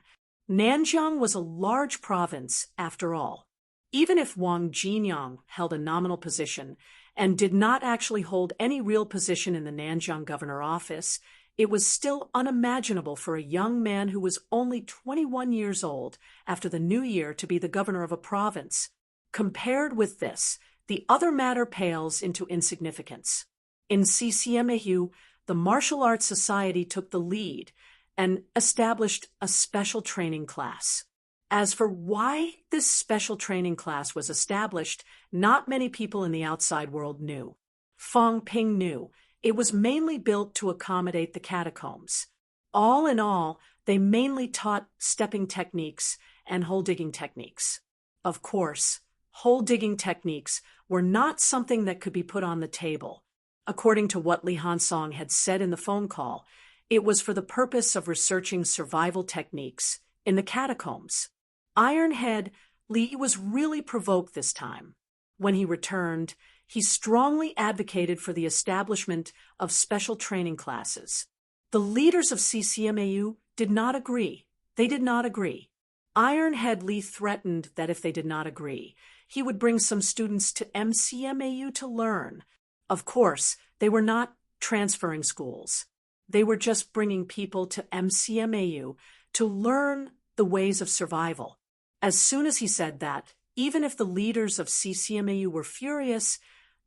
Nanjiang was a large province, after all. Even if Wang Jinyang held a nominal position and did not actually hold any real position in the Nanjiang governor office, it was still unimaginable for a young man who was only 21 years old after the new year to be the governor of a province. Compared with this, the other matter pales into insignificance. In CCMAU, the Martial Arts Society took the lead and established a special training class. As for why this special training class was established, not many people in the outside world knew. Fang Ping knew. It was mainly built to accommodate the catacombs. All in all, they mainly taught stepping techniques and hole-digging techniques. Of course, hole-digging techniques were not something that could be put on the table. According to what Li Hansong had said in the phone call, it was for the purpose of researching survival techniques in the catacombs. Ironhead Li was really provoked this time. When he returned, he strongly advocated for the establishment of special training classes. The leaders of CCMAU did not agree. They did not agree. Ironhead Li threatened that if they did not agree, he would bring some students to MCMAU to learn. Of course, they were not transferring schools. They were just bringing people to MCMAU to learn the ways of survival. As soon as he said that, even if the leaders of CCMAU were furious,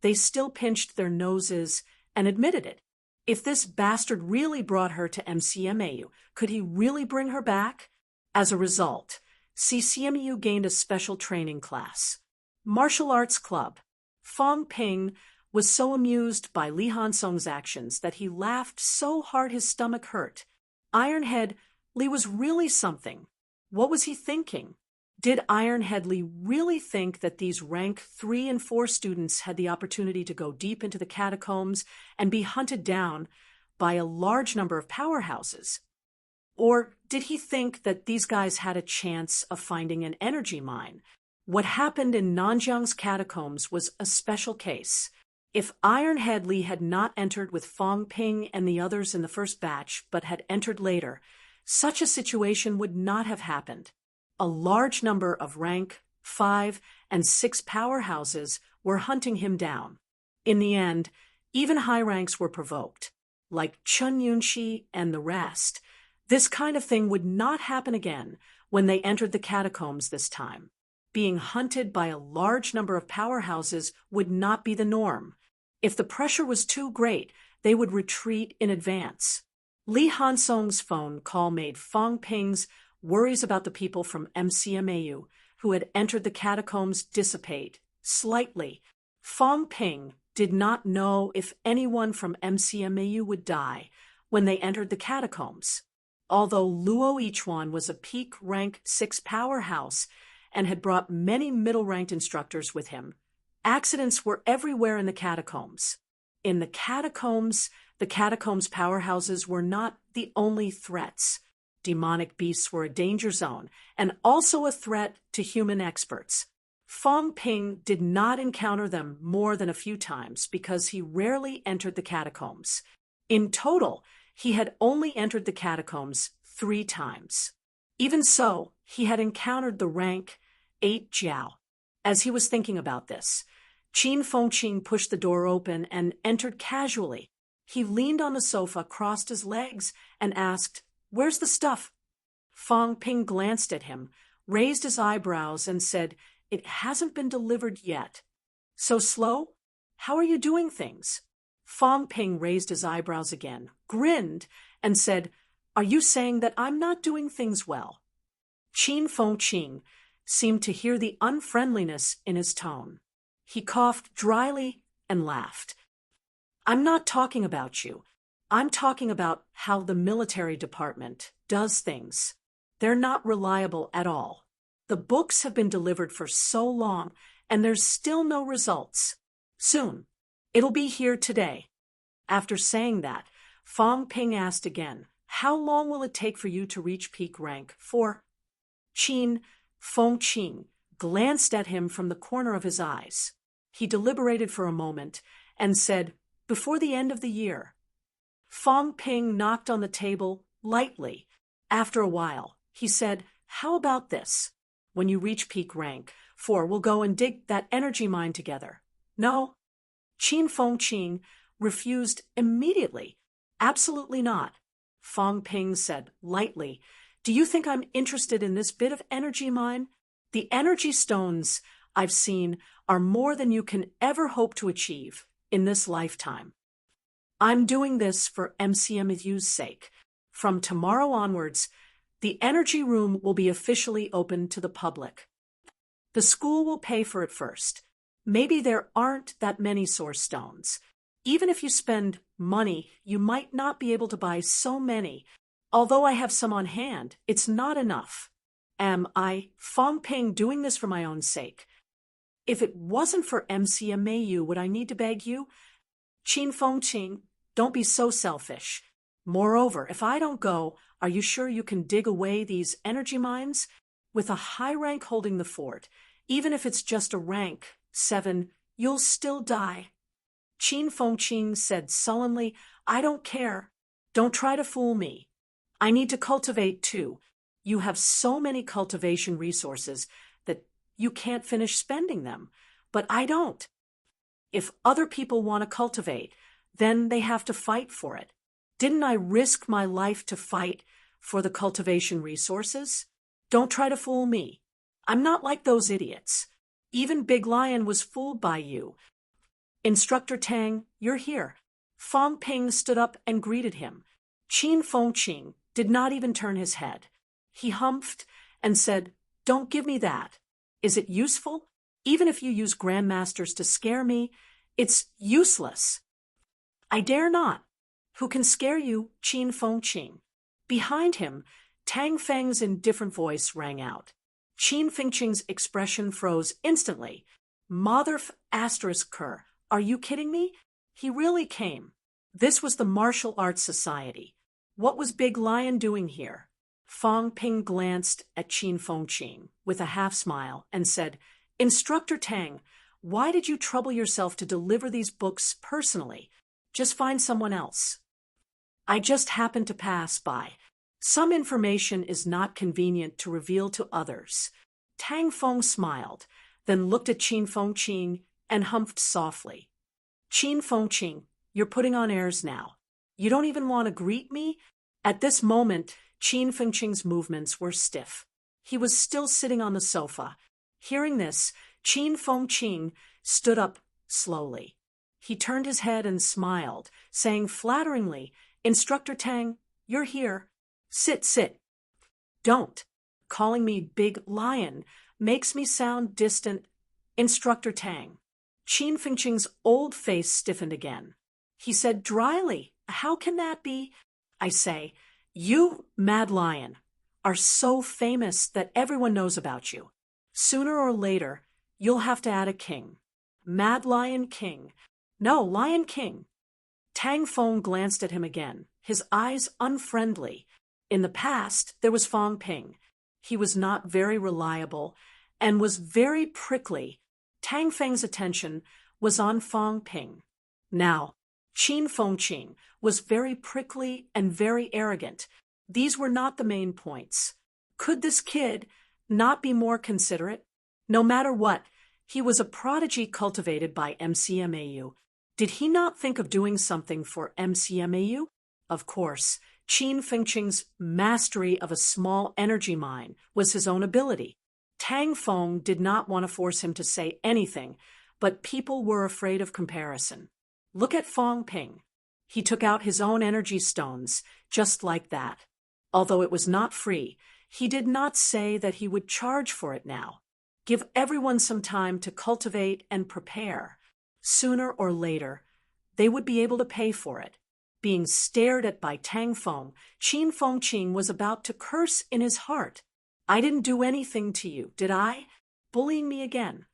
they still pinched their noses and admitted it. If this bastard really brought her to MCMAU, could he really bring her back? As a result, CCMAU gained a special training class. Martial Arts Club. Fang Ping was so amused by Li Hansong's actions that he laughed so hard his stomach hurt. Ironhead Li was really something. What was he thinking? Did Ironhead Li really think that these rank 3 and 4 students had the opportunity to go deep into the catacombs and be hunted down by a large number of powerhouses? Or did he think that these guys had a chance of finding an energy mine? What happened in Nanjiang's catacombs was a special case. If Ironhead Li had not entered with Fang Ping and the others in the first batch, but had entered later, such a situation would not have happened. A large number of rank 5 and 6 powerhouses were hunting him down. In the end, even high ranks were provoked. Like Chen Yunxi and the rest, This kind of thing would not happen again when they entered the catacombs this time. Being hunted by a large number of powerhouses would not be the norm. If the pressure was too great, they would retreat in advance. Li Hansong's phone call made Fang Ping's worries about the people from MCMAU who had entered the catacombs dissipate slightly. Fang Ping did not know if anyone from MCMAU would die when they entered the catacombs. Although Luo Yichuan was a peak rank 6 powerhouse and had brought many middle-ranked instructors with him, accidents were everywhere in the catacombs. In the catacombs powerhouses were not the only threats. Demonic beasts were a danger zone and also a threat to human experts. Fang Ping did not encounter them more than a few times because he rarely entered the catacombs. In total, he had only entered the catacombs 3 times. Even so, he had encountered the rank 8 Jiao. As he was thinking about this, Qin Fengqing pushed the door open and entered casually. He leaned on the sofa, crossed his legs, and asked, "Where's the stuff?" Fang Ping glanced at him, raised his eyebrows, and said, "It hasn't been delivered yet." "So slow? How are you doing things?" Fang Ping raised his eyebrows again, grinned, and said, "Are you saying that I'm not doing things well?" Qin Fengqing seemed to hear the unfriendliness in his tone. He coughed dryly and laughed. "I'm not talking about you. I'm talking about how the military department does things. They're not reliable at all. The books have been delivered for so long, and there's still no results. Soon. It'll be here today." After saying that, Fang Ping asked again, "How long will it take for you to reach peak rank 4? Qin Fengqing glanced at him from the corner of his eyes. He deliberated for a moment and said, "Before the end of the year." Fang Ping knocked on the table lightly. After a while, he said, "How about this? When you reach peak rank 4, we'll go and dig that energy mine together." "No." Qin Fengqing refused immediately. "Absolutely not." Fang Ping said lightly, "Do you think I'm interested in this bit of energy mine? The energy stones I've seen are more than you can ever hope to achieve in this lifetime. I'm doing this for MCMU's sake. From tomorrow onwards, the energy room will be officially open to the public. The school will pay for it first. Maybe there aren't that many source stones. Even if you spend money, you might not be able to buy so many. Although I have some on hand, it's not enough. Am I, Fang Ping, doing this for my own sake? If it wasn't for MCMAU, would I need to beg you? Qin Fengqing, don't be so selfish. Moreover, if I don't go, are you sure you can dig away these energy mines? With a high rank holding the fort, even if it's just a rank 7, you'll still die." Qin Fengqing said sullenly, "I don't care. Don't try to fool me. I need to cultivate too. You have so many cultivation resources that you can't finish spending them, but I don't. If other people want to cultivate, then they have to fight for it. Didn't I risk my life to fight for the cultivation resources? Don't try to fool me. I'm not like those idiots. Even Big Lion was fooled by you. Instructor Tang, you're here." Fang Ping stood up and greeted him. Qin Fengqing did not even turn his head. He humphed and said, "Don't give me that. Is it useful? Even if you use grandmasters to scare me, it's useless." "I dare not. Who can scare you, Qin Fengqing?" Behind him, Tang Feng's indifferent voice rang out. Qin Fengqing's expression froze instantly. Mother ***, are you kidding me? He really came. This was the Martial Arts Society. What was Big Lion doing here? Fang Ping glanced at Qin Fengqing with a half-smile and said, "Instructor Tang, why did you trouble yourself to deliver these books personally? Just find someone else." "I just happened to pass by. Some information is not convenient to reveal to others." Tang Feng smiled, then looked at Qin Fengqing and humphed softly. "Qin Fengqing, you're putting on airs now. You don't even want to greet me?" At this moment, Qin Fengqing's movements were stiff. He was still sitting on the sofa. Hearing this, Qin Fengqing stood up slowly. He turned his head and smiled, saying flatteringly, "Instructor Tang, you're here. Sit. Don't. Calling me Big Lion makes me sound distant. Instructor Tang." Qin Fengqing's old face stiffened again. He said dryly, "How can that be? I say, you, Mad Lion, are so famous that everyone knows about you. Sooner or later, you'll have to add a king. Mad Lion King. No, Lion King." Tang Feng glanced at him again, his eyes unfriendly. In the past, there was Fong Ping. He was not very reliable and was very prickly. Tang Feng's attention was on Fong Ping. Now, Qin Fengqing was very prickly and very arrogant. These were not the main points. Could this kid not be more considerate? No matter what, he was a prodigy cultivated by MCMAU. Did he not think of doing something for MCMAU? Of course, Qin Fengqing's mastery of a small energy mine was his own ability. Tang Feng did not want to force him to say anything, but people were afraid of comparison. Look at Fong Ping. He took out his own energy stones, just like that. Although it was not free, he did not say that he would charge for it now. Give everyone some time to cultivate and prepare. Sooner or later, they would be able to pay for it. Being stared at by Tang Feng, Qin Fengqing was about to curse in his heart. "I didn't do anything to you, did I? Bullying me again.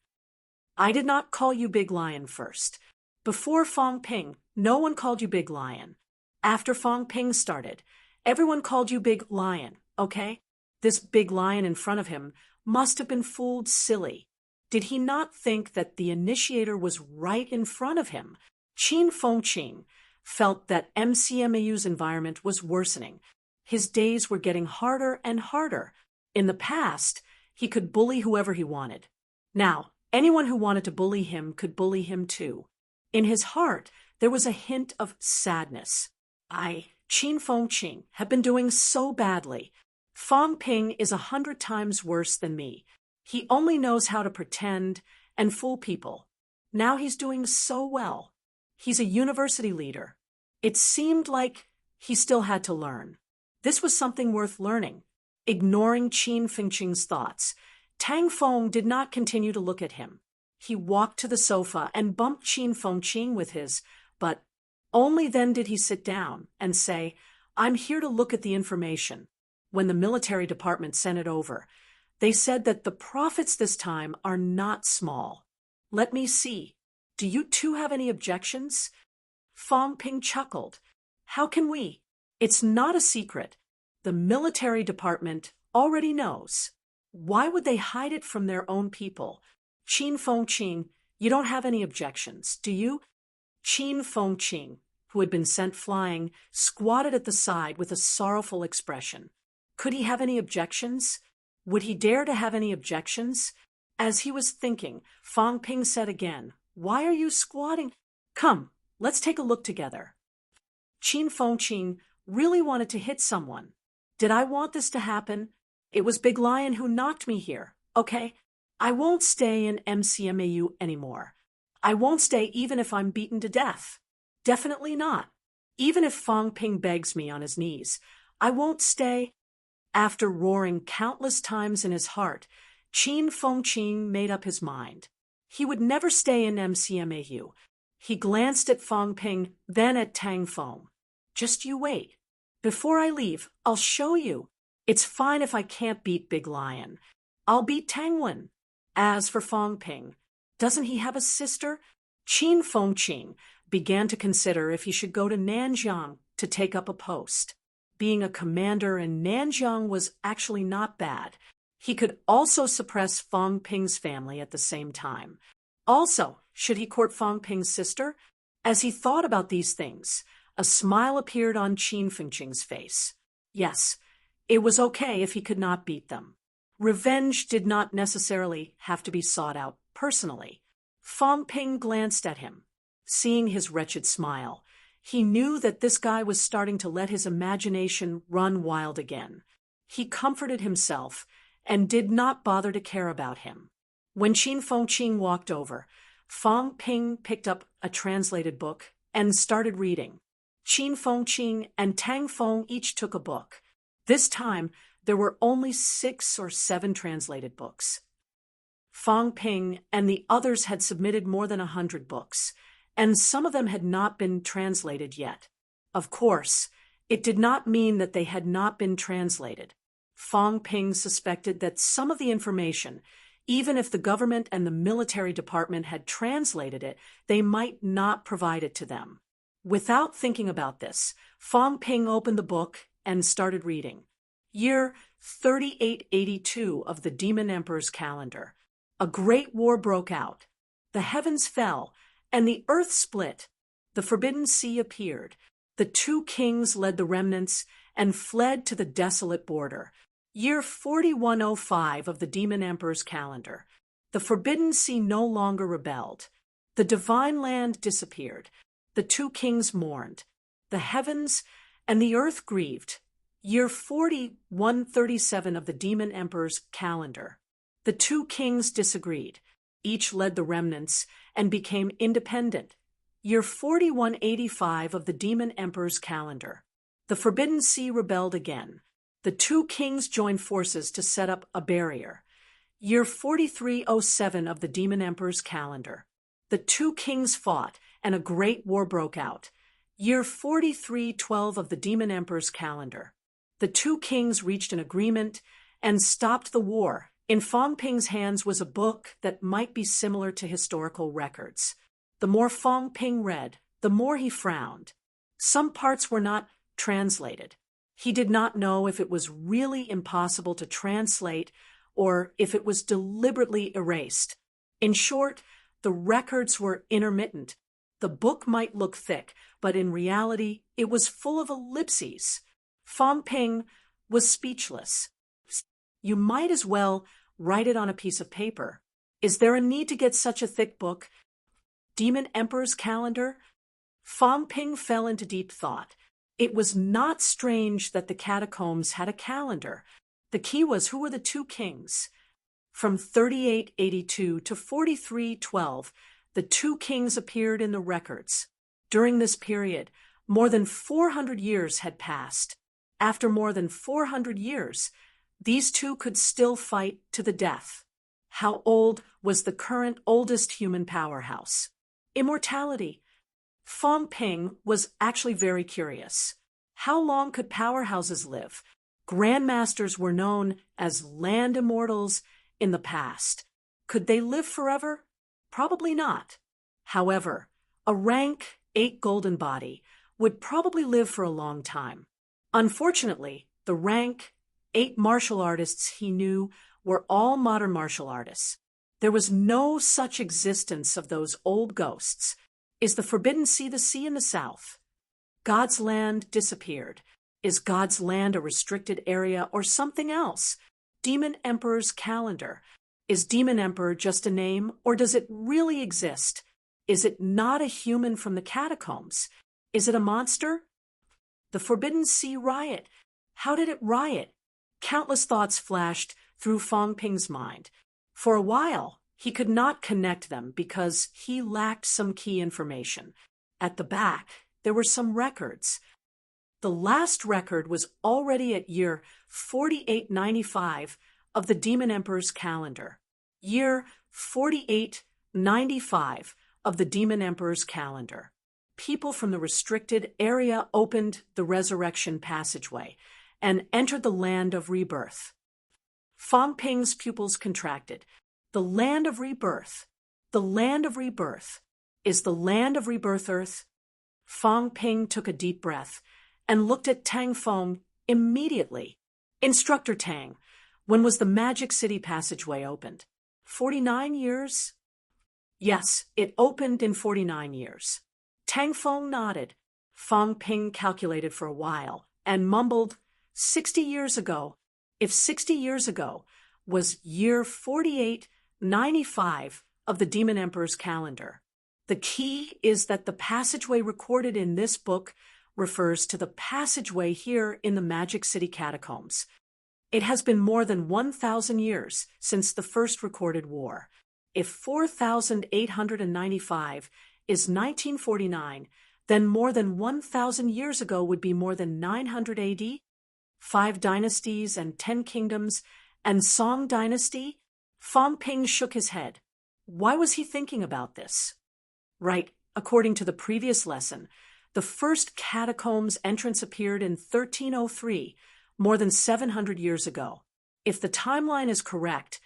I did not call you Big Lion first. Before Fong Ping, no one called you Big Lion. After Fong Ping started, everyone called you Big Lion, okay? This Big Lion in front of him must have been fooled silly. Did he not think that the initiator was right in front of him?" Qin Fengqing felt that MCMAU's environment was worsening. His days were getting harder and harder. In the past, he could bully whoever he wanted. Now, anyone who wanted to bully him could bully him too. In his heart, there was a hint of sadness. Qin Fengqing, have been doing so badly. Fong Ping is 100 times worse than me. He only knows how to pretend and fool people. Now he's doing so well. He's a university leader. It seemed like he still had to learn. This was something worth learning. Ignoring Qin Fengqing's thoughts, Tang Feng did not continue to look at him. He walked to the sofa and bumped Qin Fengqing with his, but only then did he sit down and say, "I'm here to look at the information." When the military department sent it over, they said that the profits this time are not small. "Let me see. Do you two have any objections?" Fong Ping chuckled. "How can we? It's not a secret. The military department already knows. Why would they hide it from their own people? Qin Fengqing, you don't have any objections, do you?" Qin Fengqing, who had been sent flying, squatted at the side with a sorrowful expression. Could he have any objections? Would he dare to have any objections? As he was thinking, Fong Ping said again, "Why are you squatting? Come, let's take a look together." Qin Fengqing really wanted to hit someone. Did I want this to happen? It was Big Lion who knocked me here, okay? I won't stay in MCMAU anymore. I won't stay even if I'm beaten to death. Definitely not. Even if Fong Ping begs me on his knees, I won't stay. After roaring countless times in his heart, Qin Fengqing made up his mind. He would never stay in MCMAU. He glanced at Fong Ping, then at Tang Feng. "Just you wait. Before I leave, I'll show you. It's fine if I can't beat Big Lion. I'll beat Tang Wen. As for Fong Ping, doesn't he have a sister?" Qin Fengqing began to consider if he should go to Nanjiang to take up a post. Being a commander in Nanjiang was actually not bad. He could also suppress Fong Ping's family at the same time. Also, should he court Fong Ping's sister? As he thought about these things, a smile appeared on Qin Fengqing's face. Yes, it was okay if he could not beat them. Revenge did not necessarily have to be sought out personally. Fong Ping glanced at him. Seeing his wretched smile, He knew that this guy was starting to let his imagination run wild again. He comforted himself and did not bother to care about him. When Qin Fengqing walked over, Fang Ping picked up a translated book and started reading. Qin Fengqing and Tang Feng each took a book. This time, there were only 6 or 7 translated books. Fang Ping and the others had submitted more than 100 books, and some of them had not been translated yet. Of course, it did not mean that they had not been translated. Fang Ping suspected that some of the information, even if the government and the military department had translated it, they might not provide it to them. Without thinking about this, Fang Ping opened the book and started reading. Year 3882 of the Demon Emperor's calendar. A great war broke out. The heavens fell, and the earth split. The forbidden sea appeared. The 2 kings led the remnants and fled to the desolate border. Year 4105 of the Demon Emperor's calendar. The forbidden sea no longer rebelled. The divine land disappeared. The 2 kings mourned. The heavens and the earth grieved. Year 4137 of the Demon Emperor's calendar. The 2 kings disagreed. Each led the remnants and became independent. Year 4185 of the Demon Emperor's calendar. The forbidden sea rebelled again. The 2 kings joined forces to set up a barrier. Year 4307 of the Demon Emperor's calendar. The 2 kings fought, and a great war broke out. Year 4312 of the Demon Emperor's calendar. The 2 kings reached an agreement and stopped the war. In Fang Ping's hands was a book that might be similar to historical records. The more Fang Ping read, the more he frowned. Some parts were not translated. He did not know if it was really impossible to translate or if it was deliberately erased. In short, the records were intermittent. The book might look thick, but in reality, it was full of ellipses. Fang Ping was speechless. You might as well write it on a piece of paper. Is there a need to get such a thick book? Demon Emperor's calendar? Fang Ping fell into deep thought. It was not strange that the catacombs had a calendar. The key was, who were the 2 kings? From 3882 to 4312, the 2 kings appeared in the records. During this period, more than 400 years had passed. After more than 400 years, these 2 could still fight to the death. How old was the current oldest human powerhouse? Immortality. Fang Ping was actually very curious. How long could powerhouses live? Grandmasters were known as land immortals in the past. Could they live forever? Probably not. However, a rank 8 golden body would probably live for a long time. Unfortunately, the rank 8 martial artists he knew were all modern martial artists. There was no such existence of those old ghosts. Is the forbidden sea the sea in the south? God's land disappeared. Is God's land a restricted area or something else? Demon Emperor's calendar. Is Demon Emperor just a name, or does it really exist? Is it not a human from the catacombs? Is it a monster? The Forbidden Sea riot. How did it riot? Countless thoughts flashed through Fang Ping's mind. For a while, he could not connect them because he lacked some key information. At the back, there were some records. The last record was already at year 4895 of the Demon Emperor's calendar. Year 4895 of the Demon Emperor's calendar. People from the restricted area opened the resurrection passageway and entered the land of rebirth. Fang Ping's pupils contracted. The land of rebirth. The land of rebirth. Is the land of rebirth Earth? Fang Ping took a deep breath and looked at Tang Feng immediately. Instructor Tang, when was the Magic City passageway opened? 49 years? Yes, it opened in 49 years. Tang Feng nodded. Fang Ping calculated for a while and mumbled, 60 years ago. If 60 years ago was year 4895 of the Demon Emperor's calendar, The key is that the passageway recorded in this book refers to the passageway here in the Magic City catacombs. It has been more than 1,000 years since the first recorded war. If 4,895 is 1949, then more than 1,000 years ago would be more than 900 AD? 5 dynasties and 10 kingdoms, and Song dynasty? Fong Ping shook his head. Why was he thinking about this? Right, according to the previous lesson, the first catacombs entrance appeared in 1303, more than 700 years ago. If the timeline is correct,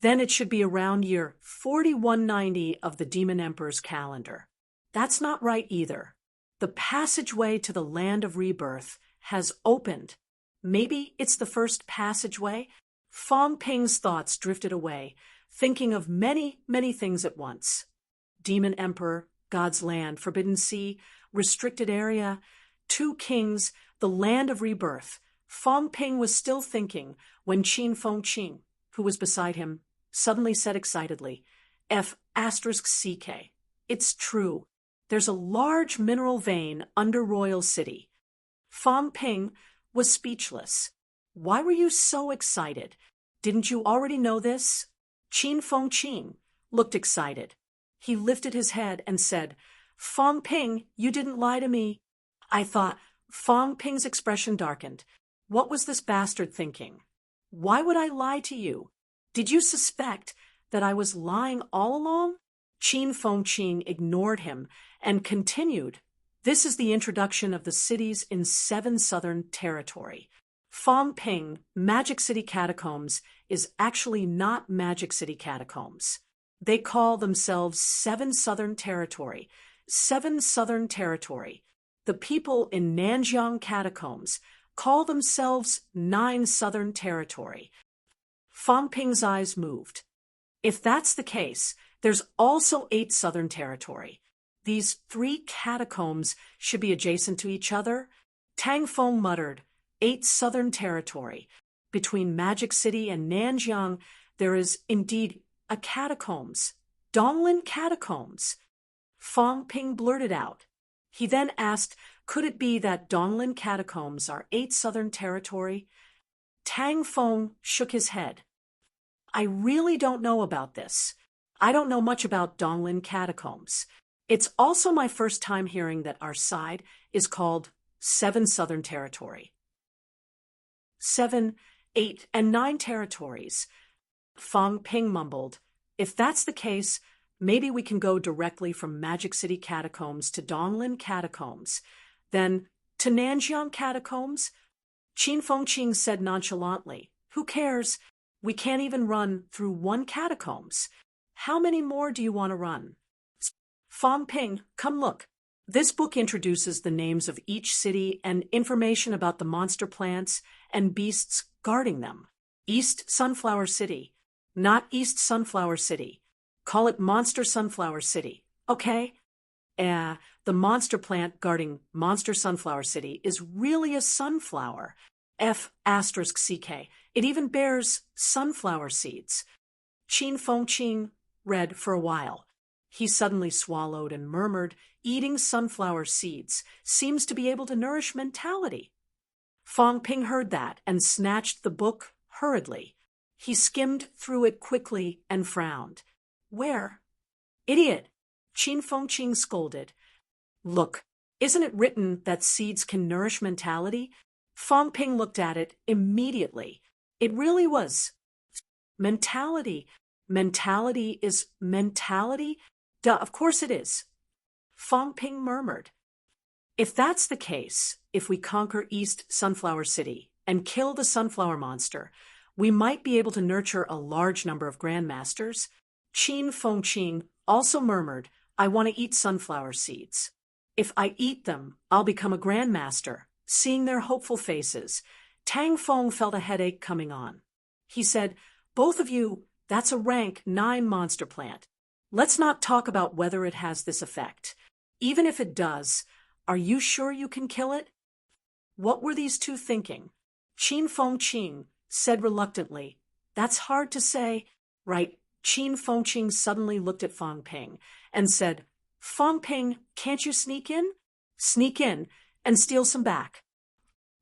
then it should be around year 4190 of the Demon Emperor's calendar. That's not right either. The passageway to the land of rebirth has opened. Maybe it's the first passageway? Fong Ping's thoughts drifted away, thinking of many, many things at once. Demon Emperor, God's land, Forbidden Sea, restricted area, 2 kings, the land of rebirth. Fong Ping was still thinking when Qin Fengqing, who was beside him, suddenly said excitedly, F***CK. It's true. There's a large mineral vein under Royal City. Fong Ping was speechless. Why were you so excited? Didn't you already know this? Qin Fengqing looked excited. He lifted his head and said, Fong Ping, you didn't lie to me. I thought. Fong Ping's expression darkened. What was this bastard thinking? Why would I lie to you? Did you suspect that I was lying all along? Qin Fengqing ignored him and continued. This is the introduction of the cities in 7 Southern Territory. Fong Ping, Magic City Catacombs, is actually not Magic City Catacombs. They call themselves 7 Southern Territory. 7 Southern Territory. The people in Nanjiang Catacombs call themselves 9 Southern Territory. Fong Ping's eyes moved. If that's the case, there's also 8 Southern Territory. These 3 catacombs should be adjacent to each other. Tang Feng muttered, 8 Southern Territory. Between Magic City and Nanjiang, there is indeed a catacombs. Donglin Catacombs. Fong Ping blurted out. He then asked, could it be that Donglin Catacombs are 8 Southern Territory? Tang Feng shook his head. I really don't know about this. I don't know much about Donglin Catacombs. It's also my first time hearing that our side is called 7 Southern Territory. 7, 8, and 9 territories. Fong Ping mumbled. If that's the case, maybe we can go directly from Magic City Catacombs to Donglin Catacombs, then to Nanjiang Catacombs? Qin Fengqing said nonchalantly. Who cares? We can't even run through 1 catacombs. How many more do you want to run? Fong Ping, come look. This book introduces the names of each city and information about the monster plants and beasts guarding them. East Sunflower City, not East Sunflower City. Call it Monster Sunflower City, okay? The monster plant guarding Monster Sunflower City is really a sunflower. F***CK. It even bears sunflower seeds. Qin Fengqing read for a while. He suddenly swallowed and murmured, eating sunflower seeds seems to be able to nourish mentality. Fong Ping heard that and snatched the book hurriedly. He skimmed through it quickly and frowned. Where? Idiot! Qin Fengqing scolded. Look, isn't it written that seeds can nourish mentality? Fong Ping looked at it immediately. It really was. Mentality. Mentality is mentality? Duh, of course it is. Fong Ping murmured. If that's the case, if we conquer East Sunflower City and kill the sunflower monster, we might be able to nurture a large number of grandmasters. Qin Fengqing also murmured, I want to eat sunflower seeds. If I eat them, I'll become a grandmaster. Seeing their hopeful faces, Tang Feng felt a headache coming on. He said, both of you, that's a rank 9 monster plant. Let's not talk about whether it has this effect. Even if it does, are you sure you can kill it? What were these 2 thinking? Qin Fengqing said reluctantly, that's hard to say. Right. Qin Fengqing suddenly looked at Fong Ping and said, Fong Ping, can't you sneak in? Sneak in and steal some back.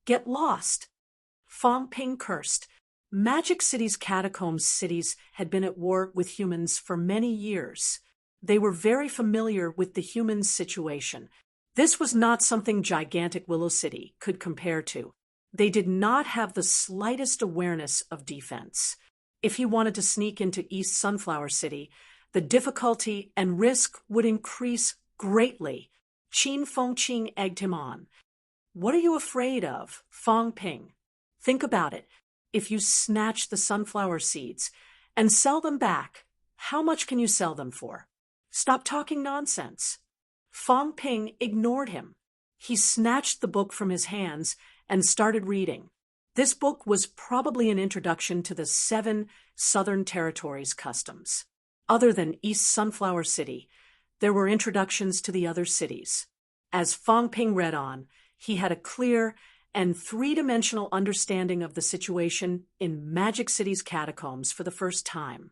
Get lost. Fong Ping cursed. Magic City's catacombs cities had been at war with humans for many years. They were very familiar with the humans' situation. This was not something gigantic Willow City could compare to. They did not have the slightest awareness of defense. If he wanted to sneak into East Sunflower City, the difficulty and risk would increase greatly. Qin Fengqing egged him on. What are you afraid of, Fong Ping? Think about it. If you snatch the sunflower seeds and sell them back, how much can you sell them for? Stop talking nonsense. Fong Ping ignored him. He snatched the book from his hands and started reading. This book was probably an introduction to the 7 Southern Territories customs. Other than East Sunflower City, there were introductions to the other cities. As Fong Ping read on, he had a clear and 3-dimensional understanding of the situation in Magic City's catacombs for the first time.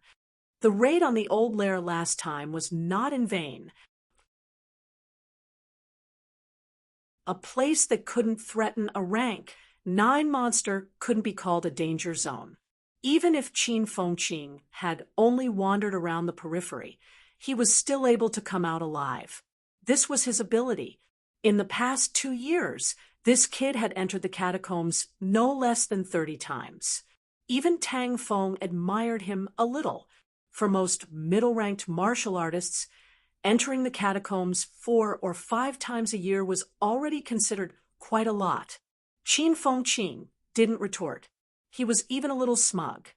The raid on the old lair last time was not in vain. A place that couldn't threaten a rank 9 monster couldn't be called a danger zone. Even if Qin Fengqing had only wandered around the periphery, he was still able to come out alive. This was his ability. In the past 2 years, this kid had entered the catacombs no less than 30 times. Even Tang Feng admired him a little. For most middle-ranked martial artists, entering the catacombs 4 or 5 times a year was already considered quite a lot. Qin Fengqing didn't retort. He was even a little smug.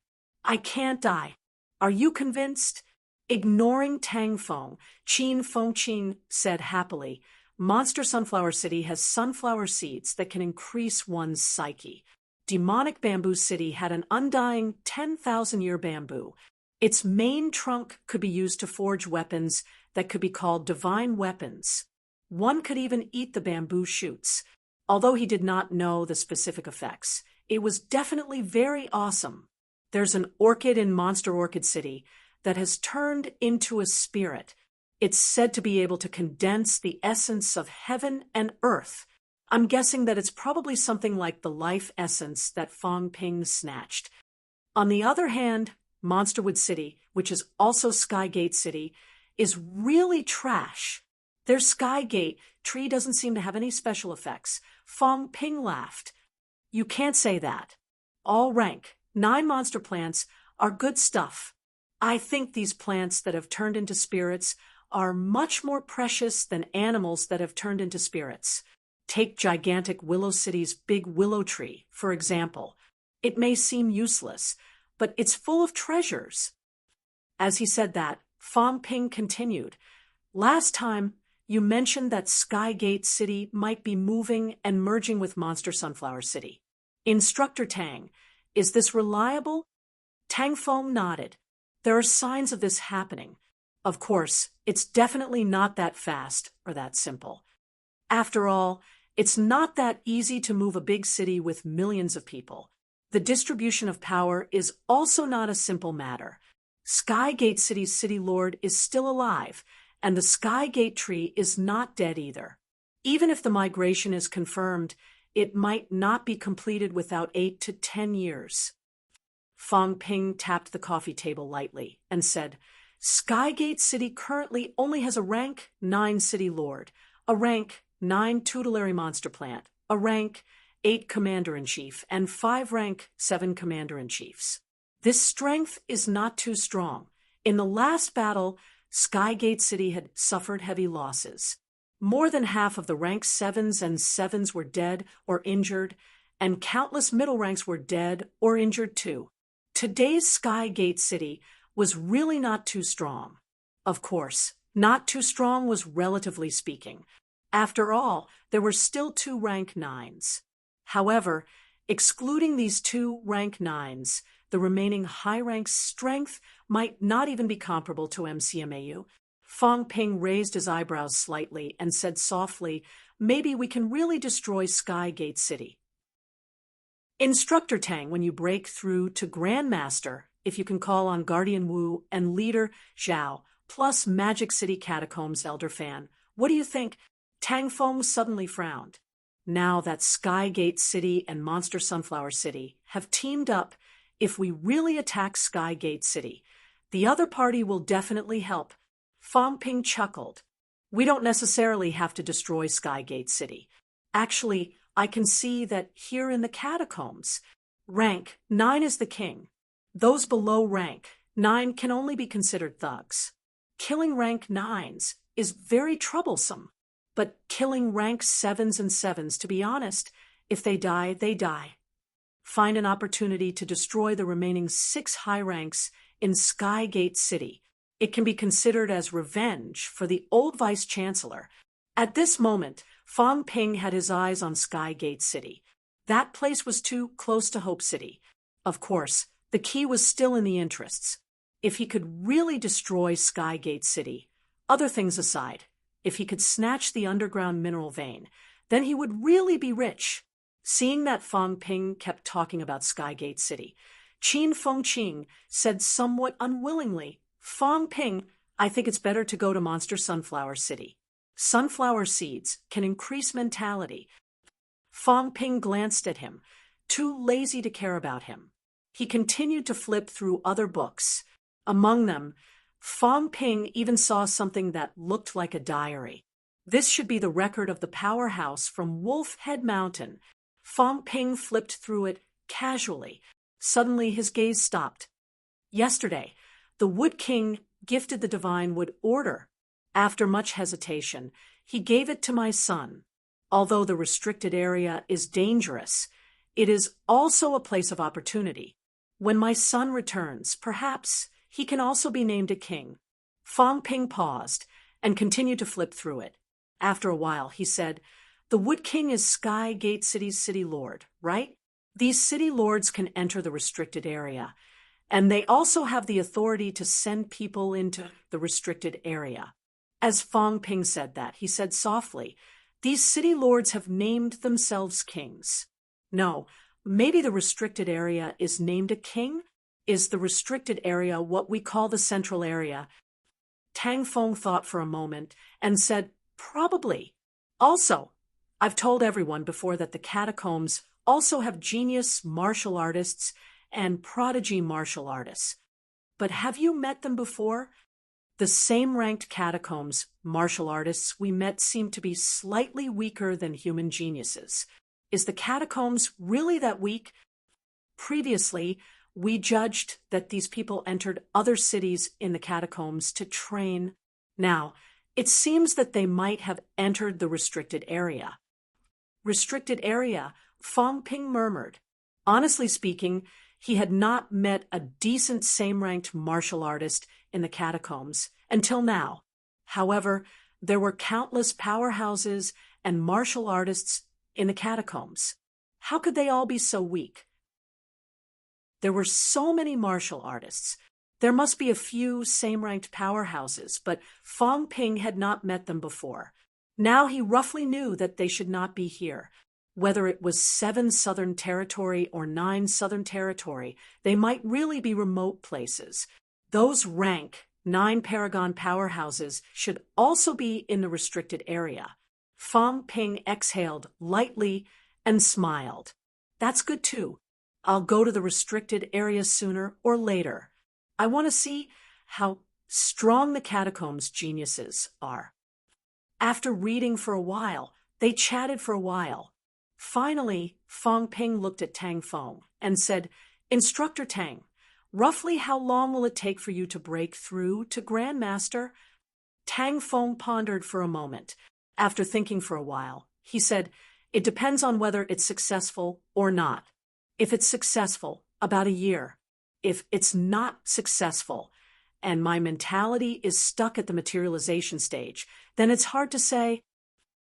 I can't die. Are you convinced? Ignoring Tang Feng, Qin Fengqing said happily, Monster Sunflower City has sunflower seeds that can increase one's psyche. Demonic Bamboo City had an undying 10,000-year bamboo. Its main trunk could be used to forge weapons that could be called divine weapons. One could even eat the bamboo shoots. Although he did not know the specific effects, it was definitely very awesome. There's an orchid in Monster Orchid City that has turned into a spirit. It's said to be able to condense the essence of heaven and earth. I'm guessing that it's probably something like the life essence that Fong Ping snatched. On the other hand, Monsterwood City, which is also Skygate City, is really trash. Their Skygate tree doesn't seem to have any special effects. Fong Ping laughed. You can't say that. All rank 9 monster plants are good stuff. I think these plants that have turned into spirits are much more precious than animals that have turned into spirits. Take gigantic Willow City's big willow tree, for example. It may seem useless, but it's full of treasures. As he said that, Fong Ping continued, Last time, you mentioned that Skygate City might be moving and merging with Monster Sunflower City. Instructor Tang, is this reliable? Tang Feng nodded. There are signs of this happening. Of course, it's definitely not that fast or that simple. After all, it's not that easy to move a big city with millions of people. The distribution of power is also not a simple matter. Skygate City's city lord is still alive, and the Skygate tree is not dead either. Even if the migration is confirmed, it might not be completed without 8 to 10 years. Fong Ping tapped the coffee table lightly and said, Skygate City currently only has a rank 9 city lord, a rank 9 tutelary monster plant, a rank 8 commander-in-chief, and 5 rank 7 commander-in-chiefs. This strength is not too strong. In the last battle, Skygate City had suffered heavy losses. More than half of the rank 7s and 7s were dead or injured, and countless middle ranks were dead or injured too. Today's Skygate City was really not too strong. Of course, not too strong was relatively speaking. After all, there were still 2 rank 9s. However, excluding these 2 rank 9s, the remaining high rank strength might not even be comparable to MCMAU. Fong Ping raised his eyebrows slightly and said softly, Maybe we can really destroy Skygate City. Instructor Tang, when you break through to Grandmaster, if you can call on Guardian Wu and Leader Zhao, plus Magic City Catacombs Elder Fan. What do you think? Tang Feng suddenly frowned. Now that Skygate City and Monster Sunflower City have teamed up, if we really attack Skygate City, the other party will definitely help. Fong Ping chuckled. We don't necessarily have to destroy Skygate City. Actually, I can see that here in the catacombs, rank 9 is the king. Those below rank 9 can only be considered thugs. Killing rank 9s is very troublesome. But killing rank 7s and 7s, to be honest, if they die, they die. Find an opportunity to destroy the remaining 6 high ranks in Skygate City. It can be considered as revenge for the old vice-chancellor. At this moment, Fong Ping had his eyes on Skygate City. That place was too close to Hope City. Of course, the key was still in the interests. If he could really destroy Skygate City, other things aside, if he could snatch the underground mineral vein, then he would really be rich. Seeing that Fong Ping kept talking about Skygate City, Qin Fengqing said somewhat unwillingly, Fong Ping, I think it's better to go to Monster Sunflower City. Sunflower seeds can increase mentality. Fong Ping glanced at him, too lazy to care about him. He continued to flip through other books. Among them, Fong Ping even saw something that looked like a diary. This should be the record of the powerhouse from Wolf Head Mountain. Fong Ping flipped through it casually. Suddenly his gaze stopped. Yesterday, the Wood King gifted the Divine Wood Order. After much hesitation, he gave it to my son. Although the restricted area is dangerous, it is also a place of opportunity. When my son returns, perhaps he can also be named a king. Fong Ping paused and continued to flip through it. After a while, he said, the Wood King is Skygate City's city lord, right? These city lords can enter the restricted area, and they also have the authority to send people into the restricted area. As Fong Ping said that, he said softly, these city lords have named themselves kings. No, maybe the restricted area is named a king? Is the restricted area what we call the central area? Tang Feng thought for a moment and said, probably. Also, I've told everyone before that the catacombs also have genius martial artists and prodigy martial artists. But have you met them before? The same ranked catacombs martial artists we met seem to be slightly weaker than human geniuses. Is the catacombs really that weak? Previously, we judged that these people entered other cities in the catacombs to train. Now, it seems that they might have entered the restricted area. Restricted area, Fong Ping murmured. Honestly speaking, he had not met a decent same-ranked martial artist in the catacombs until now. However, there were countless powerhouses and martial artists in the catacombs. How could they all be so weak? There were so many martial artists. There must be a few same-ranked powerhouses, but Fong Ping had not met them before. Now he roughly knew that they should not be here. Whether it was 7 Southern Territory or 9 Southern Territory, they might really be remote places. Those rank 9 Paragon powerhouses should also be in the restricted area. Fong Ping exhaled lightly and smiled. That's good too. I'll go to the restricted area sooner or later. I want to see how strong the catacombs geniuses are. After reading for a while, they chatted for a while. Finally, Fong Ping looked at Tang Feng and said, Instructor Tang, roughly how long will it take for you to break through to Grandmaster? Tang Feng pondered for a moment. After thinking for a while, he said, it depends on whether it's successful or not. If it's successful, about a year. If it's not successful, and my mentality is stuck at the materialization stage, then it's hard to say.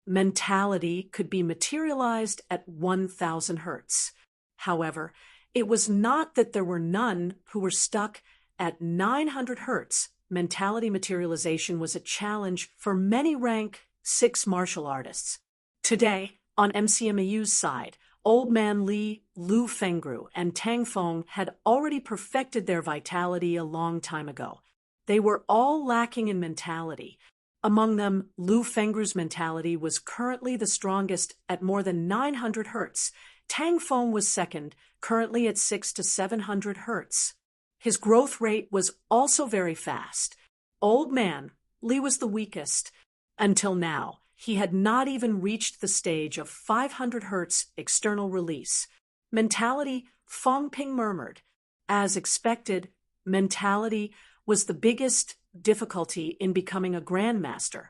Mentality could be materialized at 1,000 hertz. However, it was not that there were none who were stuck at 900 hertz. Mentality materialization was a challenge for many rank 6 martial artists. Today, on MCMAU's side, Old Man Li, Lu Fengru, and Tang Feng had already perfected their vitality a long time ago. They were all lacking in mentality. Among them, Lu Fengru's mentality was currently the strongest at more than 900 hertz. Tang Feng was second, currently at 6 to 700 hertz. His growth rate was also very fast. Old man, Li was the weakest. Until now, he had not even reached the stage of 500 hertz external release. Mentality, Feng Ping murmured. As expected, mentality was the biggest difficulty in becoming a grandmaster.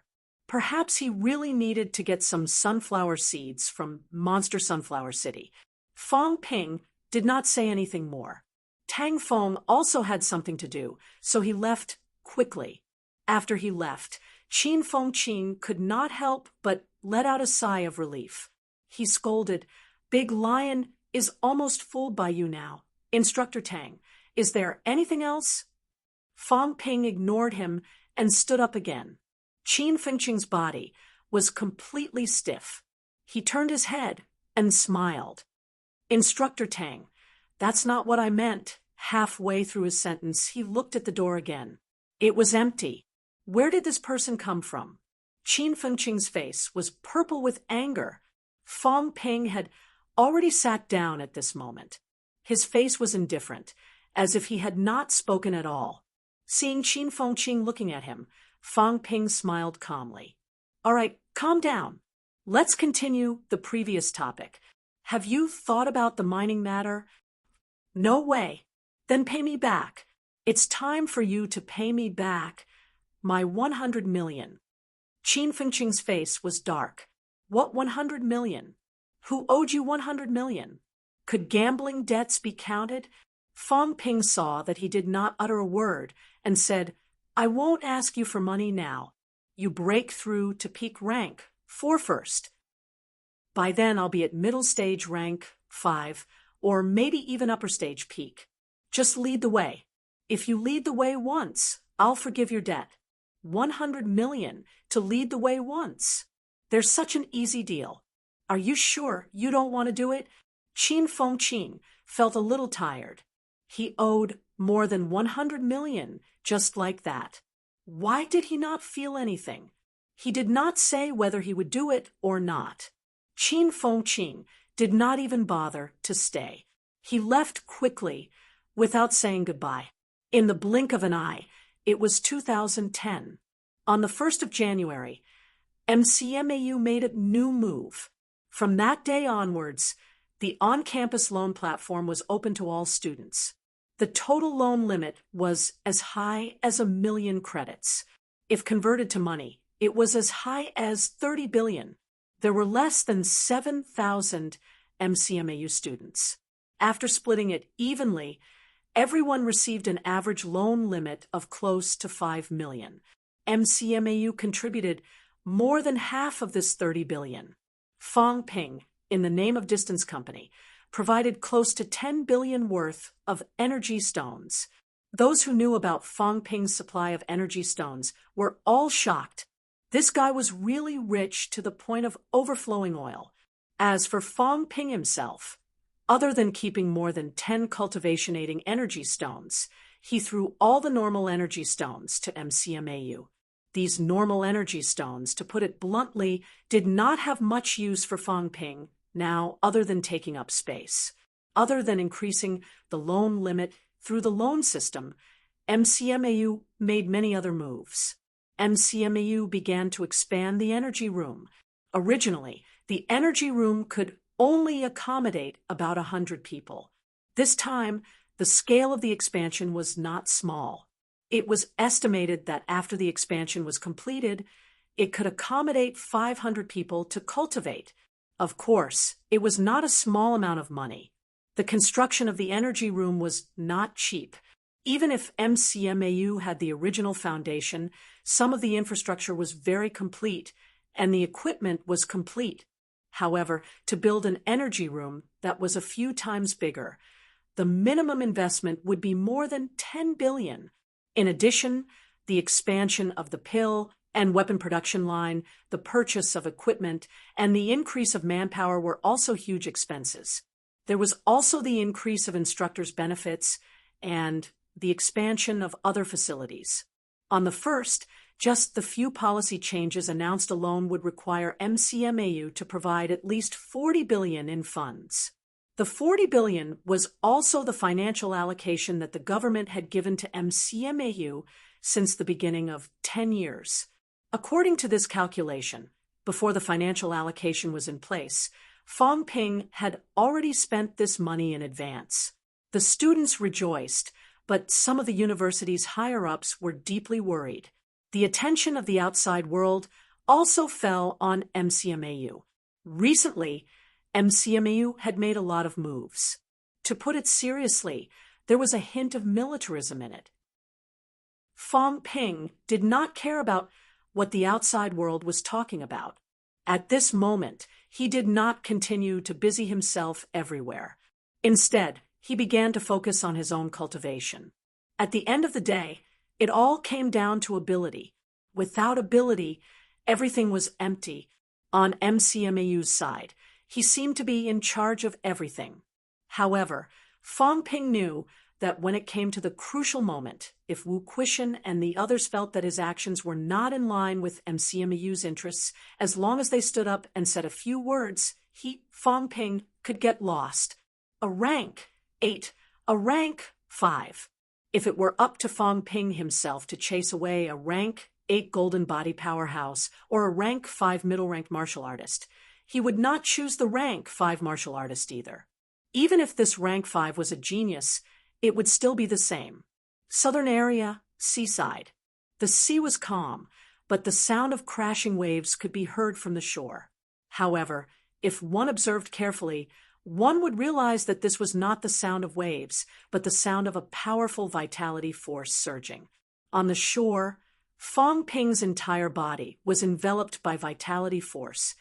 Perhaps he really needed to get some sunflower seeds from Monster Sunflower City. Feng Ping did not say anything more. Tang Feng also had something to do, so he left quickly. After he left, Qin Fengqin could not help but let out a sigh of relief. He scolded, "Big Lion is almost fooled by you now. Instructor Tang, is there anything else?" Feng Ping ignored him and stood up again. Qin Fengqin's body was completely stiff. He turned his head and smiled. "Instructor Tang, that's not what I meant." Halfway through his sentence, he looked at the door again. It was empty. Where did this person come from? Qin Fengqin's face was purple with anger. Feng Ping had already sat down at this moment. His face was indifferent, as if he had not spoken at all. Seeing Qin Fengqin looking at him, Feng Ping smiled calmly. "All right, calm down. Let's continue the previous topic. Have you thought about the mining matter?" "No way." "Then pay me back. It's time for you to pay me back my 100 million. Qin Fengqin's face was dark. "What 100 million? Who owed you 100 million? Could gambling debts be counted?" Feng Ping saw that he did not utter a word and said, "I won't ask you for money now. You break through to peak rank 4 first. By then I'll be at middle stage rank 5, or maybe even upper stage peak. Just lead the way. If you lead the way once, I'll forgive your debt. 100 million to lead the way once. There's such an easy deal. Are you sure you don't want to do it?" Qin Fengqin felt a little tired. He owed more than 100 million just like that. Why did he not feel anything? He did not say whether he would do it or not. Qin Fengqin did not even bother to stay. He left quickly without saying goodbye. In the blink of an eye, it was 2010. On the 1st of January, MCMAU made a new move. From that day onwards, the on-campus loan platform was open to all students. The total loan limit was as high as 1 million credits. If converted to money, it was as high as 30 billion. There were less than 7,000 MCMAU students. After splitting it evenly, everyone received an average loan limit of close to 5 million. MCMAU contributed more than half of this 30 billion. Feng Ping, in the name of Distance Company, provided close to 10 billion worth of energy stones. Those who knew about Feng Ping's supply of energy stones were all shocked. This guy was really rich to the point of overflowing oil. As for Feng Ping himself, other than keeping more than 10 cultivation-aiding energy stones, he threw all the normal energy stones to MCMAU. These normal energy stones, to put it bluntly, did not have much use for Feng Ping now other than taking up space. Other than increasing the loan limit through the loan system, MCMAU made many other moves. MCMAU began to expand the energy room. Originally, the energy room could only accommodate about 100 people. This time, the scale of the expansion was not small. It was estimated that after the expansion was completed, it could accommodate 500 people to cultivate. Of course, it was not a small amount of money. The construction of the energy room was not cheap. Even if MCMAU had the original foundation, some of the infrastructure was very complete, and the equipment was complete. However, to build an energy room that was a few times bigger, the minimum investment would be more than 10 billion. In addition, the expansion of the pill and weapon production line, the purchase of equipment, and the increase of manpower were also huge expenses. There was also the increase of instructors' benefits and the expansion of other facilities. On the first, just the few policy changes announced alone would require MCMAU to provide at least $40 billion in funds. The $40 billion was also the financial allocation that the government had given to MCMAU since the beginning of 10 years. According to this calculation, before the financial allocation was in place, Fong Ping had already spent this money in advance. The students rejoiced, but some of the university's higher-ups were deeply worried. The attention of the outside world also fell on MCMAU. Recently, MCMAU had made a lot of moves. To put it seriously, there was a hint of militarism in it. Fong Ping did not care about what the outside world was talking about. At this moment, he did not continue to busy himself everywhere. Instead, he began to focus on his own cultivation. At the end of the day, it all came down to ability. Without ability, everything was empty. On MCMAU's side, he seemed to be in charge of everything. However, Fong Ping knew that when it came to the crucial moment, if Wu Quishan and the others felt that his actions were not in line with MCMAU's interests, as long as they stood up and said a few words, Fong Ping, could get lost. A rank 8, a rank 5. If it were up to Fong Ping himself to chase away a rank 8 golden body powerhouse or a rank 5 middle-ranked martial artist, he would not choose the rank 5 martial artist either. Even if this rank 5 was a genius, it would still be the same. Southern area, seaside. The sea was calm, but the sound of crashing waves could be heard from the shore. However, if one observed carefully, one would realize that this was not the sound of waves, but the sound of a powerful vitality force surging. On the shore, Fong Ping's entire body was enveloped by vitality force,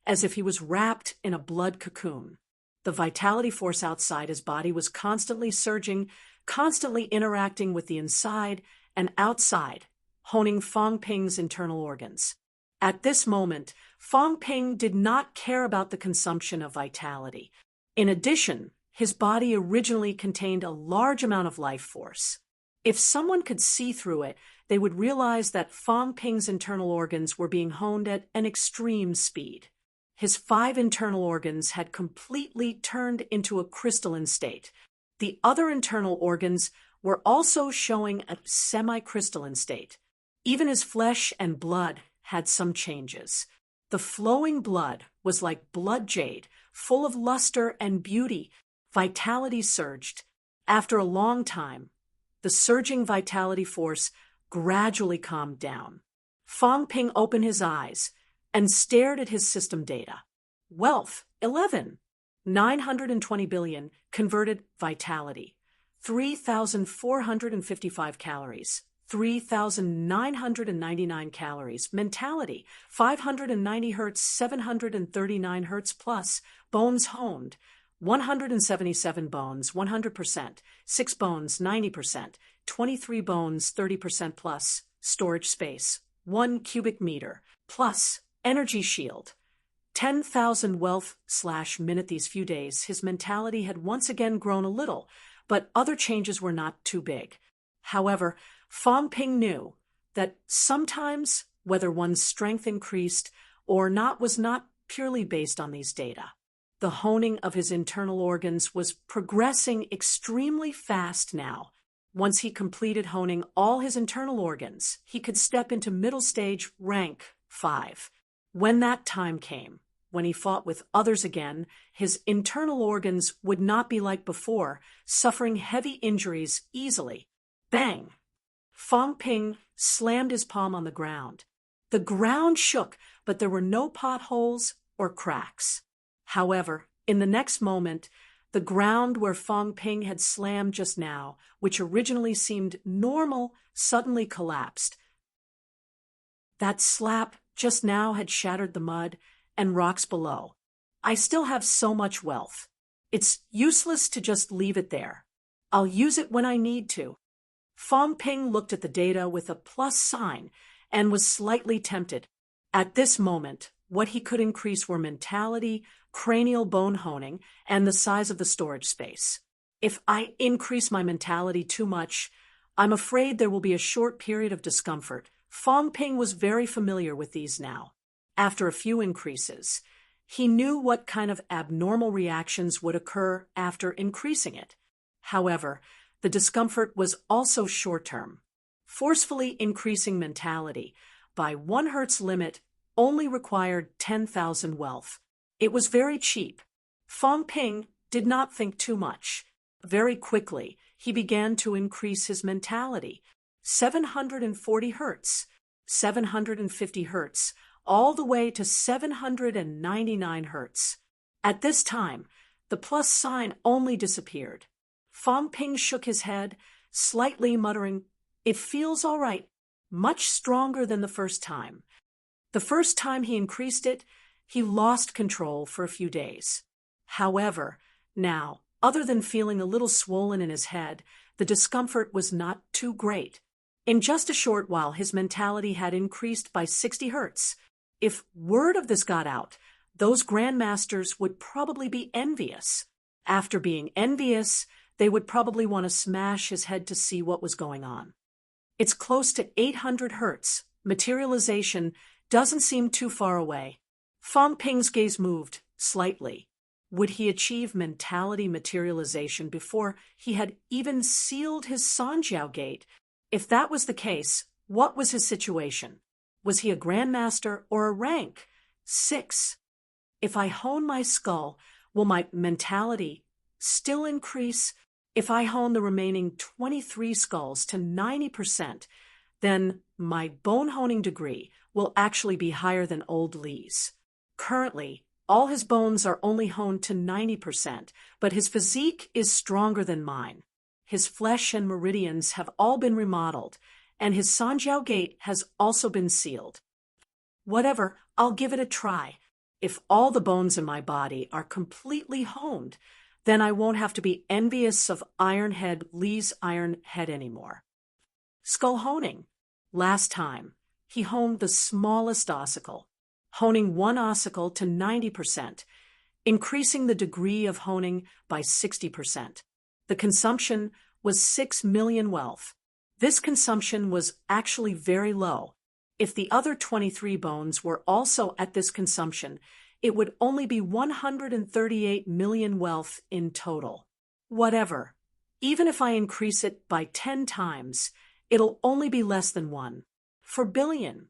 as if he was wrapped in a blood cocoon. The vitality force outside his body was constantly surging, constantly interacting with the inside and outside, honing Fong Ping's internal organs. At this moment, Fong Ping did not care about the consumption of vitality. In addition, his body originally contained a large amount of life force. If someone could see through it, they would realize that Fong Ping's internal organs were being honed at an extreme speed. His 5 internal organs had completely turned into a crystalline state. The other internal organs were also showing a semi-crystalline state. Even his flesh and blood had some changes. The flowing blood was like blood jade, full of luster and beauty. Vitality surged. After a long time, the surging vitality force gradually calmed down. Fong Ping opened his eyes and stared at his system data. Wealth, 11. 920 billion converted vitality. 3,455 calories. 3,999 calories. Mentality, 590 hertz, 739 hertz plus. Bones honed, 177 bones, 100%. 6 bones, 90%. 23 bones, 30% plus. Storage space, 1 cubic meter. Plus, energy shield, 10,000 wealth/minute. These few days, his mentality had once again grown a little, but other changes were not too big. However, Fong Ping knew that sometimes whether one's strength increased or not was not purely based on these data. The honing of his internal organs was progressing extremely fast now. Once he completed honing all his internal organs, he could step into middle stage rank 5. When that time came, when he fought with others again, his internal organs would not be like before, suffering heavy injuries easily. Bang! Fong Ping slammed his palm on the ground. The ground shook, but there were no potholes or cracks. However, in the next moment, the ground where Fong Ping had slammed just now, which originally seemed normal, suddenly collapsed. That slap just now had shattered the mud and rocks below. I still have so much wealth. It's useless to just leave it there. I'll use it when I need to. Fong Ping looked at the data with a plus sign and was slightly tempted. At this moment, what he could increase were mentality, cranial bone honing, and the size of the storage space. If I increase my mentality too much, I'm afraid there will be a short period of discomfort. Fong Ping was very familiar with these now. After a few increases, he knew what kind of abnormal reactions would occur after increasing it. However, the discomfort was also short-term. Forcefully increasing mentality by 1 hertz limit only required 10,000 wealth. It was very cheap. Fong Ping did not think too much. Very quickly, he began to increase his mentality. 740 hertz, 750 hertz, all the way to 799 hertz. At this time, the plus sign only disappeared. Fong Ping shook his head, slightly muttering, "It feels all right, much stronger than the first time." The first time he increased it, he lost control for a few days. However, now, other than feeling a little swollen in his head, the discomfort was not too great. In just a short while, his mentality had increased by 60 hertz. If word of this got out, those grandmasters would probably be envious. After being envious, they would probably want to smash his head to see what was going on. It's close to 800 hertz. Materialization doesn't seem too far away. Fong Ping's gaze moved slightly. Would he achieve mentality materialization before he had even sealed his Sanjiao gate? If that was the case, what was his situation? Was he a grandmaster or a rank? 6. If I hone my skull, will my mentality still increase? If I hone the remaining 23 skulls to 90%, then my bone honing degree will actually be higher than old Li's. Currently, all his bones are only honed to 90%, but his physique is stronger than mine. His flesh and meridians have all been remodeled, and his Sanjiao gate has also been sealed. Whatever, I'll give it a try. If all the bones in my body are completely honed, then I won't have to be envious of Ironhead Li's Iron Head anymore. Skull honing. Last time, he honed the smallest ossicle, honing one ossicle to 90%, increasing the degree of honing by 60%. The consumption was 6 million wealth. This consumption was actually very low. If the other 23 bones were also at this consumption, it would only be 138 million wealth in total. Whatever. Even if I increase it by 10 times, it'll only be less than 1. For billion.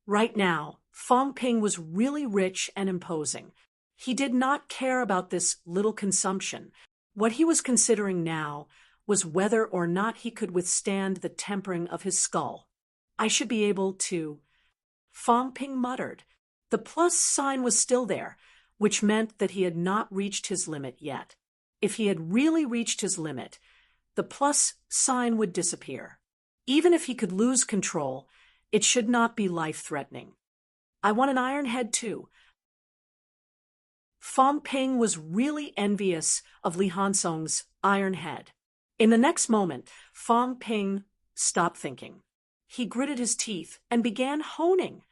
Right now, Fong Ping was really rich and imposing. He did not care about this little consumption. What he was considering now was whether or not he could withstand the tempering of his skull. I should be able to. Fong Ping muttered. The plus sign was still there, which meant that he had not reached his limit yet. If he had really reached his limit, the plus sign would disappear. Even if he could lose control, it should not be life-threatening. I want an iron head too. Fong Ping was really envious of Li Hansong's iron head. In the next moment, Fong Ping stopped thinking. He gritted his teeth and began honing.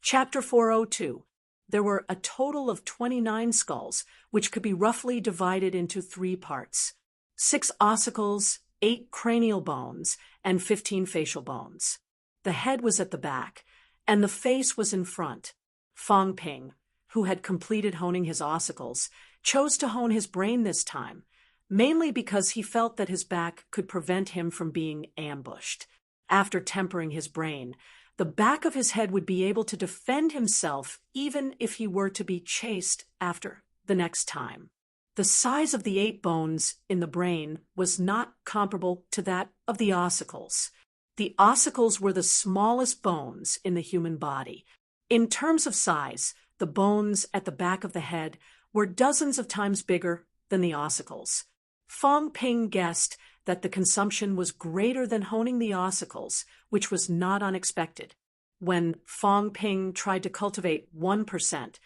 Chapter 402. There were a total of 29 skulls, which could be roughly divided into 3 parts. 6 ossicles, 8 cranial bones, and 15 facial bones. The head was at the back, and the face was in front. Fong Ping, who had completed honing his ossicles, chose to hone his brain this time, mainly because he felt that his back could prevent him from being ambushed. After tempering his brain, the back of his head would be able to defend himself even if he were to be chased after the next time. The size of the 8 bones in the brain was not comparable to that of the ossicles. The ossicles were the smallest bones in the human body. In terms of size, the bones at the back of the head were dozens of times bigger than the ossicles. Fong Ping guessed that the consumption was greater than honing the ossicles, which was not unexpected. When Fong Ping tried to cultivate 1%,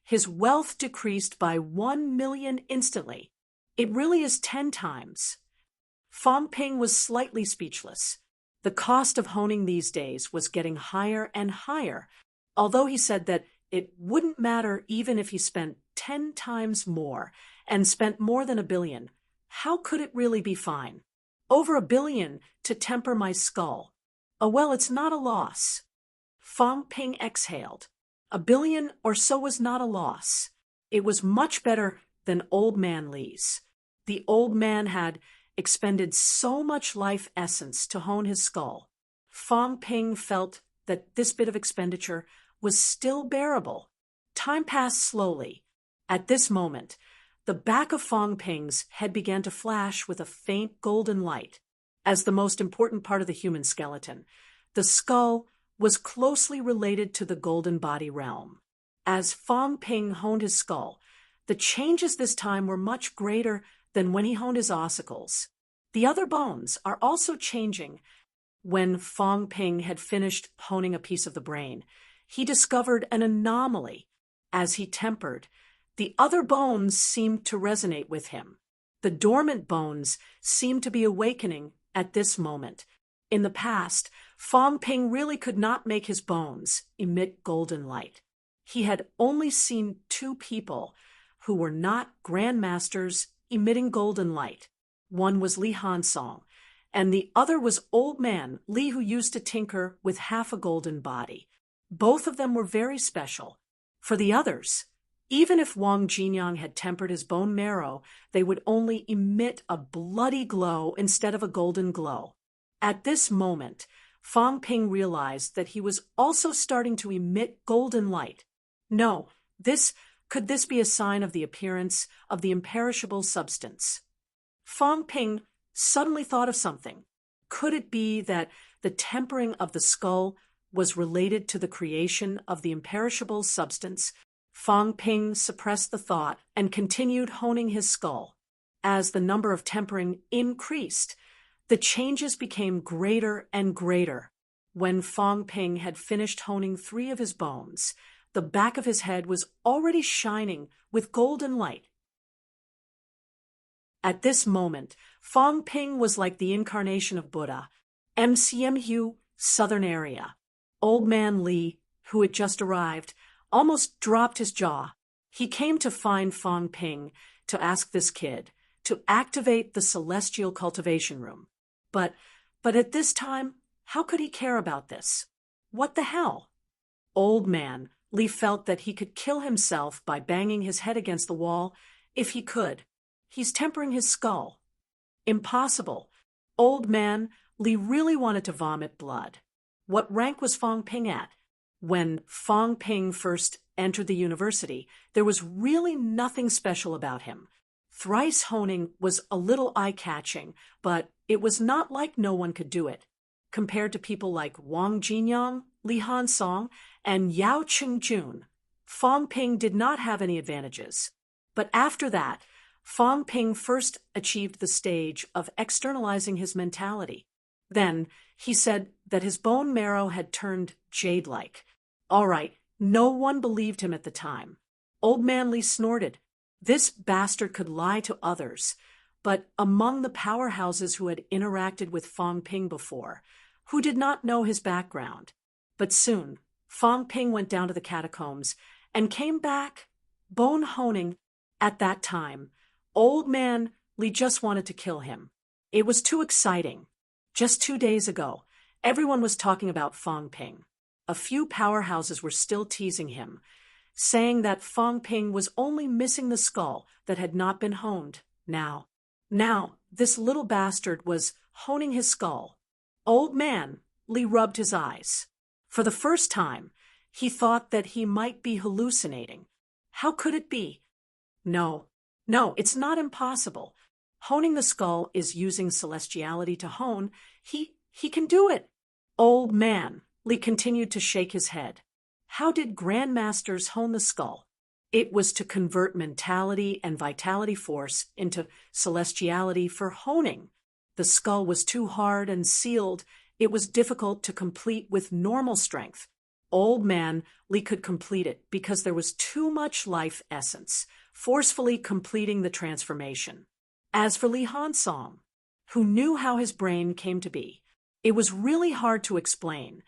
his wealth decreased by 1 million instantly. It really is 10 times. Fong Ping was slightly speechless. The cost of honing these days was getting higher and higher, although he said that it wouldn't matter even if he spent 10 times more and spent more than 1 billion. How could it really be fine? Over $1 billion to temper my skull. Oh well, it's not a loss. Fong Ping exhaled. $1 billion or so was not a loss. It was much better than Old Man Li's. The old man had expended so much life essence to hone his skull. Fong Ping felt that this bit of expenditure was still bearable. Time passed slowly. At this moment, the back of Fong Ping's head began to flash with a faint golden light. As the most important part of the human skeleton, the skull was closely related to the golden body realm. As Fong Ping honed his skull, the changes this time were much greater than when he honed his ossicles. The other bones are also changing. When Fong Ping had finished honing a piece of the brain, he discovered an anomaly. As he tempered, the other bones seemed to resonate with him. The dormant bones seemed to be awakening at this moment. In the past, Fong Ping really could not make his bones emit golden light. He had only seen 2 people who were not grandmasters emitting golden light. One was Li Hansong, and the other was Old Man Li, who used to tinker with half a golden body. Both of them were very special. For the others, even if Wang Jinyang had tempered his bone marrow, they would only emit a bloody glow instead of a golden glow. At this moment, Fong Ping realized that he was also starting to emit golden light. No, could this be a sign of the appearance of the imperishable substance? Fong Ping suddenly thought of something. Could it be that the tempering of the skull was related to the creation of the imperishable substance? Fong Ping suppressed the thought and continued honing his skull. As the number of tempering increased, the changes became greater and greater. When Fong Ping had finished honing 3 of his bones, the back of his head was already shining with golden light. At this moment, Fong Ping was like the incarnation of Buddha. MCMU, Southern Area. Old Man Li, who had just arrived, almost dropped his jaw. He came to find Fong Ping to ask this kid to activate the celestial cultivation room. But at this time, how could he care about this? What the hell? Old Man Li felt that he could kill himself by banging his head against the wall if he could. He's tempering his skull. Impossible. Old Man Li really wanted to vomit blood. What rank was Fong Ping at? When Fong Ping first entered the university, there was really nothing special about him. Thrice honing was a little eye-catching, but it was not like no one could do it. Compared to people like Wang Jinyang, Li Hansong, and Yao Qingjun, Fong Ping did not have any advantages. But after that, Fong Ping first achieved the stage of externalizing his mentality. Then he said that his bone marrow had turned jade-like. All right, no one believed him at the time. Old Man Li snorted. This bastard could lie to others. But among the powerhouses who had interacted with Fong Ping before, who did not know his background. But soon, Fong Ping went down to the catacombs and came back, bone honing. At that time, Old Man Li just wanted to kill him. It was too exciting. Just 2 days ago, everyone was talking about Fong Ping. A few powerhouses were still teasing him, saying that Fong Ping was only missing the skull that had not been honed. Now, this little bastard was honing his skull. Old Man Li rubbed his eyes. For the first time, he thought that he might be hallucinating. How could it be? No, it's not impossible. Honing the skull is using celestiality to hone. He can do it. Old Man Li continued to shake his head. How did grandmasters hone the skull? It was to convert mentality and vitality force into celestiality for honing. The skull was too hard and sealed. It was difficult to complete with normal strength. Old Man Li could complete it because there was too much life essence, forcefully completing the transformation. As for Li Hansong, who knew how his brain came to be, it was really hard to explain.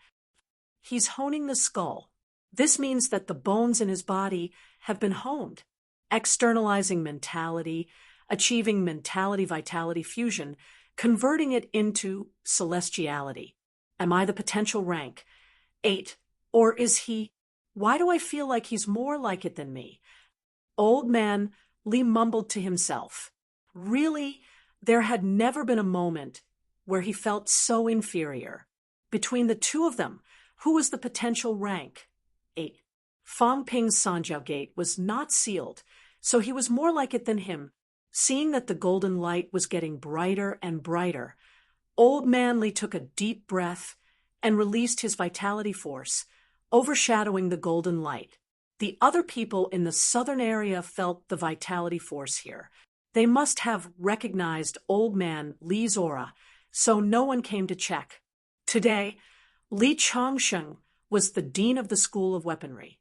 He's honing the skull. This means that the bones in his body have been honed, externalizing mentality, achieving mentality-vitality fusion, converting it into celestiality. Am I the potential rank? 8. Or is he? Why do I feel like he's more like it than me? Old man Lee mumbled to himself. Really, there had never been a moment where he felt so inferior. Between the two of them, who was the potential rank? 8. Fong Ping's Sanjiao Gate was not sealed, so he was more like it than him. Seeing that the golden light was getting brighter and brighter, Old Man Lee took a deep breath and released his vitality force, overshadowing the golden light. The other people in the southern area felt the vitality force here. They must have recognized Old Man Lee's aura, so no one came to check. Today, Li Chongsheng was the dean of the School of Weaponry.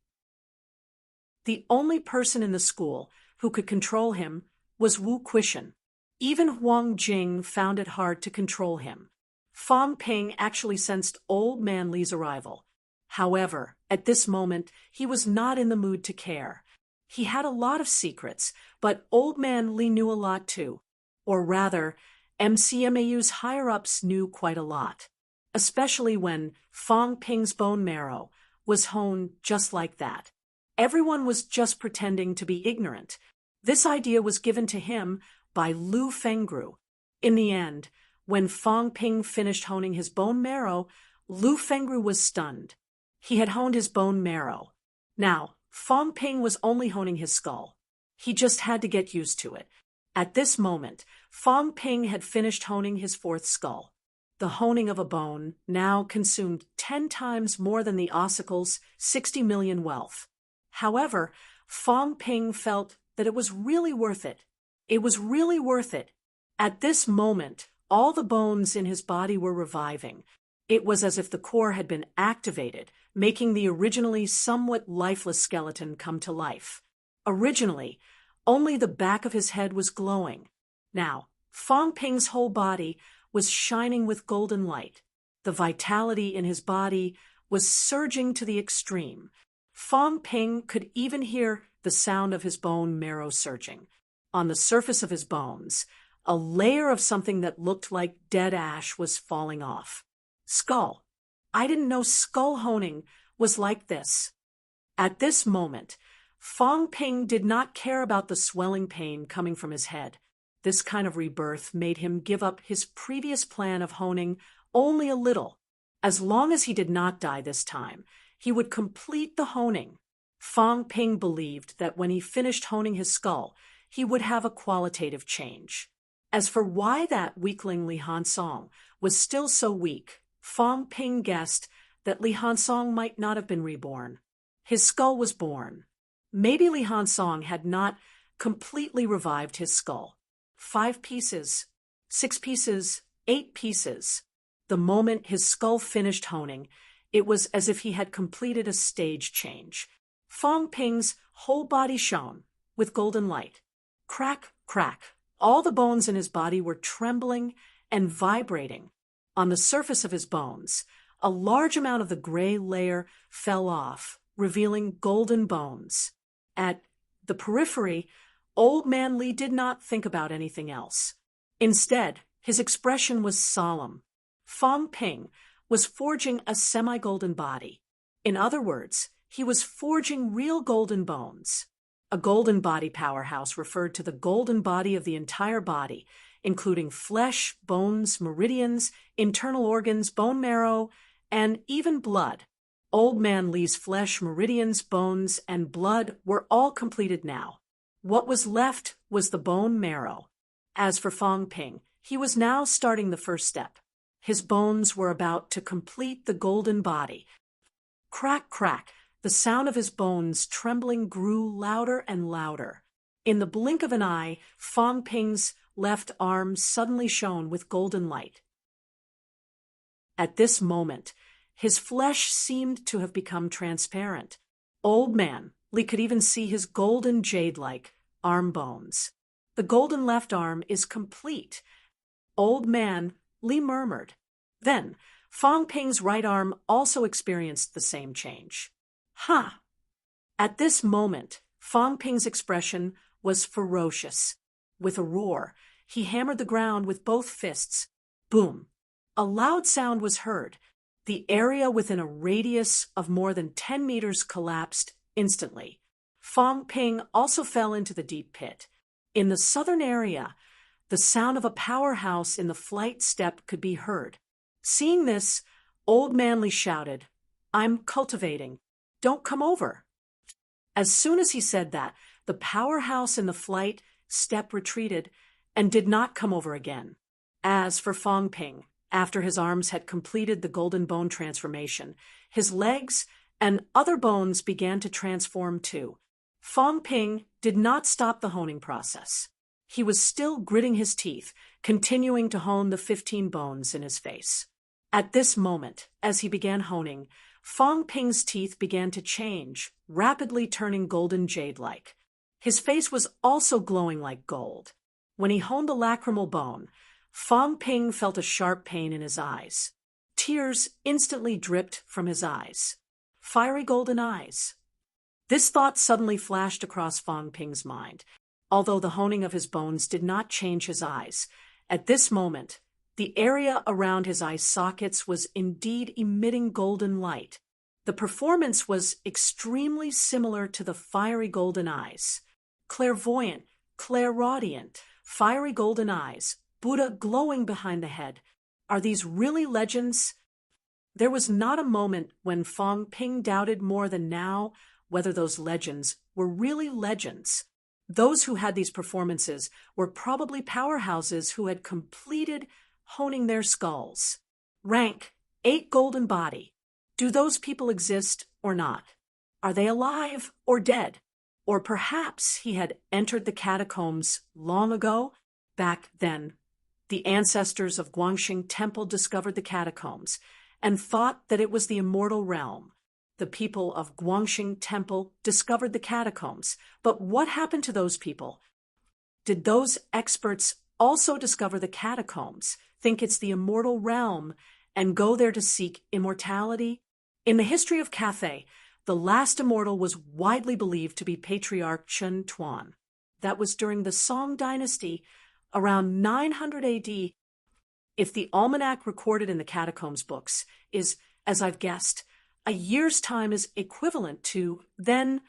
The only person in the school who could control him was Wu Quishan. Even Huang Jing found it hard to control him. Fong Ping actually sensed Old Man Li's arrival. However, at this moment, he was not in the mood to care. He had a lot of secrets, but Old Man Li knew a lot too. Or rather, MCMAU's higher-ups knew quite a lot. Especially when Fong Ping's bone marrow was honed just like that. Everyone was just pretending to be ignorant. This idea was given to him by Lu Fengru. In the end, when Fong Ping finished honing his bone marrow, Lu Fengru was stunned. He had honed his bone marrow. Now, Fong Ping was only honing his skull. He just had to get used to it. At this moment, Fong Ping had finished honing his fourth skull. The honing of a bone now consumed 10 times more than the ossicle's 60 million wealth. However, Fong Ping felt that it was really worth it. It was really worth it. At this moment, all the bones in his body were reviving. It was as if the core had been activated, making the originally somewhat lifeless skeleton come to life. Originally, only the back of his head was glowing. Now, Fong Ping's whole body was shining with golden light. The vitality in his body was surging to the extreme. Fong Ping could even hear the sound of his bone marrow surging. On the surface of his bones, a layer of something that looked like dead ash was falling off. Skull. I didn't know skull honing was like this. At this moment, Fong Ping did not care about the swelling pain coming from his head. This kind of rebirth made him give up his previous plan of honing only a little. As long as he did not die this time, he would complete the honing. Fong Ping believed that when he finished honing his skull, he would have a qualitative change. As for why that weakling Li Hansong was still so weak, Fong Ping guessed that Li Hansong might not have been reborn. His skull was born. Maybe Li Hansong had not completely revived his skull. 5 pieces, 6 pieces, 8 pieces. The moment his skull finished honing, it was as if he had completed a stage change. Fong Ping's whole body shone with golden light. Crack, crack. All the bones in his body were trembling and vibrating. On the surface of his bones, a large amount of the gray layer fell off, revealing golden bones. At the periphery, Old Man Li did not think about anything else. Instead, his expression was solemn. Fong Ping was forging a semi-golden body. In other words, he was forging real golden bones. A golden body powerhouse referred to the golden body of the entire body, including flesh, bones, meridians, internal organs, bone marrow, and even blood. Old Man Li's flesh, meridians, bones, and blood were all completed now. What was left was the bone marrow. As for Fong Ping, he was now starting the first step. His bones were about to complete the golden body. Crack, crack. The sound of his bones trembling grew louder and louder. In the blink of an eye, Fong Ping's left arm suddenly shone with golden light. At this moment, his flesh seemed to have become transparent. Old Man Li could even see his golden jade-like arm bones. The golden left arm is complete. Old Man Li murmured. Then, Fong Ping's right arm also experienced the same change. Huh! At this moment, Fong Ping's expression was ferocious. With a roar, he hammered the ground with both fists. Boom! A loud sound was heard. The area within a radius of more than 10 meters collapsed instantly. Fong Ping also fell into the deep pit. In the southern area, the sound of a powerhouse in the flight step could be heard. Seeing this, Old Manly shouted, "I'm cultivating. Don't come over." As soon as he said that, the powerhouse in the flight step retreated and did not come over again. As for Fong Ping, after his arms had completed the golden bone transformation, his legs and other bones began to transform too. Fong Ping did not stop the honing process. He was still gritting his teeth, continuing to hone the 15 bones in his face. At this moment, as he began honing, Fong Ping's teeth began to change, rapidly turning golden jade-like. His face was also glowing like gold. When he honed the lacrimal bone, Fong Ping felt a sharp pain in his eyes. Tears instantly dripped from his eyes. Fiery golden eyes. This thought suddenly flashed across Fong Ping's mind. Although the honing of his bones did not change his eyes, at this moment, the area around his eye sockets was indeed emitting golden light. The performance was extremely similar to the fiery golden eyes. Clairvoyant, clairaudient, fiery golden eyes, Buddha glowing behind the head. Are these really legends? There was not a moment when Fong Ping doubted more than now whether those legends were really legends. Those who had these performances were probably powerhouses who had completed honing their skulls. Rank, 8 golden body. Do those people exist or not? Are they alive or dead? Or perhaps he had entered the catacombs long ago? Back then, the ancestors of Guangxing Temple discovered the catacombs and thought that it was the immortal realm. The people of Guangxing Temple discovered the catacombs. But what happened to those people? Did those experts also discover the catacombs, think it's the immortal realm, and go there to seek immortality? In the history of Cathay, the last immortal was widely believed to be Patriarch Chen Tuan. That was during the Song Dynasty, around 900 AD. If the almanac recorded in the catacombs books is, as I've guessed, a year's time is equivalent to, then,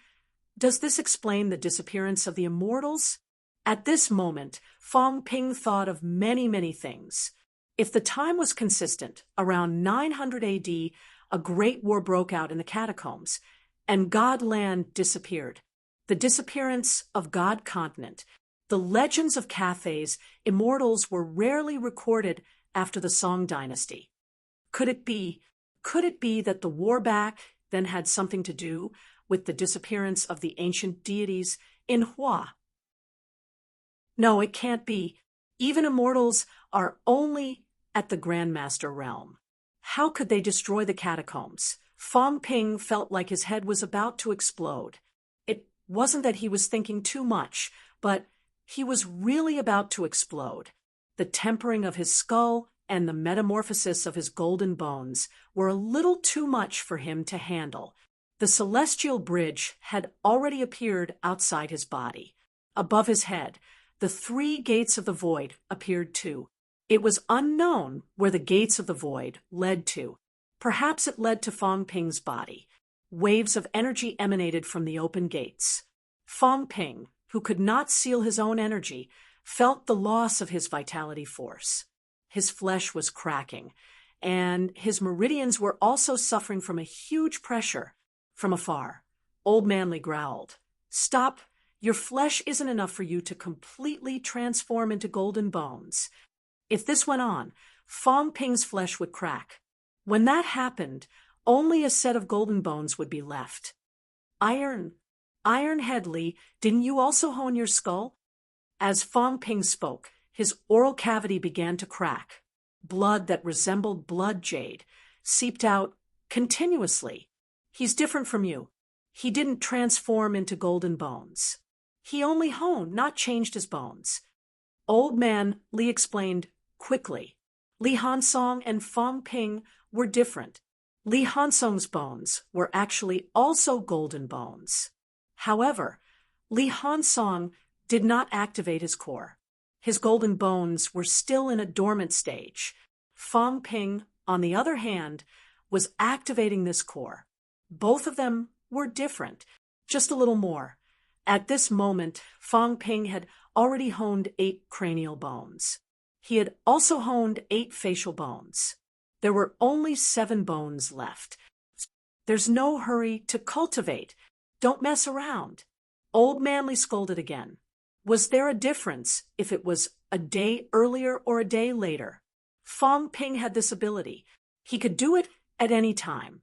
does this explain the disappearance of the immortals? At this moment, Fong Ping thought of many things. If the time was consistent, around 900 AD, a great war broke out in the catacombs, and God Land disappeared. The disappearance of God Continent. The legends of Cathay's immortals were rarely recorded after the Song Dynasty. Could it be that the war back then had something to do with the disappearance of the ancient deities in Hua? No, it can't be. Even immortals are only at the Grandmaster realm. How could they destroy the catacombs? Fong Ping felt like his head was about to explode. It wasn't that he was thinking too much, but he was really about to explode. The tempering of his skull and the metamorphosis of his golden bones were a little too much for him to handle. The celestial bridge had already appeared outside his body. Above his head, the 3 gates of the void appeared too. It was unknown where the gates of the void led to. Perhaps it led to Fong Ping's body. Waves of energy emanated from the open gates. Fong Ping, who could not seal his own energy, felt the loss of his vitality force. His flesh was cracking, and his meridians were also suffering from a huge pressure. From afar, Old Manly growled, "Stop! Your flesh isn't enough for you to completely transform into golden bones." If this went on, Fong Ping's flesh would crack. When that happened, only a set of golden bones would be left. Ironhead Li, didn't you also hone your skull? As Fong Ping spoke, his oral cavity began to crack. Blood that resembled blood jade seeped out continuously. He's different from you. He didn't transform into golden bones. He only honed, not changed his bones. Old Man Li explained quickly. Li Hansong and Fong Ping were different. Li Hansong's bones were actually also golden bones. However, Li Hansong did not activate his core. His golden bones were still in a dormant stage. Fang Ping, on the other hand, was activating this core. Both of them were different, just a little more. At this moment, Fang Ping had already honed 8 cranial bones. He had also honed 8 facial bones. There were only 7 bones left. There's no hurry to cultivate. Don't mess around. Old Manly scolded again. Was there a difference if it was a day earlier or a day later? Fang Ping had this ability. He could do it at any time.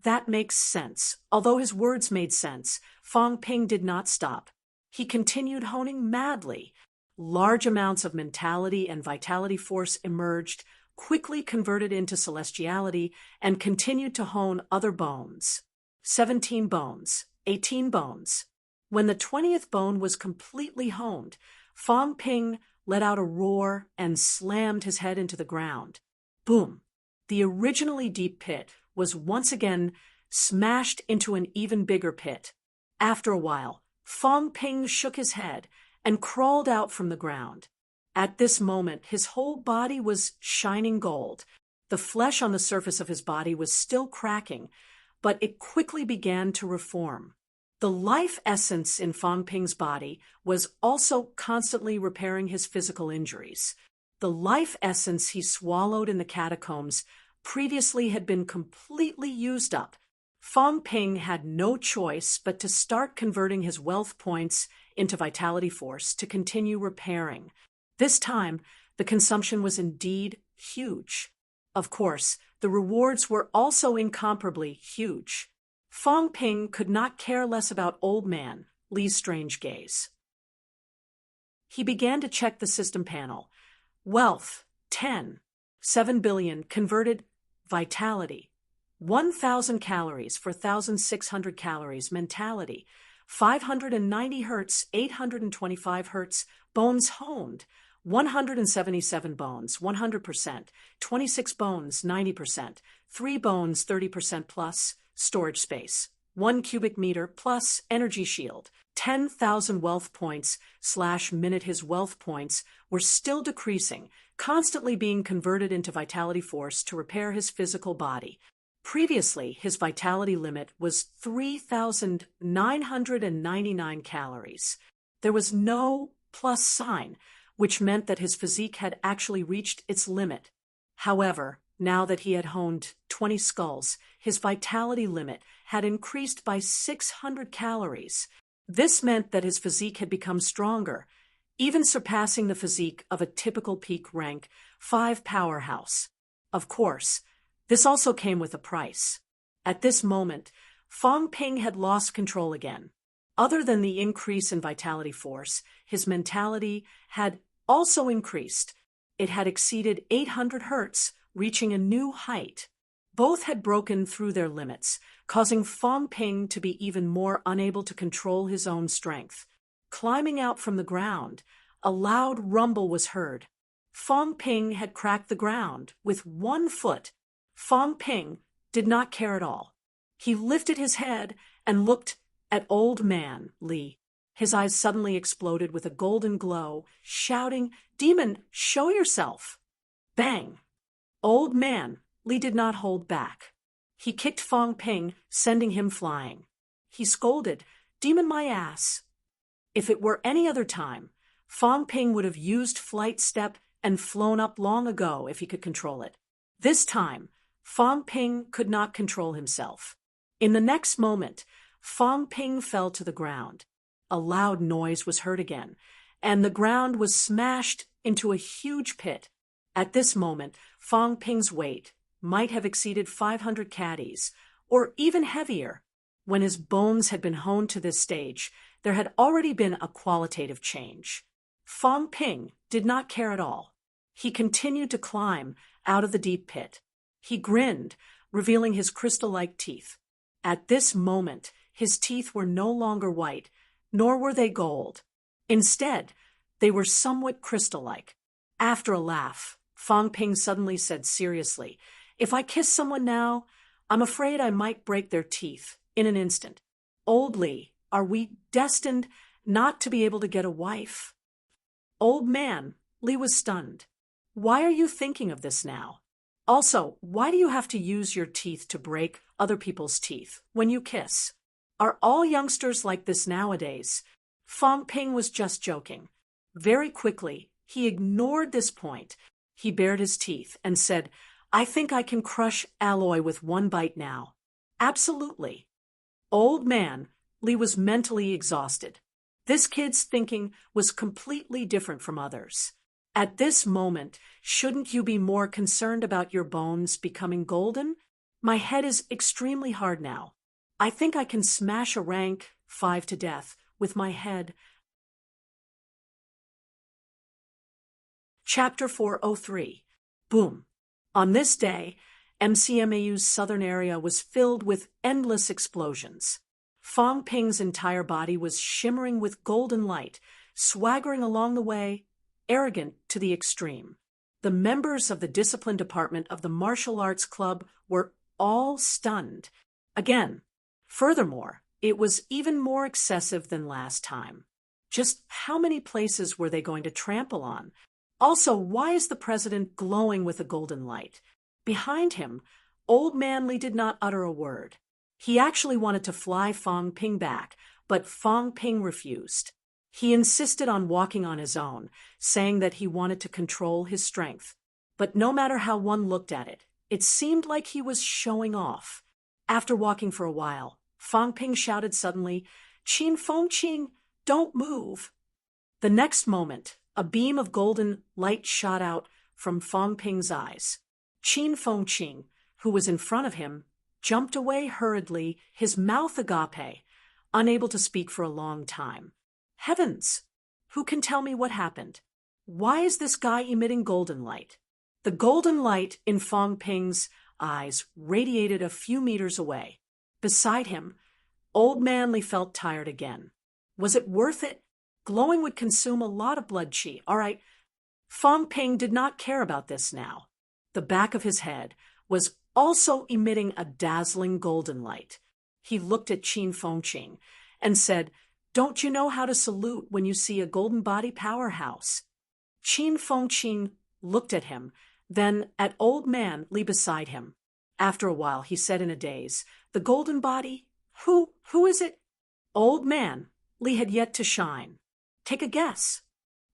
That makes sense. Although his words made sense, Fang Ping did not stop. He continued honing madly. Large amounts of mentality and vitality force emerged, quickly converted into celestiality, and continued to hone other bones. 17 bones, 18 bones. When the 20th bone was completely honed, Fang Ping let out a roar and slammed his head into the ground. Boom! The originally deep pit was once again smashed into an even bigger pit. After a while, Fang Ping shook his head and crawled out from the ground. At this moment, his whole body was shining gold. The flesh on the surface of his body was still cracking, but it quickly began to reform. The life essence in Fang Ping's body was also constantly repairing his physical injuries. The life essence he swallowed in the catacombs previously had been completely used up. Fang Ping had no choice but to start converting his wealth points into vitality force to continue repairing. This time, the consumption was indeed huge. Of course, the rewards were also incomparably huge. Fang Ping could not care less about Old Man Li's strange gaze. He began to check the system panel. Wealth, 10. 7 billion converted vitality. 1,000 calories for 1,600 calories mentality. 590 hertz, 825 hertz, bones honed. 177 bones, 100%. 26 bones, 90%. 3 bones, 30% plus. Storage space, 1 cubic meter plus energy shield, 10,000 wealth points / minute. His wealth points were still decreasing, constantly being converted into vitality force to repair his physical body. Previously, his vitality limit was 3,999 calories. There was no plus sign, which meant that his physique had actually reached its limit. However, now that he had honed 20 skulls, his vitality limit had increased by 600 calories. This meant that his physique had become stronger, even surpassing the physique of a typical peak rank 5 powerhouse. Of course, this also came with a price. At this moment, Fang Ping had lost control again. Other than the increase in vitality force, his mentality had also increased. It had exceeded 800 hertz, reaching a new height. Both had broken through their limits, causing Fang Ping to be even more unable to control his own strength. Climbing out from the ground, a loud rumble was heard. Fang Ping had cracked the ground with 1 foot. Fang Ping did not care at all. He lifted his head and looked at Old Man Li. His eyes suddenly exploded with a golden glow, shouting, "Demon, show yourself!" Bang! Old Man Li did not hold back. He kicked Fang Ping, sending him flying. He scolded, "Demon my ass!" If it were any other time, Fang Ping would have used flight step and flown up long ago if he could control it. This time, Fang Ping could not control himself. In the next moment, Fang Ping fell to the ground. A loud noise was heard again, and the ground was smashed into a huge pit. At this moment, Fang Ping's weight might have exceeded 500 caddies, or even heavier. When his bones had been honed to this stage, there had already been a qualitative change. Fang Ping did not care at all. He continued to climb out of the deep pit. He grinned, revealing his crystal-like teeth. At this moment, his teeth were no longer white, nor were they gold. Instead, they were somewhat crystal-like. After a laugh, Fang Ping suddenly said seriously, "If I kiss someone now, I'm afraid I might break their teeth in an instant. Old Li, are we destined not to be able to get a wife. Old man, Lee was stunned. Why are you thinking of this now? Also, why do you have to use your teeth to break other people's teeth when you kiss? Are all youngsters like this nowadays? Fong Ping was just joking. Very quickly, he ignored this point. He bared his teeth and said, I think I can crush alloy with one bite now. Absolutely. Old man, Lee was mentally exhausted. This kid's thinking was completely different from others. At this moment, shouldn't you be more concerned about your bones becoming golden? My head is extremely hard now. I think I can smash a rank 5 to death with my head. Chapter 403. Boom. On this day, MCMAU's southern area was filled with endless explosions. Fong Ping's entire body was shimmering with golden light, swaggering along the way, arrogant to the extreme. The members of the discipline department of the martial arts club were all stunned. Again, furthermore, it was even more excessive than last time. Just how many places were they going to trample on? Also, why is the president glowing with a golden light? Behind him, Old Man Lee did not utter a word. He actually wanted to fly Fong Ping back, but Fong Ping refused. He insisted on walking on his own, saying that he wanted to control his strength. But no matter how one looked at it, it seemed like he was showing off. After walking for a while, Fong Ping shouted suddenly, Qin Feng Qing, don't move. The next moment, a beam of golden light shot out from Fong Ping's eyes. Qin Feng Qing, who was in front of him, jumped away hurriedly, his mouth agape, unable to speak for a long time. Heavens! Who can tell me what happened? Why is this guy emitting golden light? The golden light in Fong Ping's eyes radiated a few meters away. Beside him, Old Man Lee felt tired again. Was it worth it? Glowing would consume a lot of blood qi. All right. Fong Ping did not care about this now. The back of his head was also emitting a dazzling golden light. He looked at Qin Feng Qing and said, Don't you know how to salute when you see a golden body powerhouse? Qin Feng Qing looked at him, then at Old Man Lee beside him. After a while, he said in a daze, The golden body? Who is it? Old Man Lee had yet to shine. Take a guess.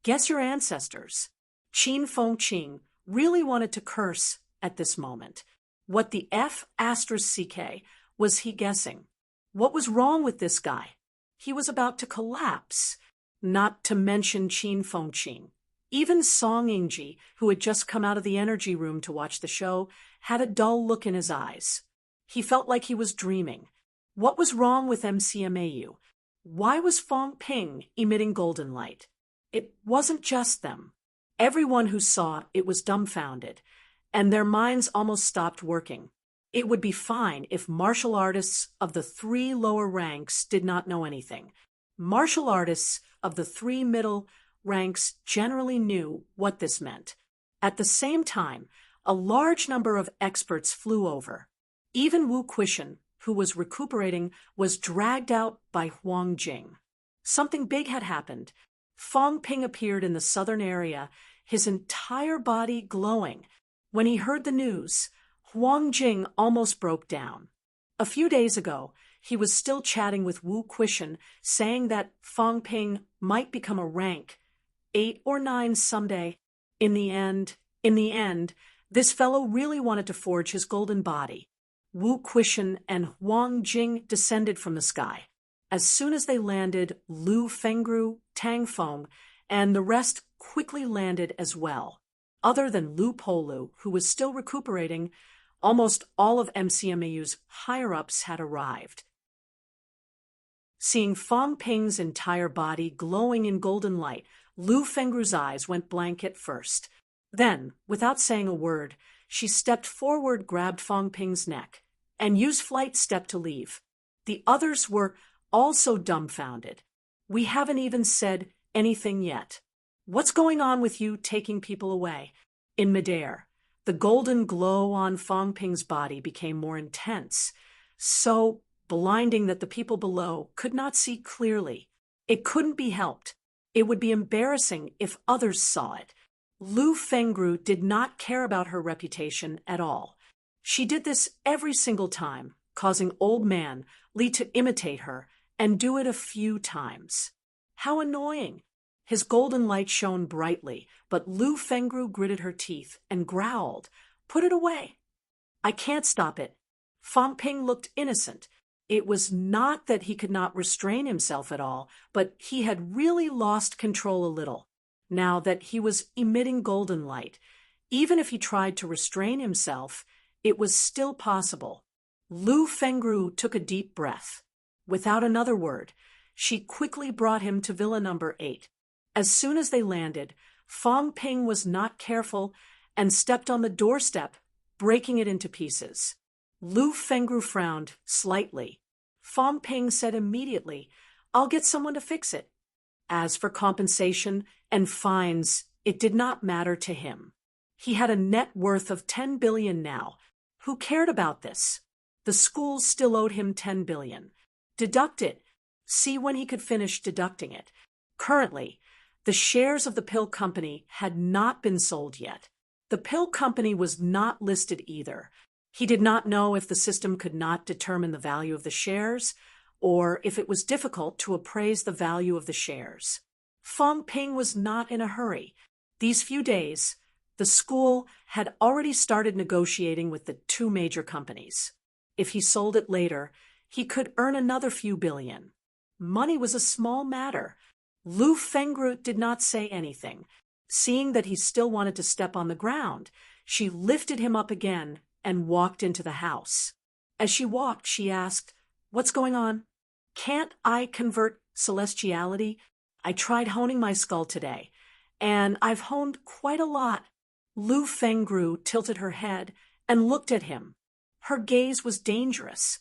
Guess your ancestors. Qin Feng Qing really wanted to curse at this moment. What the F*** was he guessing? What was wrong with this guy? He was about to collapse. Not to mention Qin Feng Qing. Even Song Yingji, who had just come out of the energy room to watch the show, had a dull look in his eyes. He felt like he was dreaming. What was wrong with MCMAU? Why was Fong Ping emitting golden light? It wasn't just them. Everyone who saw it was dumbfounded, and their minds almost stopped working. It would be fine if martial artists of the 3 lower ranks did not know anything. Martial artists of the 3 middle ranks generally knew what this meant. At the same time, a large number of experts flew over. Even Wu Quishan, who was recuperating, was dragged out by Huang Jing. Something big had happened. Fong Ping appeared in the southern area, his entire body glowing. When he heard the news, Huang Jing almost broke down. A few days ago, he was still chatting with Wu Quishan, saying that Fong Ping might become a rank 8 or 9 someday. In the end, this fellow really wanted to forge his golden body. Wu Quishan and Huang Jing descended from the sky. As soon as they landed, Lu Fengru, Tang Feng, and the rest quickly landed as well. Other than Lu Polu, who was still recuperating, almost all of MCMAU's higher-ups had arrived. Seeing Fong Ping's entire body glowing in golden light, Lu Fengru's eyes went blank at first. Then, without saying a word, she stepped forward, grabbed Fong Ping's neck, and used flight step to leave. The others were also dumbfounded. We haven't even said anything yet. What's going on with you taking people away? In midair, the golden glow on Fong Ping's body became more intense, so blinding that the people below could not see clearly. It couldn't be helped. It would be embarrassing if others saw it. Lu Fengru did not care about her reputation at all. She did this every single time, causing Old Man Li to imitate her and do it a few times. How annoying! His golden light shone brightly, but Lu Fengru gritted her teeth and growled, "Put it away." "I can't stop it." Fang Ping looked innocent. It was not that he could not restrain himself at all, but he had really lost control a little, now that he was emitting golden light. Even if he tried to restrain himself, it was still possible. Lu Fengru took a deep breath. Without another word, she quickly brought him to Villa number 8. As soon as they landed, Fang Ping was not careful and stepped on the doorstep, breaking it into pieces. Lu Fengru frowned slightly. Fang Ping said immediately, "I'll get someone to fix it." As for compensation and fines, it did not matter to him. He had a net worth of 10 billion now. Who cared about this? The school still owed him 10 billion. Deduct it. See when he could finish deducting it. Currently, the shares of the pill company had not been sold yet. The pill company was not listed either. He did not know if the system could not determine the value of the shares, or if it was difficult to appraise the value of the shares. Fang Ping was not in a hurry. These few days, the school had already started negotiating with the two major companies. If he sold it later, he could earn another few billion. Money was a small matter. Lu Fengru did not say anything. Seeing that he still wanted to step on the ground, she lifted him up again and walked into the house. As she walked, she asked, "What's going on?" "Can't I convert celestiality? I tried honing my skull today, and I've honed quite a lot." Lu Fengru tilted her head and looked at him. Her gaze was dangerous.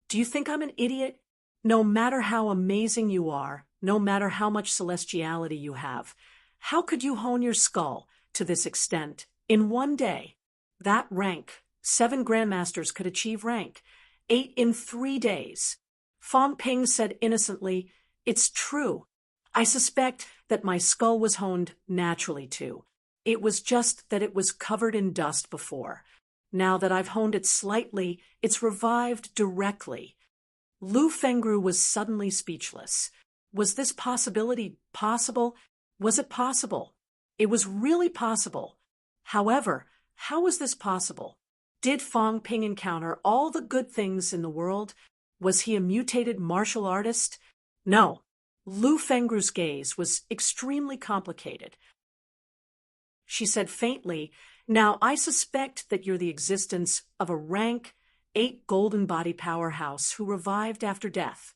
"Do you think I'm an idiot? No matter how amazing you are, no matter how much celestiality you have, how could you hone your skull to this extent in one day? That rank, 7 grandmasters could achieve rank, 8 in 3 days. Fang Ping said innocently, "It's true. I suspect that my skull was honed naturally too. It was just that it was covered in dust before. Now that I've honed it slightly, it's revived directly." Lu Fengru was suddenly speechless. Was this possibility possible? Was it possible? It was really possible. However, how was this possible? Did Fang Ping encounter all the good things in the world? Was he a mutated martial artist? No. Lu Fengru's gaze was extremely complicated. She said faintly, "Now I suspect that you're the existence of a rank 8 golden body powerhouse who revived after death."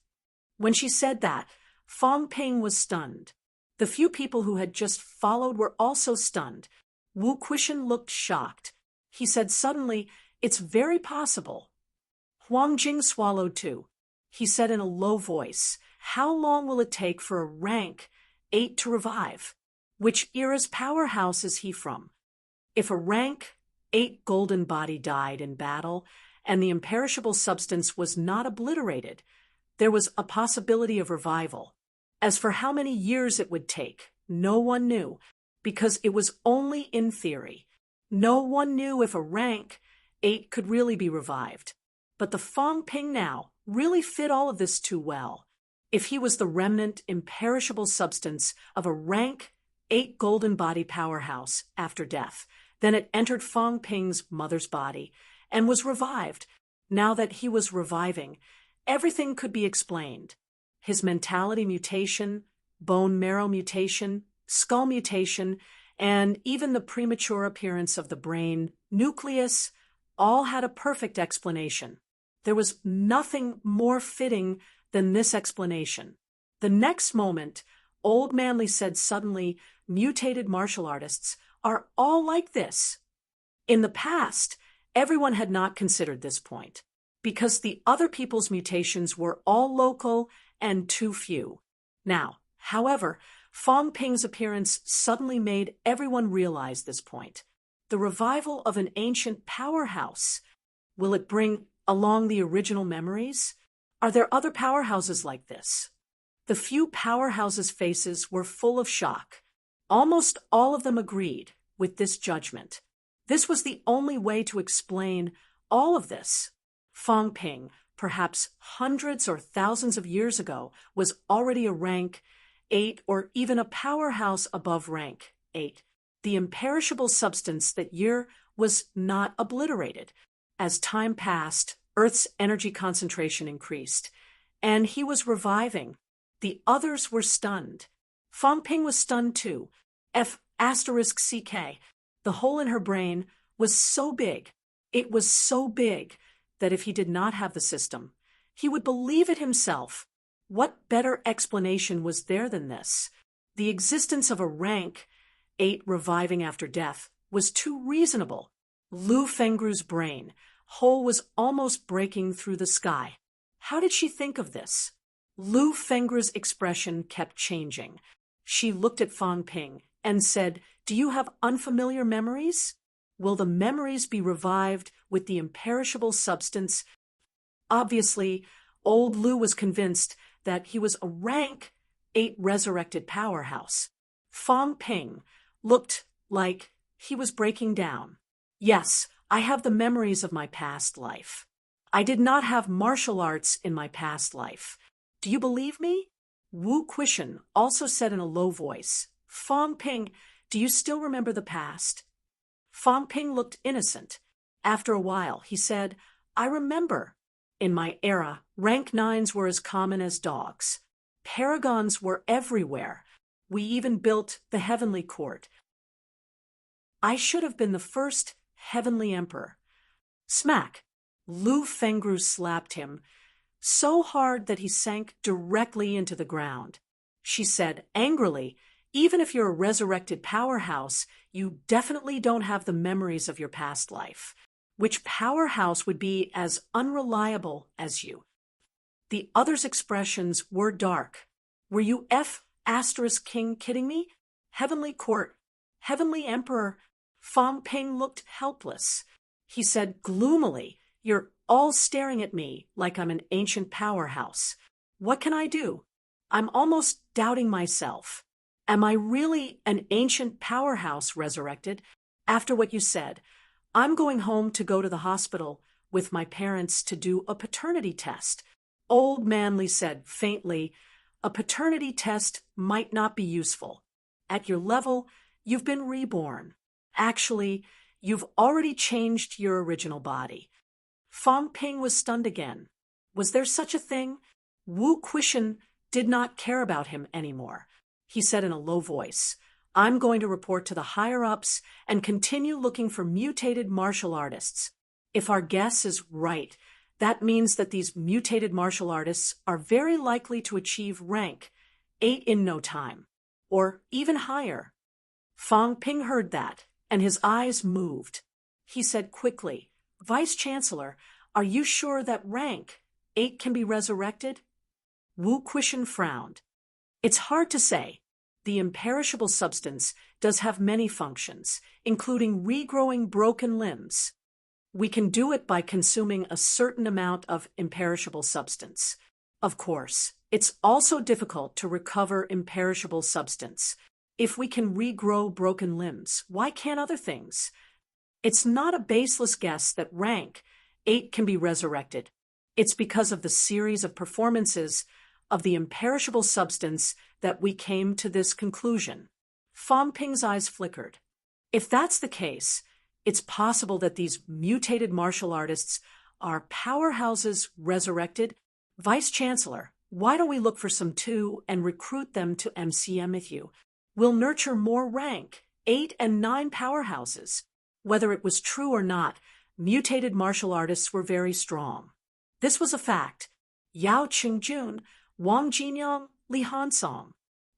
When she said that, Fang Ping was stunned. The few people who had just followed were also stunned. Wu Quishan looked shocked. He said suddenly, "It's very possible." Huang Jing swallowed too. He said in a low voice, "How long will it take for a rank 8 to revive? Which era's powerhouse is he from?" If a rank 8 golden body died in battle, and the imperishable substance was not obliterated, there was a possibility of revival. As for how many years it would take, no one knew, because it was only in theory. No one knew if a rank 8 could really be revived. But the Fang Ping now really fit all of this too well. If he was the remnant, imperishable substance of a rank 8 golden body powerhouse after death, then it entered Fang Ping's mother's body and was revived. Now that he was reviving, everything could be explained. His mentality mutation, bone marrow mutation, skull mutation, and even the premature appearance of the brain nucleus all had a perfect explanation. There was nothing more fitting than this explanation. The next moment, Old Manly said suddenly, "Mutated martial artists are all like this." In the past, everyone had not considered this point, because the other people's mutations were all local and too few. Now, however, Fang Ping's appearance suddenly made everyone realize this point. The revival of an ancient powerhouse. Will it bring along the original memories? Are there other powerhouses like this? The few powerhouses' faces were full of shock. Almost all of them agreed with this judgment. This was the only way to explain all of this. Fang Ping, perhaps hundreds or thousands of years ago, was already a rank 8 or even a powerhouse above rank 8. The imperishable substance that year was not obliterated. As time passed, Earth's energy concentration increased, and he was reviving. The others were stunned. Fang Ping was stunned too. F***CK. The hole in her brain was so big. It was so big that if he did not have the system, he would believe it himself. What better explanation was there than this? The existence of a rank 8 reviving after death was too reasonable. Lu Fengru's brain hole was almost breaking through the sky. How did she think of this? Lu Fengru's expression kept changing. She looked at Fang Ping and said, "Do you have unfamiliar memories? Will the memories be revived with the imperishable substance?" Obviously, old Lu was convinced that he was a rank 8 resurrected powerhouse. Fang Ping looked like he was breaking down. "Yes, I have the memories of my past life. I did not have martial arts in my past life. Do you believe me?" Wu Quishan also said in a low voice, "Fang Ping, do you still remember the past?" Fang Ping looked innocent. After a while, he said, "I remember. In my era, rank 9s were as common as dogs. Paragons were everywhere. We even built the Heavenly Court. I should have been the first Heavenly Emperor." Smack! Lu Fengru slapped him so hard that he sank directly into the ground. She said angrily, "Even if you're a resurrected powerhouse, you definitely don't have the memories of your past life. Which powerhouse would be as unreliable as you?" The others' expressions were dark. "Were you F***king kidding me? Heavenly Court, Heavenly Emperor." Fang Ping looked helpless. He said gloomily, "You're all staring at me like I'm an ancient powerhouse. What can I do? I'm almost doubting myself. Am I really an ancient powerhouse resurrected? After what you said, I'm going home to go to the hospital with my parents to do a paternity test." Old Manly said faintly, "A paternity test might not be useful. At your level, you've been reborn. Actually, you've already changed your original body." Fang Ping was stunned again. Was there such a thing? Wu Quishan did not care about him anymore. He said in a low voice, "I'm going to report to the higher-ups and continue looking for mutated martial artists. If our guess is right, that means that these mutated martial artists are very likely to achieve rank 8 in no time, or even higher." Fang Ping heard that, and his eyes moved. He said quickly, "Vice-Chancellor, are you sure that rank 8 can be resurrected?" Wu Quishan frowned. "It's hard to say. The imperishable substance does have many functions, including regrowing broken limbs. We can do it by consuming a certain amount of imperishable substance. Of course, it's also difficult to recover imperishable substance. If we can regrow broken limbs, why can't other things? It's not a baseless guess that rank 8 can be resurrected. It's because of the series of performances of the imperishable substance that we came to this conclusion." Fang Ping's eyes flickered. If that's the case, it's possible that these mutated martial artists are powerhouses resurrected. Vice-Chancellor, why don't we look for some too and recruit them to MCM with you? We'll nurture more rank 8 and 9 powerhouses. Whether it was true or not, mutated martial artists were very strong. This was a fact. Yao Qingjun, Wang Jinyang, Li Hansong.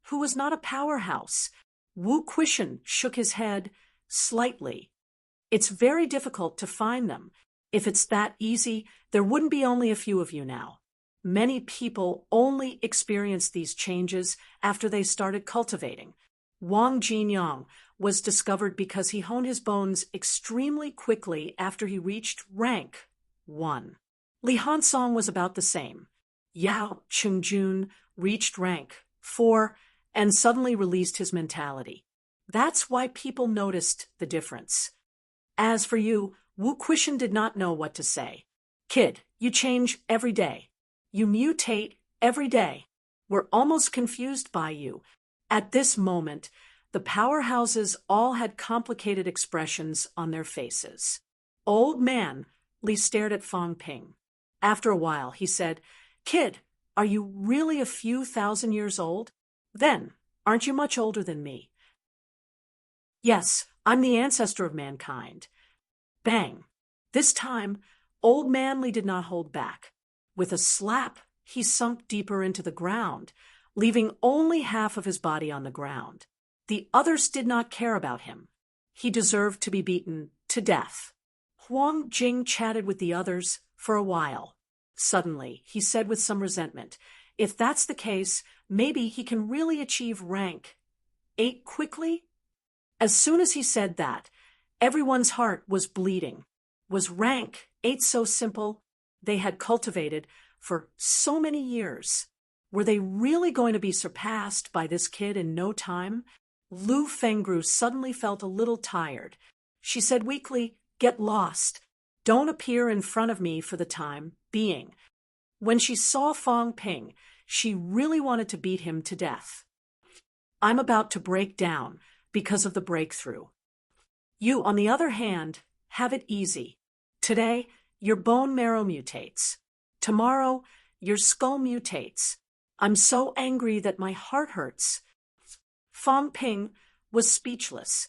Who was not a powerhouse? Wu Quishan shook his head slightly. "It's very difficult to find them. If it's that easy, there wouldn't be only a few of you now. Many people only experienced these changes after they started cultivating. Wang Jinyang was discovered because he honed his bones extremely quickly after he reached rank 1. Li Hansong was about the same. Yao Chengjun reached rank 4 and suddenly released his mentality. That's why people noticed the difference. As for you, Wu Quishan did not know what to say. Kid, you change every day. You mutate every day. We're almost confused by you. At this moment, the powerhouses all had complicated expressions on their faces. Old man Li stared at Fang Ping. After a while, he said, Kid, are you really a few thousand years old? Then, aren't you much older than me? Yes, I'm the ancestor of mankind. Bang! This time, old man Li did not hold back. With a slap, he sunk deeper into the ground, leaving only half of his body on the ground. The others did not care about him. He deserved to be beaten to death. Huang Jing chatted with the others for a while. Suddenly, he said with some resentment, if that's the case, maybe he can really achieve rank 8 quickly? As soon as he said that, everyone's heart was bleeding. Was rank 8 so simple? They had cultivated for so many years. Were they really going to be surpassed by this kid in no time? Lu Fengru suddenly felt a little tired. She said weakly, get lost. Don't appear in front of me for the time being. When she saw Fang Ping, she really wanted to beat him to death. I'm about to break down because of the breakthrough. You, on the other hand, have it easy. Today, your bone marrow mutates. Tomorrow, your skull mutates. I'm so angry that my heart hurts. Fang Ping was speechless.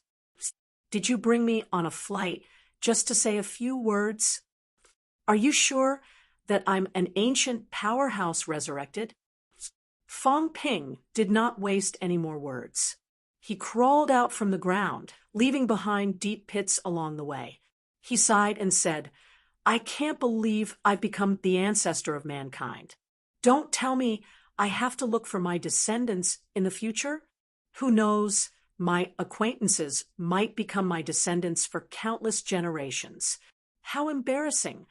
Did you bring me on a flight just to say a few words? Are you sure that I'm an ancient powerhouse resurrected? Fang Ping did not waste any more words. He crawled out from the ground, leaving behind deep pits along the way. He sighed and said, I can't believe I've become the ancestor of mankind. Don't tell me I have to look for my descendants in the future? Who knows, my acquaintances might become my descendants for countless generations. How embarrassing.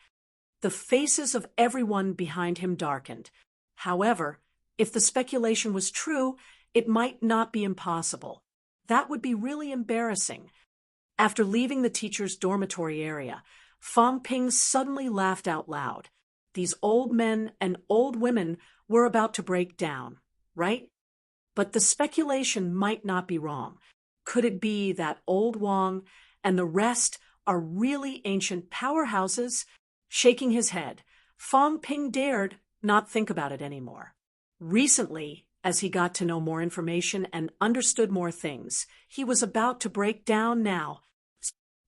The faces of everyone behind him darkened. However, if the speculation was true, it might not be impossible. That would be really embarrassing. After leaving the teacher's dormitory area, Fang Ping suddenly laughed out loud. These old men and old women were about to break down, right? But the speculation might not be wrong. Could it be that old Wang and the rest are really ancient powerhouses? Shaking his head, Fang Ping dared not think about it anymore. Recently, as he got to know more information and understood more things, he was about to break down now.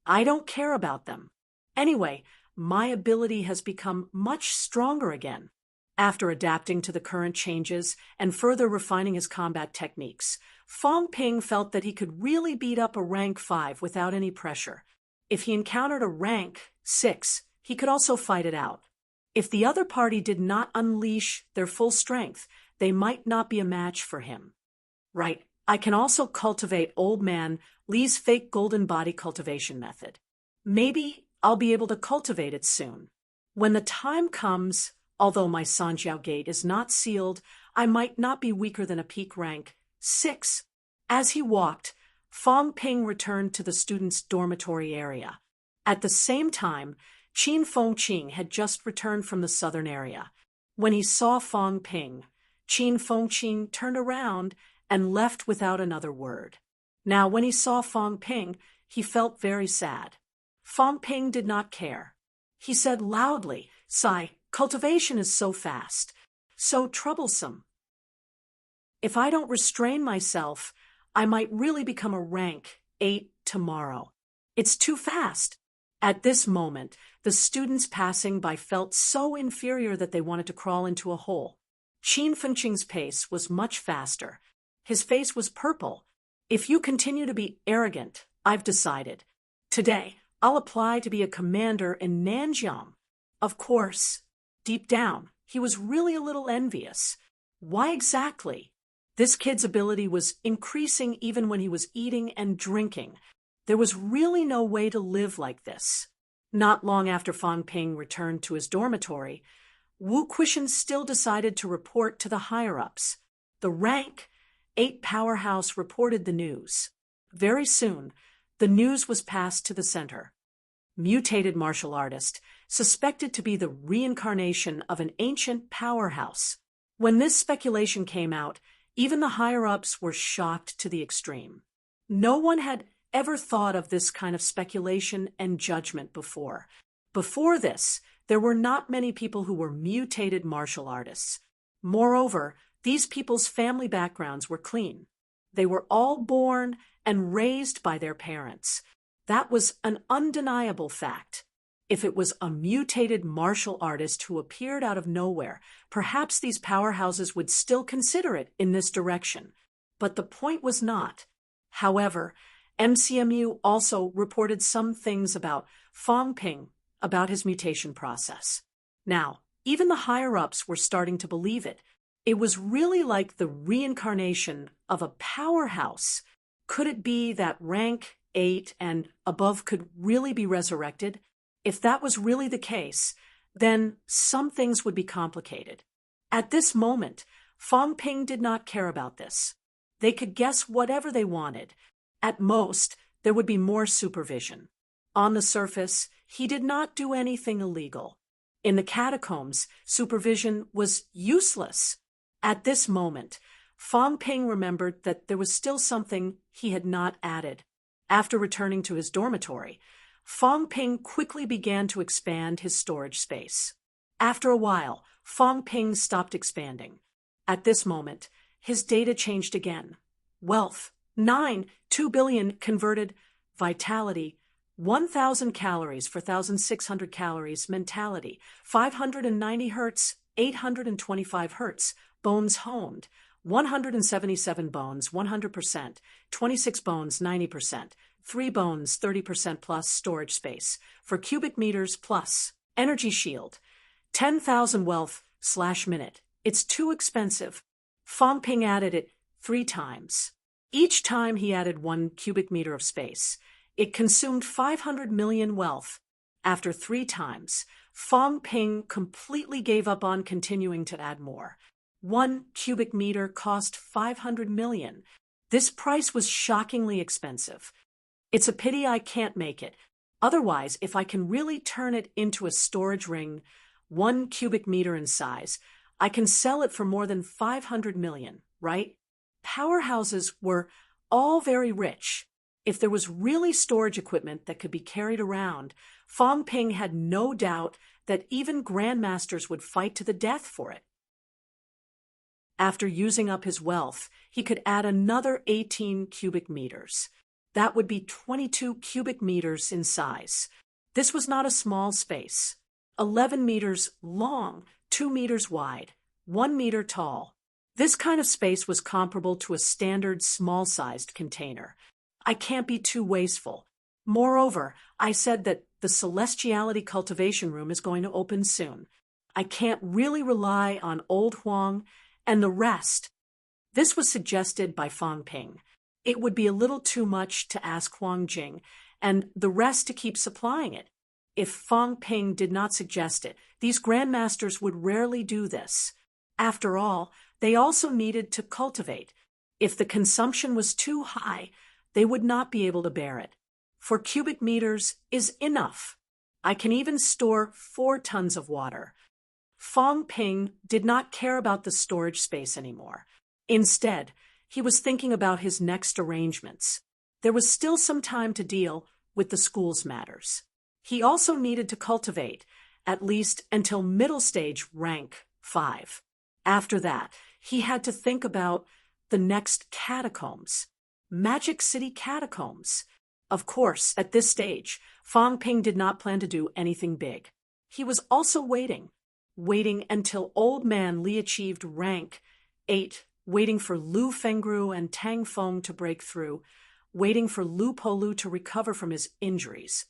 I don't care about them. Anyway, my ability has become much stronger again. After adapting to the current changes and further refining his combat techniques, Fang Ping felt that he could really beat up a rank 5 without any pressure. If he encountered a rank 6, he could also fight it out. If the other party did not unleash their full strength, they might not be a match for him. Right, I can also cultivate old man Li's fake golden body cultivation method. Maybe I'll be able to cultivate it soon. When the time comes, although my Sanjiao gate is not sealed, I might not be weaker than a peak rank 6. As he walked, Fang Ping returned to the students' dormitory area. At the same time, Qin Fengqing had just returned from the southern area. When he saw Fang Ping, Qin Fengqing turned around and left without another word. Now, when he saw Fang Ping, he felt very sad. Fang Ping did not care. He said loudly, Sai, cultivation is so fast, so troublesome. If I don't restrain myself, I might really become a rank 8 tomorrow. It's too fast. At this moment, the students passing by felt so inferior that they wanted to crawl into a hole. Qin Fengqing's pace was much faster. His face was purple. If you continue to be arrogant, I've decided. Today, I'll apply to be a commander in Nanjiang. Of course, deep down, he was really a little envious. Why exactly? This kid's ability was increasing even when he was eating and drinking. There was really no way to live like this. Not long after Fang Ping returned to his dormitory, Wu Quishan still decided to report to the higher-ups. The rank 8 powerhouse reported the news. Very soon, the news was passed to the center. Mutated martial artist, suspected to be the reincarnation of an ancient powerhouse. When this speculation came out, even the higher-ups were shocked to the extreme. No one had ever thought of this kind of speculation and judgment before. Before this, there were not many people who were mutated martial artists. Moreover, these people's family backgrounds were clean. They were all born and raised by their parents. That was an undeniable fact. If it was a mutated martial artist who appeared out of nowhere, perhaps these powerhouses would still consider it in this direction. But the point was not. However, MCMU also reported some things about Fong Ping, about his mutation process. Now, even the higher-ups were starting to believe it. It was really like the reincarnation of a powerhouse. Could it be that rank 8 and above could really be resurrected? If that was really the case, then some things would be complicated. At this moment, Fong Ping did not care about this. They could guess whatever they wanted. At most, there would be more supervision. On the surface, he did not do anything illegal. In the catacombs, supervision was useless. At this moment, Fong Ping remembered that there was still something he had not added. After returning to his dormitory, Fong Ping quickly began to expand his storage space. After a while, Fong Ping stopped expanding. At this moment, his data changed again. Wealth, 2 billion converted. Vitality, 1,000 calories for 1,600 calories. Mentality, 590 hertz, 825 hertz. Bones honed, 177 bones, 100%, 26 bones, 90%, 3 bones, 30% plus storage space, for cubic meters plus. Energy shield, 10,000 wealth/minute. It's too expensive. Fong Ping added it 3 times. Each time he added 1 cubic meter of space, it consumed 500 million wealth. After 3 times, Fong Ping completely gave up on continuing to add more. 1 cubic meter cost 500 million. This price was shockingly expensive. It's a pity I can't make it. Otherwise, if I can really turn it into a storage ring, 1 cubic meter in size, I can sell it for more than 500 million, right? Powerhouses were all very rich. If there was really storage equipment that could be carried around, Fong Ping had no doubt that even grandmasters would fight to the death for it. After using up his wealth, he could add another 18 cubic meters. That would be 22 cubic meters in size. This was not a small space. 11 meters long, 2 meters wide, 1 meter tall. This kind of space was comparable to a standard small-sized container. I can't be too wasteful. Moreover, I said that the Celestiality Cultivation Room is going to open soon. I can't really rely on Old Huang and the rest. This was suggested by Fong Ping. It would be a little too much to ask Huang Jing and the rest to keep supplying it. If Fong Ping did not suggest it, these grandmasters would rarely do this. After all, they also needed to cultivate. If the consumption was too high, they would not be able to bear it. 4 cubic meters is enough. I can even store 4 tons of water. Fong Ping did not care about the storage space anymore. Instead, he was thinking about his next arrangements. There was still some time to deal with the school's matters. He also needed to cultivate, at least until middle stage rank 5. After that, he had to think about the next catacombs. Magic City catacombs. Of course, at this stage, Fong Ping did not plan to do anything big. He was also waiting until Old Man Li achieved rank 8, waiting for Lu Fengru and Tang Feng to break through, waiting for Lu Polu to recover from his injuries.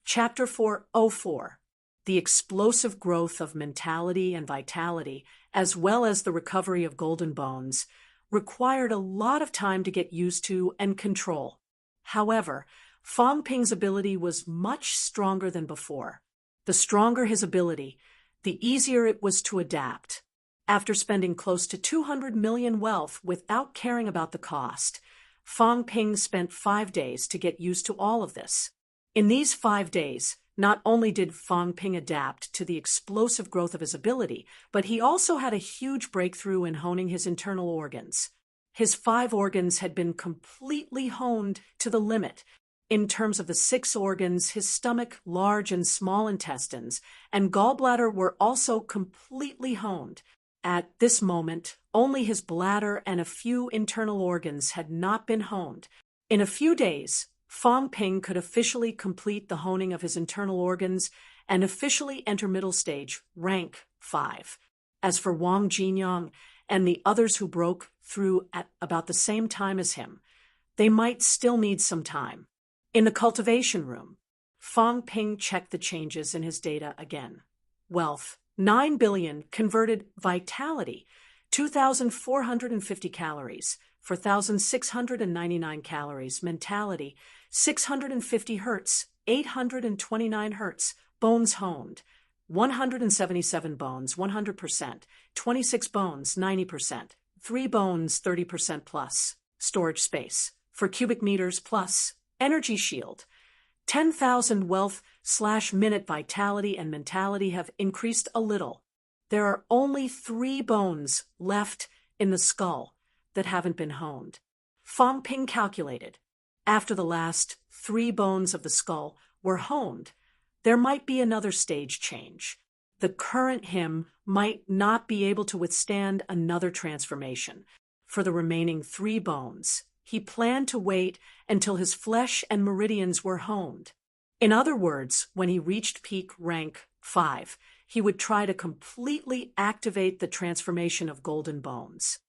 Chapter 404. The explosive growth of mentality and vitality, as well as the recovery of golden bones, required a lot of time to get used to and control. However, Fang Ping's ability was much stronger than before. The stronger his ability, the easier it was to adapt. After spending close to 200 million wealth without caring about the cost, Fang Ping spent 5 days to get used to all of this. In these 5 days, not only did Fang Ping adapt to the explosive growth of his ability, but he also had a huge breakthrough in honing his internal organs. His 5 organs had been completely honed to the limit. In terms of the 6 organs, his stomach, large and small intestines, and gallbladder were also completely honed. At this moment, only his bladder and a few internal organs had not been honed. In a few days, Fang Ping could officially complete the honing of his internal organs and officially enter middle stage, rank 5. As for Wang Jinyang and the others who broke through at about the same time as him, they might still need some time. In the cultivation room, Fang Ping checked the changes in his data again. Wealth, 9 billion, converted vitality, 2,450 calories, 4,699 calories, mentality, 650 hertz, 829 hertz, bones honed, 177 bones, 100%, 26 bones, 90%, 3 bones, 30% plus, storage space, for cubic meters plus, energy shield, 10,000 wealth/minute vitality and mentality have increased a little. There are only 3 bones left in the skull that haven't been honed. Fang Ping calculated. After the last 3 bones of the skull were honed, there might be another stage change. The current him might not be able to withstand another transformation. For the remaining 3 bones, he planned to wait until his flesh and meridians were honed. In other words, when he reached peak rank 5, he would try to completely activate the transformation of golden bones.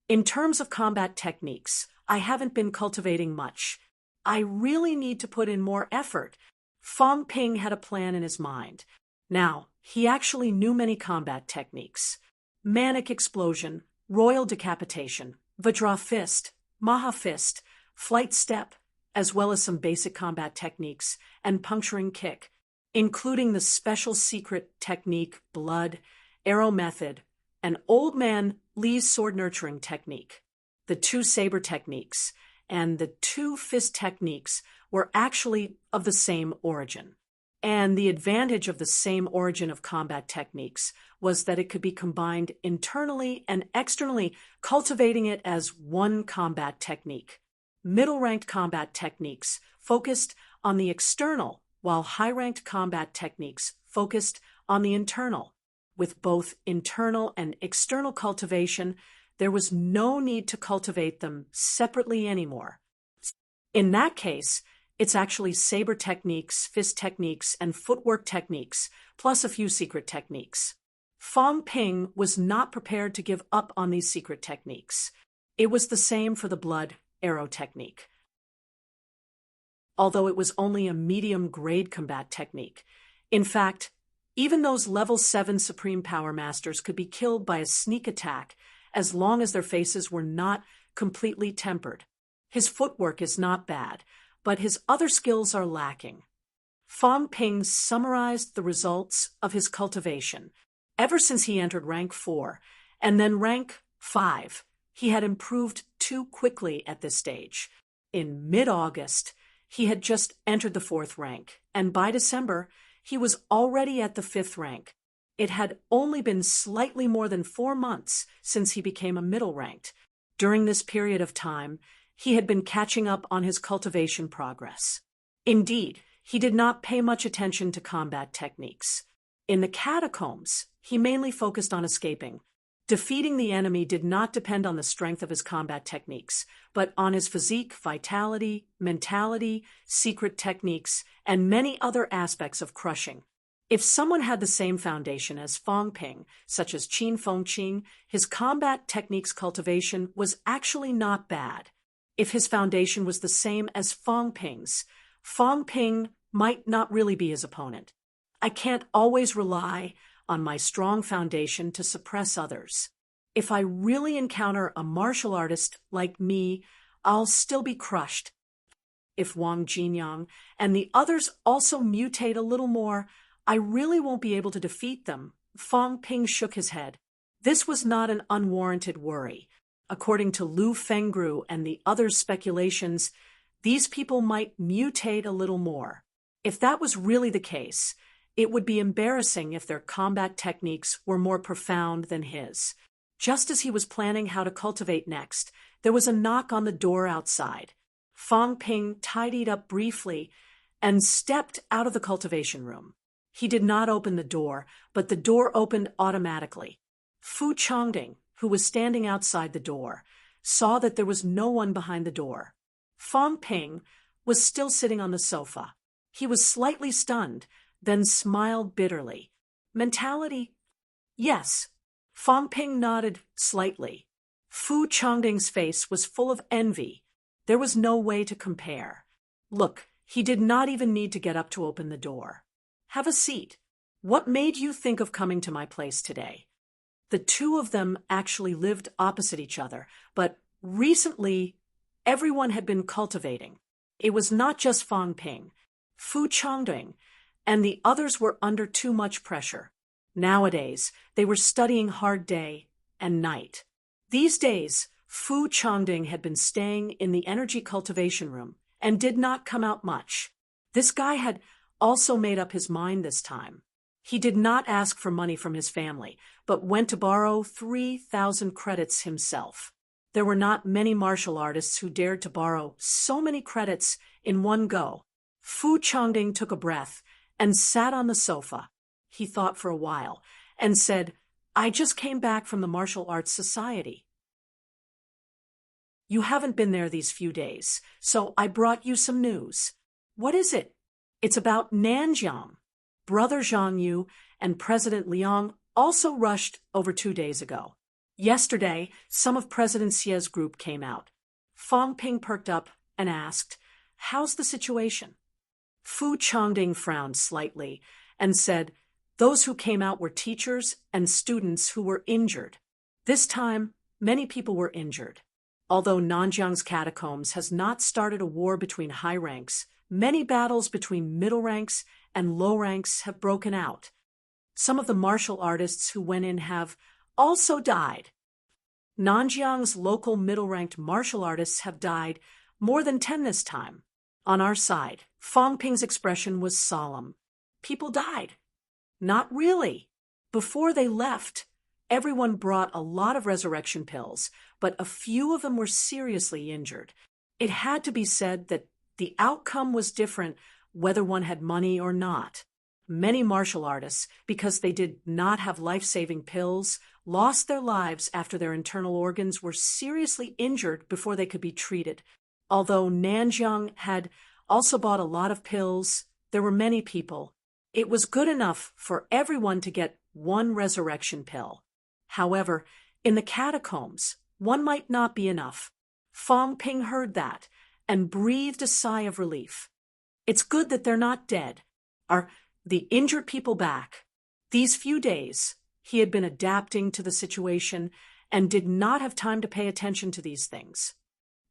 In terms of combat techniques, I haven't been cultivating much. I really need to put in more effort. Fang Ping had a plan in his mind. Now, he actually knew many combat techniques. Manic explosion, royal decapitation, Vajra fist, Maha fist, flight step, as well as some basic combat techniques, and puncturing kick, including the special secret technique blood, arrow method, and Old Man Lee's sword nurturing technique. The 2 saber techniques and the 2 fist techniques were actually of the same origin. And the advantage of the same origin of combat techniques was that it could be combined internally and externally, cultivating it as one combat technique. Middle-ranked combat techniques focused on the external, while high-ranked combat techniques focused on the internal. With both internal and external cultivation, there was no need to cultivate them separately anymore. In that case, it's actually saber techniques, fist techniques, and footwork techniques, plus a few secret techniques. Fang Ping was not prepared to give up on these secret techniques. It was the same for the blood arrow technique. Although it was only a medium-grade combat technique. In fact, even those level 7 Supreme Power Masters could be killed by a sneak attack as long as their faces were not completely tempered. His footwork is not bad, but his other skills are lacking. Fang Ping summarized the results of his cultivation. Ever since he entered rank 4 and then rank 5, he had improved too quickly at this stage. In mid-August, he had just entered the 4th rank, and by December, he was already at the 5th rank. It had only been slightly more than 4 months since he became a middle-ranked. During this period of time, he had been catching up on his cultivation progress. Indeed, he did not pay much attention to combat techniques. In the catacombs, he mainly focused on escaping. Defeating the enemy did not depend on the strength of his combat techniques, but on his physique, vitality, mentality, secret techniques, and many other aspects of crushing. If someone had the same foundation as Fang Ping, such as Qin Fengqing, his combat techniques cultivation was actually not bad. If his foundation was the same as Fang Ping's, Fang Ping might not really be his opponent. I can't always rely on my strong foundation to suppress others. If I really encounter a martial artist like me, I'll still be crushed. if Wang Jinyang and the others also mutate a little more, I really won't be able to defeat them. Fang Ping shook his head. This was not an unwarranted worry. According to Lu Fengru and the others' speculations, these people might mutate a little more. If that was really the case, it would be embarrassing if their combat techniques were more profound than his. Just as he was planning how to cultivate next, there was a knock on the door outside. Fang Ping tidied up briefly and stepped out of the cultivation room. He did not open the door, but the door opened automatically. Fu Changding, who was standing outside the door, saw that there was no one behind the door. Fang Ping was still sitting on the sofa. He was slightly stunned, then smiled bitterly. Mentality? Yes. Fang Ping nodded slightly. Fu Changding's face was full of envy. There was no way to compare. Look, he did not even need to get up to open the door. Have a seat. What made you think of coming to my place today? The two of them actually lived opposite each other, but recently everyone had been cultivating. It was not just Fang Ping. Fu Changding and the others were under too much pressure. Nowadays, they were studying hard day and night. These days, Fu Changding had been staying in the energy cultivation room and did not come out much. This guy had also made up his mind this time. He did not ask for money from his family, but went to borrow 3,000 credits himself. There were not many martial artists who dared to borrow so many credits in one go. Fu Changding took a breath and sat on the sofa. He thought for a while and said, I just came back from the Martial Arts Society. You haven't been there these few days, so I brought you some news. What is it? It's about Nanjiang. Brother Zhang Yu and President Liang also rushed over 2 days ago. Yesterday, some of President Xie's group came out. Fang Ping perked up and asked, How's the situation? Fu Changding frowned slightly and said, Those who came out were teachers and students who were injured. This time, many people were injured. Although Nanjiang's catacombs has not started a war between high ranks, many battles between middle ranks and low ranks have broken out. Some of the martial artists who went in have also died. Nanjiang's local middle-ranked martial artists have died, more than 10 this time. On our side, Fang Ping's expression was solemn. People died. Not really. Before they left, everyone brought a lot of resurrection pills, but a few of them were seriously injured. It had to be said that the outcome was different whether one had money or not. Many martial artists, because they did not have life-saving pills, lost their lives after their internal organs were seriously injured before they could be treated. Although Nanjiang had also bought a lot of pills, there were many people. It was good enough for everyone to get one resurrection pill. However, in the catacombs, one might not be enough. Fang Ping heard that and breathed a sigh of relief. It's good that they're not dead. Are the injured people back? These few days, he had been adapting to the situation and did not have time to pay attention to these things.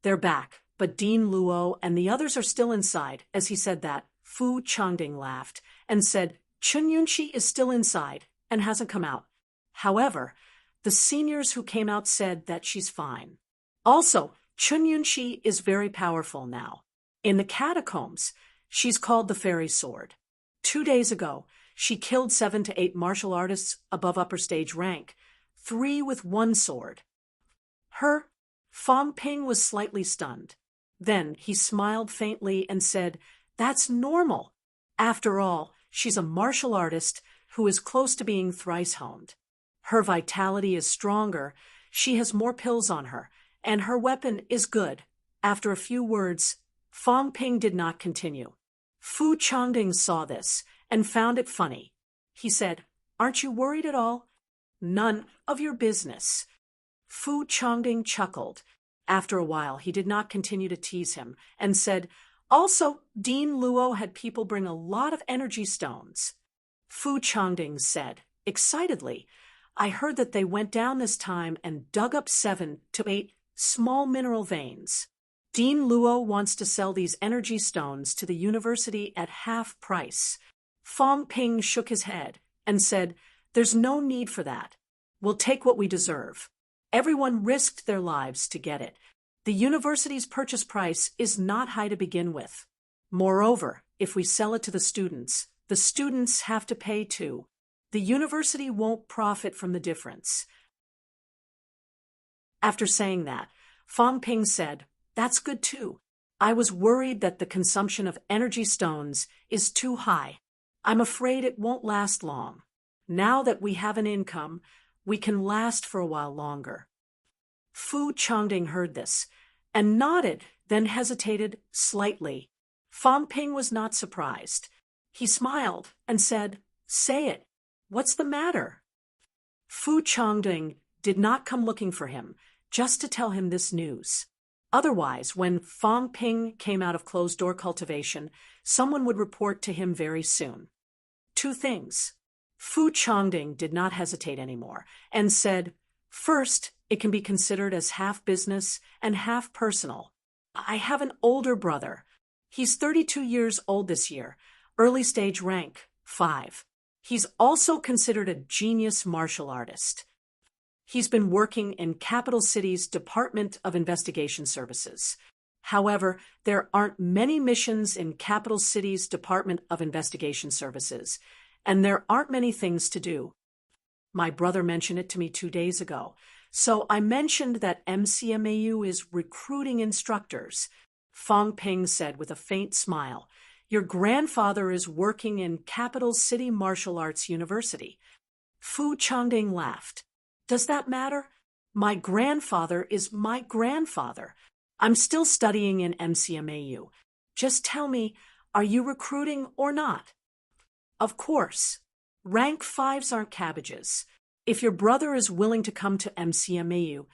They're back, but Dean Luo and the others are still inside. As he said that, Fu Changding laughed and said, Chun Yunqi is still inside and hasn't come out. However, the seniors who came out said that she's fine. Also, Chun Yunqi is very powerful now. In the catacombs, she's called the Fairy Sword. 2 days ago, she killed 7 to 8 martial artists above upper stage rank, 3 with 1 sword. Fang Ping was slightly stunned. Then he smiled faintly and said, That's normal. After all, she's a martial artist who is close to being thrice honed. Her vitality is stronger, she has more pills on her, and her weapon is good. After a few words, Fang Ping did not continue. Fu Changding saw this and found it funny. He said, Aren't you worried at all? None of your business. Fu Changding chuckled. After a while, he did not continue to tease him and said, Also, Dean Luo had people bring a lot of energy stones. Fu Changding said, excitedly, I heard that they went down this time and dug up 7 to 8 small mineral veins. Dean Luo wants to sell these energy stones to the university at half price. Fong Ping shook his head and said, "There's no need for that. We'll take what we deserve. Everyone risked their lives to get it. The university's purchase price is not high to begin with. Moreover, if we sell it to the students have to pay too. The university won't profit from the difference." After saying that, Fong Ping said, "That's good too. I was worried that the consumption of energy stones is too high. I'm afraid it won't last long. Now that we have an income, we can last for a while longer." Fu Changding heard this and nodded, then hesitated slightly. Fong Ping was not surprised. He smiled and said, "Say it. What's the matter?" Fu Changding did not come looking for him, just to tell him this news. Otherwise, when Fong Ping came out of closed-door cultivation, someone would report to him very soon. Two things. Fu Changding did not hesitate anymore and said, "First, it can be considered as half business and half personal. I have an older brother. He's 32 years old this year, early stage rank 5. He's also considered a genius martial artist. He's been working in Capital City's Department of Investigation Services. However, there aren't many missions in Capital City's Department of Investigation Services, and there aren't many things to do. My brother mentioned it to me 2 days ago, so I mentioned that MCMAU is recruiting instructors." Fong Ping said with a faint smile, "Your grandfather is working in Capital City Martial Arts University." Fu Changding laughed. "Does that matter? My grandfather is my grandfather. I'm still studying in MCMAU. Just tell me, are you recruiting or not?" "Of course. Rank 5s aren't cabbages. If your brother is willing to come to MCMAU,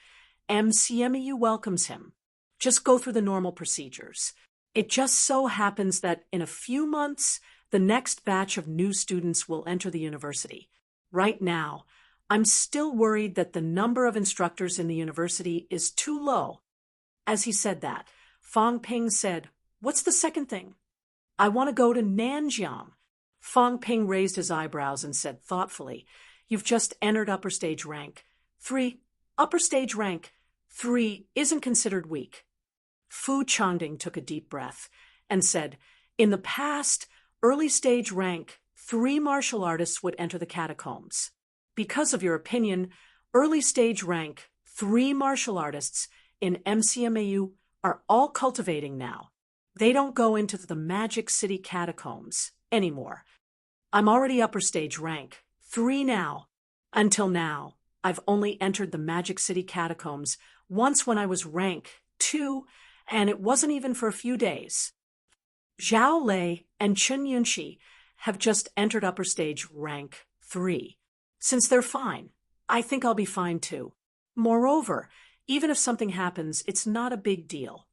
MCMAU welcomes him. Just go through the normal procedures. It just so happens that in a few months, the next batch of new students will enter the university. Right now, I'm still worried that the number of instructors in the university is too low." As he said that, Fong Ping said, "What's the second thing?" "I want to go to Nanjiang." Fong Ping raised his eyebrows and said thoughtfully, "You've just entered upper stage rank 3. Upper stage rank 3 isn't considered weak." Fu Changding took a deep breath and said, "In the past, early stage rank 3 martial artists would enter the catacombs. Because of your opinion, early stage rank 3 martial artists in MCMAU are all cultivating now. They don't go into the Magic City catacombs anymore. I'm already upper stage rank 3 now. Until now, I've only entered the Magic City catacombs once when I was rank 2, and it wasn't even for a few days. Zhao Lei and Chen Yunxi have just entered upper stage rank 3. Since they're fine, I think I'll be fine too. Moreover, even if something happens, it's not a big deal.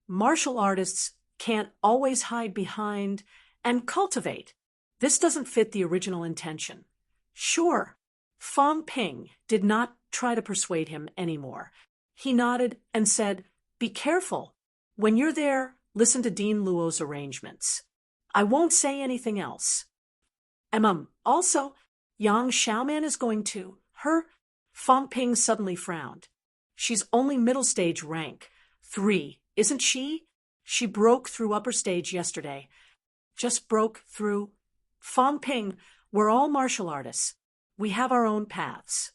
Martial artists can't always hide behind and cultivate. This doesn't fit the original intention." "Sure." Fong Ping did not try to persuade him anymore. He nodded and said, "Be careful. When you're there, listen to Dean Luo's arrangements. I won't say anything else." Also, Yang Xiaoman is going to. Her? Fong Ping suddenly frowned. "She's only middle stage rank 3, isn't she? She broke through upper stage yesterday." "Just broke through?" "Fong Ping, we're all martial artists. We have our own paths.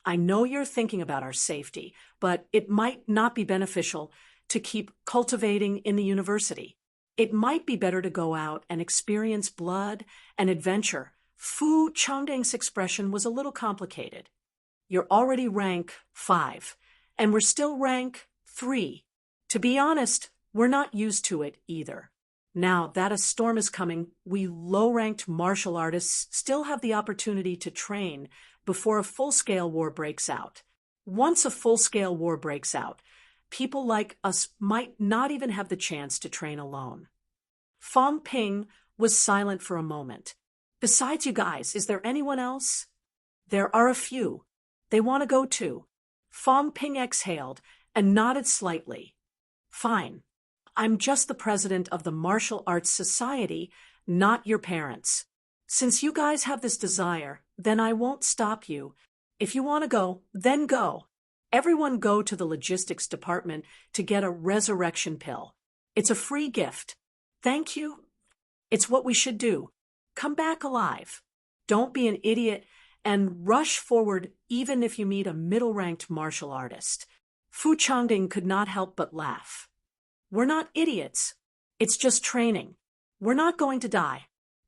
I know you're thinking about our safety, but it might not be beneficial to keep cultivating in the university. It might be better to go out and experience blood and adventure." Fu Changding's expression was a little complicated. "You're already rank 5, and we're still rank 3. To be honest, we're not used to it either. Now that a storm is coming, we low-ranked martial artists still have the opportunity to train before a full-scale war breaks out. Once a full-scale war breaks out, people like us might not even have the chance to train alone." Fong Ping was silent for a moment. "Besides you guys, is there anyone else?" "There are a few. They want to go too." Fong Ping exhaled and nodded slightly. Fine. I'm just the president of the Martial Arts Society, not your parents. Since you guys have this desire, then I won't stop you. If you want to go, then go. Everyone go to the logistics department to get a resurrection pill. It's a free gift. Thank you. It's what we should do. Come back alive. Don't be an idiot and rush forward even if you meet a middle-ranked martial artist. Fu Changding could not help but laugh. We're not idiots. It's just training. We're not going to die.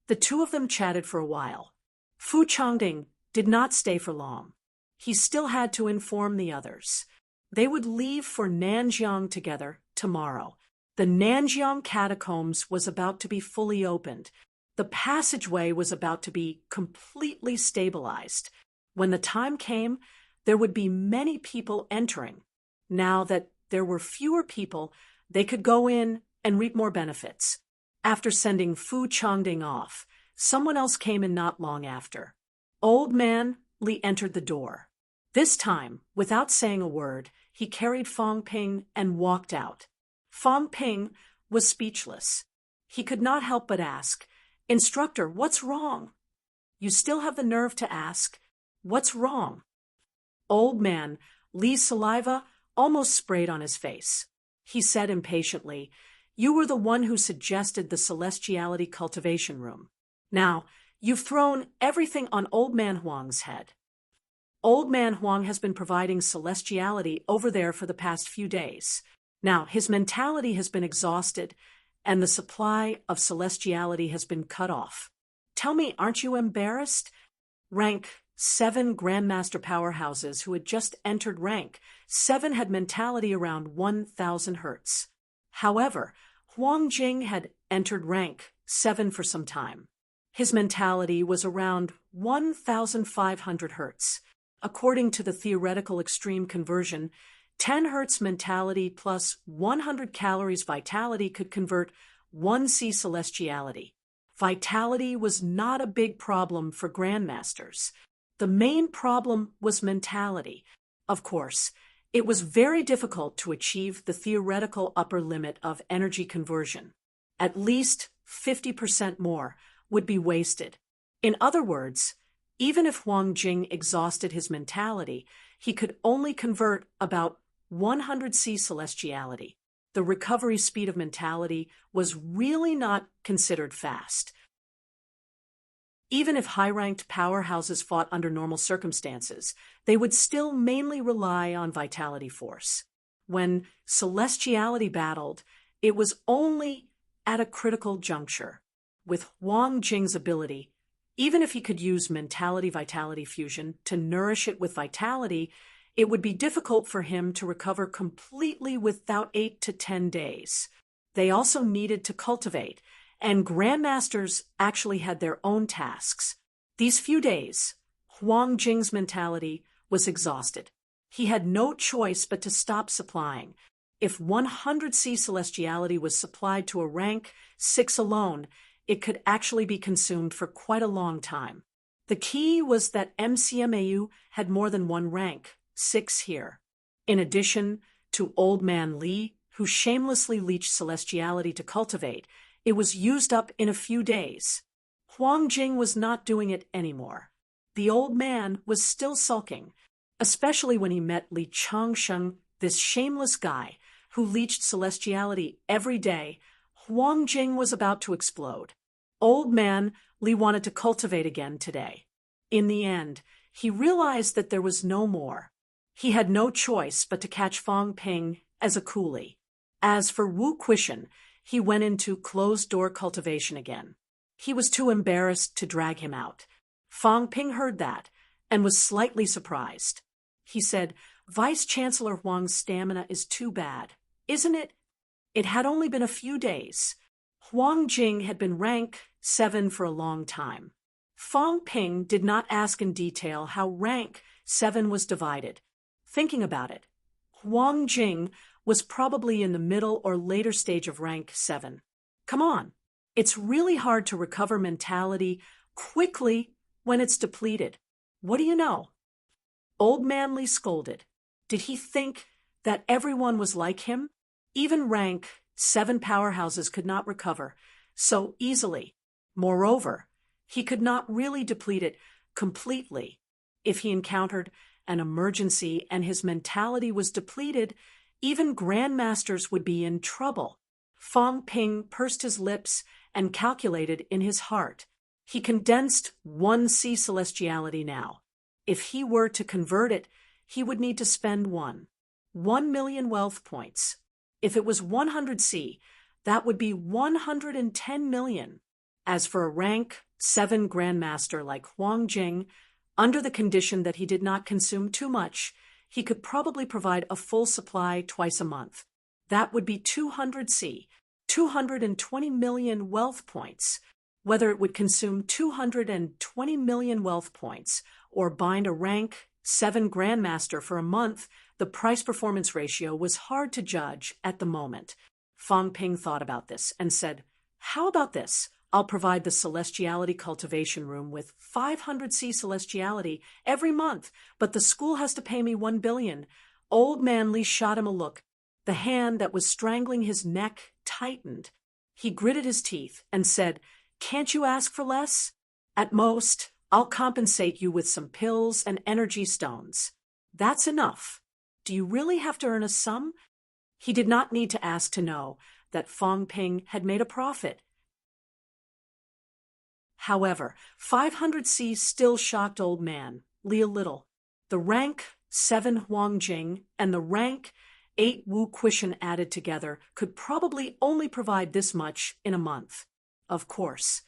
The two of them chatted for a while. Fu Changding did not stay for long. He still had to inform the others. They would leave for Nanjiang together tomorrow. The Nanjiang catacombs was about to be fully opened. The passageway was about to be completely stabilized. When the time came, there would be many people entering. Now that there were fewer people, they could go in and reap more benefits. After sending Fu Changding off, someone else came in not long after. Old Man Li entered the door. This time, without saying a word, he carried Fong Ping and walked out. Fong Ping was speechless. He could not help but ask, "Instructor, what's wrong?" "You still have the nerve to ask, what's wrong?" Old Man Li's saliva almost sprayed on his face. He said impatiently, "You were the one who suggested the celestiality cultivation room. Now, you've thrown everything on Old Man Huang's head. Old Man Huang has been providing celestiality over there for the past few days. Now, his mentality has been exhausted, and the supply of celestiality has been cut off. Tell me, aren't you embarrassed?" Rank 7 Grandmaster powerhouses who had just entered rank 7 had mentality around 1,000 hertz. However, Huang Jing had entered rank 7 for some time. His mentality was around 1,500 hertz. According to the theoretical extreme conversion, 10 hertz mentality plus 100 calories vitality could convert 1 C celestiality. Vitality was not a big problem for grandmasters. The main problem was mentality. Of course, it was very difficult to achieve the theoretical upper limit of energy conversion. At least 50% more would be wasted. In other words, even if Huang Jing exhausted his mentality, he could only convert about 100 C celestiality. The recovery speed of mentality was really not considered fast. Even if high-ranked powerhouses fought under normal circumstances, they would still mainly rely on vitality force. When celestiality battled, it was only at a critical juncture. With Huang Jing's ability, even if he could use mentality-vitality fusion to nourish it with vitality, it would be difficult for him to recover completely without 8 to 10 days. They also needed to cultivate, and grandmasters actually had their own tasks. These few days, Huang Jing's mentality was exhausted. He had no choice but to stop supplying. If 100 C celestiality was supplied to a rank 6 alone, it could actually be consumed for quite a long time. The key was that MCMAU had more than one rank, 6 here. In addition to Old Man Li, who shamelessly leached celestiality to cultivate, it was used up in a few days. Huang Jing was not doing it anymore. The old man was still sulking, especially when he met Li Changsheng, this shameless guy who leached celestiality every day. Huang Jing was about to explode. Old Man Li wanted to cultivate again today. In the end, he realized that there was no more. He had no choice but to catch Fong Ping as a coolie. As for Wu Quishan, he went into closed-door cultivation again. He was too embarrassed to drag him out. Fong Ping heard that and was slightly surprised. He said, "Vice-Chancellor Huang's stamina is too bad, isn't it?" It had only been a few days. Huang Jing had been rank 7 for a long time. Fong Ping did not ask in detail how rank 7 was divided. Thinking about it, Huang Jing was probably in the middle or later stage of rank 7. Come on, it's really hard to recover mentality quickly when it's depleted. What do you know? Old Man Li scolded. Did he think That everyone was like him? Even rank 7 powerhouses could not recover so easily. Moreover, he could not really deplete it completely. If he encountered an emergency and his mentality was depleted, even grandmasters would be in trouble. Fong Ping pursed his lips and calculated in his heart. He condensed 1C celestiality now. If he were to convert it, he would need to spend 1 million wealth points. If it was 100C, that would be 110 million. As for a rank 7 grandmaster like Huang Jing, under the condition that he did not consume too much, he could probably provide a full supply twice a month. That would be 200C, 220 million wealth points. Whether it would consume 220 million wealth points or bind a rank 7 grandmaster for a month, the price-performance ratio was hard to judge at the moment. Fong Ping thought about this and said, "How about this? I'll provide the Celestiality Cultivation Room with 500C Celestiality every month, but the school has to pay me 1 billion. Old Man Li shot him a look. The hand that was strangling his neck tightened. He gritted his teeth and said, "Can't you ask for less? At most, I'll compensate you with some pills and energy stones. That's enough. Do you really have to earn a sum?" He did not need to ask to know that Fong Ping had made a profit. However, 500C still shocked Old Man Li a little. The rank 7 Huang Jing and the rank 8 Wu Quishan added together could probably only provide this much in a month. Of course,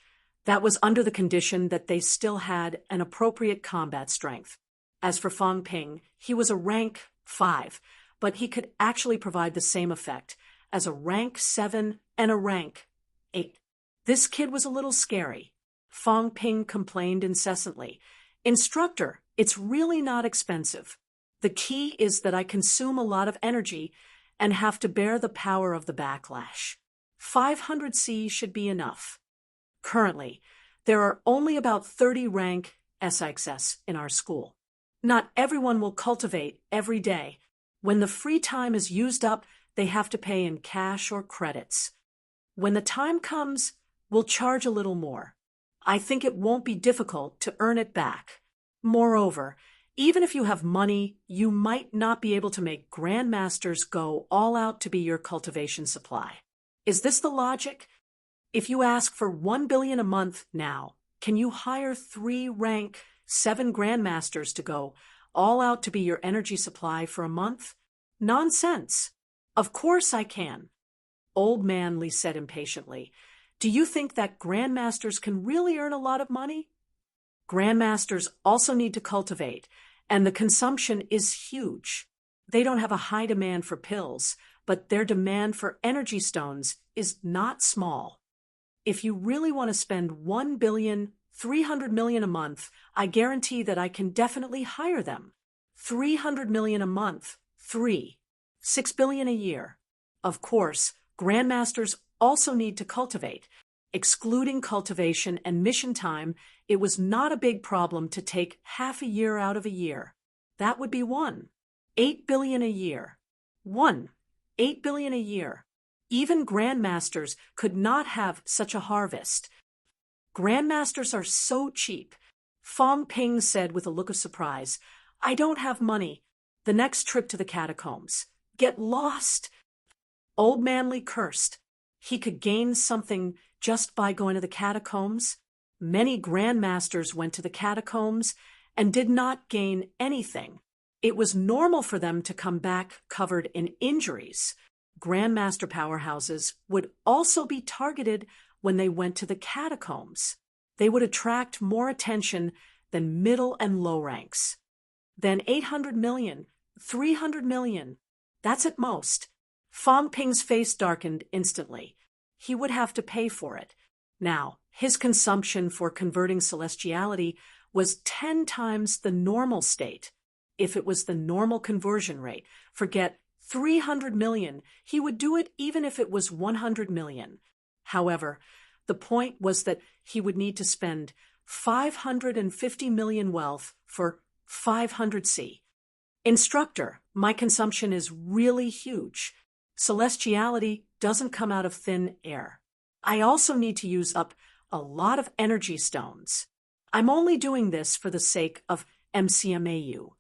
that was under the condition that they still had an appropriate combat strength. As for Fong Ping, he was a rank 5, but he could actually provide the same effect as a rank 7 and a rank 8. This kid was a little scary. Fong Ping complained incessantly. "Instructor, it's really not expensive. The key is that I consume a lot of energy and have to bear the power of the backlash. 500C should be enough. Currently, there are only about 30 rank SXS in our school. Not everyone will cultivate every day. When the free time is used up, they have to pay in cash or credits. When the time comes, we'll charge a little more. I think it won't be difficult to earn it back. Moreover, even if you have money, you might not be able to make grandmasters go all out to be your cultivation supply. Is this the logic? If you ask for 1 billion a month now, can you hire 3 rank 7 grandmasters to go all out to be your energy supply for a month? Nonsense. Of course I can." Old Man Li said impatiently, "Do you think that grandmasters can really earn a lot of money? Grandmasters also need to cultivate, and the consumption is huge. They don't have a high demand for pills, but their demand for energy stones is not small. If you really want to spend 1,300 million a month, I guarantee that I can definitely hire them. 300 million a month, 6 billion a year. Of course, grandmasters also need to cultivate. Excluding cultivation and mission time, it was not a big problem to take half a year out of a year. That would be 8 billion a year. 8 billion a year. Even grandmasters could not have such a harvest. Grandmasters are so cheap." Fong Ping said with a look of surprise, "I don't have money. The next trip to the catacombs. Get lost." Old Man Li cursed. He could gain something just by going to the catacombs. Many grandmasters went to the catacombs and did not gain anything. It was normal for them to come back covered in injuries. Grandmaster powerhouses would also be targeted when they went to the catacombs. They would attract more attention than middle and low ranks. Then 800 million, 300 million. That's at most. Fong Ping's face darkened instantly. He would have to pay for it. Now, his consumption for converting celestiality was 10 times the normal state. If it was the normal conversion rate, forget 300 million, he would do it even if it was 100 million. However, the point was that he would need to spend 550 million wealth for 500C. Instructor, my consumption is really huge. Celestiality doesn't come out of thin air. I also need to use up a lot of energy stones. I'm only doing this for the sake of MCMAU.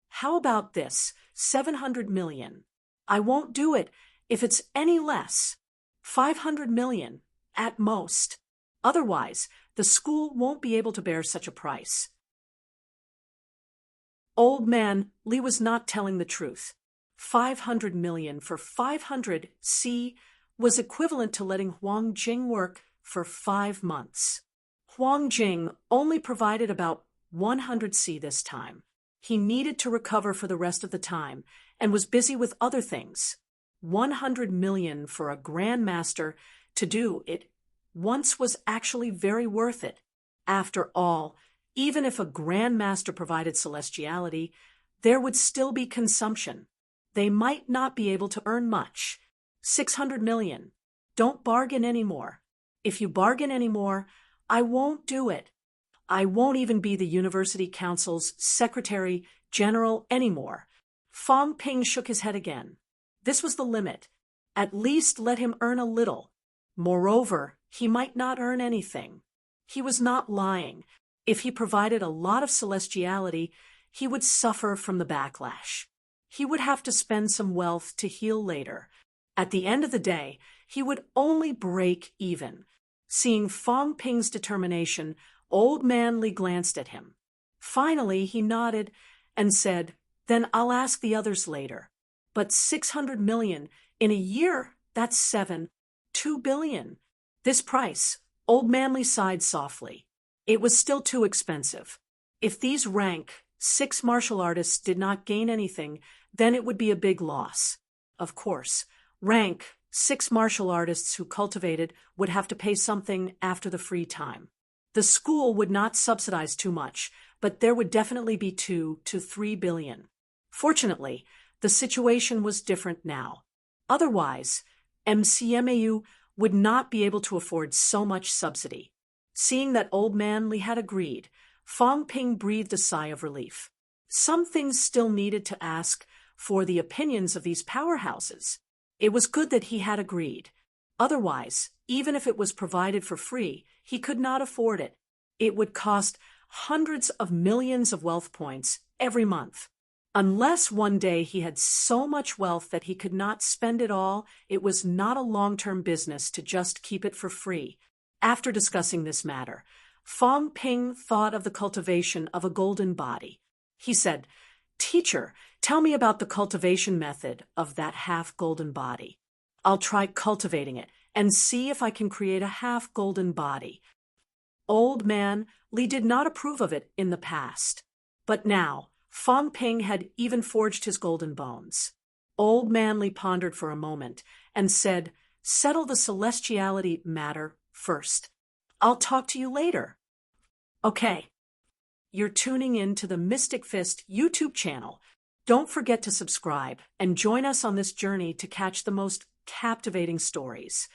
How about this? 700 million. I won't do it if it's any less. 500 million, at most. Otherwise, the school won't be able to bear such a price. Old man Li was not telling the truth. 500 million for 500 C was equivalent to letting Huang Jing work for 5 months. Huang Jing only provided about 100 C this time. He needed to recover for the rest of the time and was busy with other things. 100 million for a grandmaster to do it once was actually very worth it. After all, even if a grandmaster provided celestiality, there would still be consumption. They might not be able to earn much. 600 million. Don't bargain anymore. If you bargain anymore, I won't do it. I won't even be the University Council's Secretary General anymore. Fang Ping shook his head again. This was the limit. At least let him earn a little. Moreover, he might not earn anything. He was not lying. If he provided a lot of celestiality, he would suffer from the backlash. He would have to spend some wealth to heal later. At the end of the day, he would only break even. Seeing Fang Ping's determination, Old Man Li glanced at him. Finally, he nodded and said, "Then I'll ask the others later. But 600 million in a year, that's 2 billion. This price," Old Man Li sighed softly. It was still too expensive. If these rank 6 martial artists did not gain anything, then it would be a big loss. Of course, rank 6 martial artists who cultivated would have to pay something after the free time. The school would not subsidize too much, but there would definitely be 2 to 3 billion. Fortunately, the situation was different now. Otherwise, MCMAU would not be able to afford so much subsidy. Seeing that Old Man Li had agreed, Fang Ping breathed a sigh of relief. Some things still needed to ask for the opinions of these powerhouses. It was good that he had agreed. Otherwise, even if it was provided for free, he could not afford it. It would cost hundreds of millions of wealth points every month. Unless one day he had so much wealth that he could not spend it all, it was not a long-term business to just keep it for free. After discussing this matter, Fang Ping thought of the cultivation of a golden body. He said, "Teacher, tell me about the cultivation method of that half-golden body. I'll try cultivating it and see if I can create a half-golden body." Old Man Li did not approve of it in the past. But now, Fang Ping had even forged his golden bones. Old Man Li pondered for a moment and said, "Settle the celestiality matter first. I'll talk to you later." Okay. You're tuning in to the Mystic Fist YouTube channel. Don't forget to subscribe and join us on this journey to catch the most captivating stories.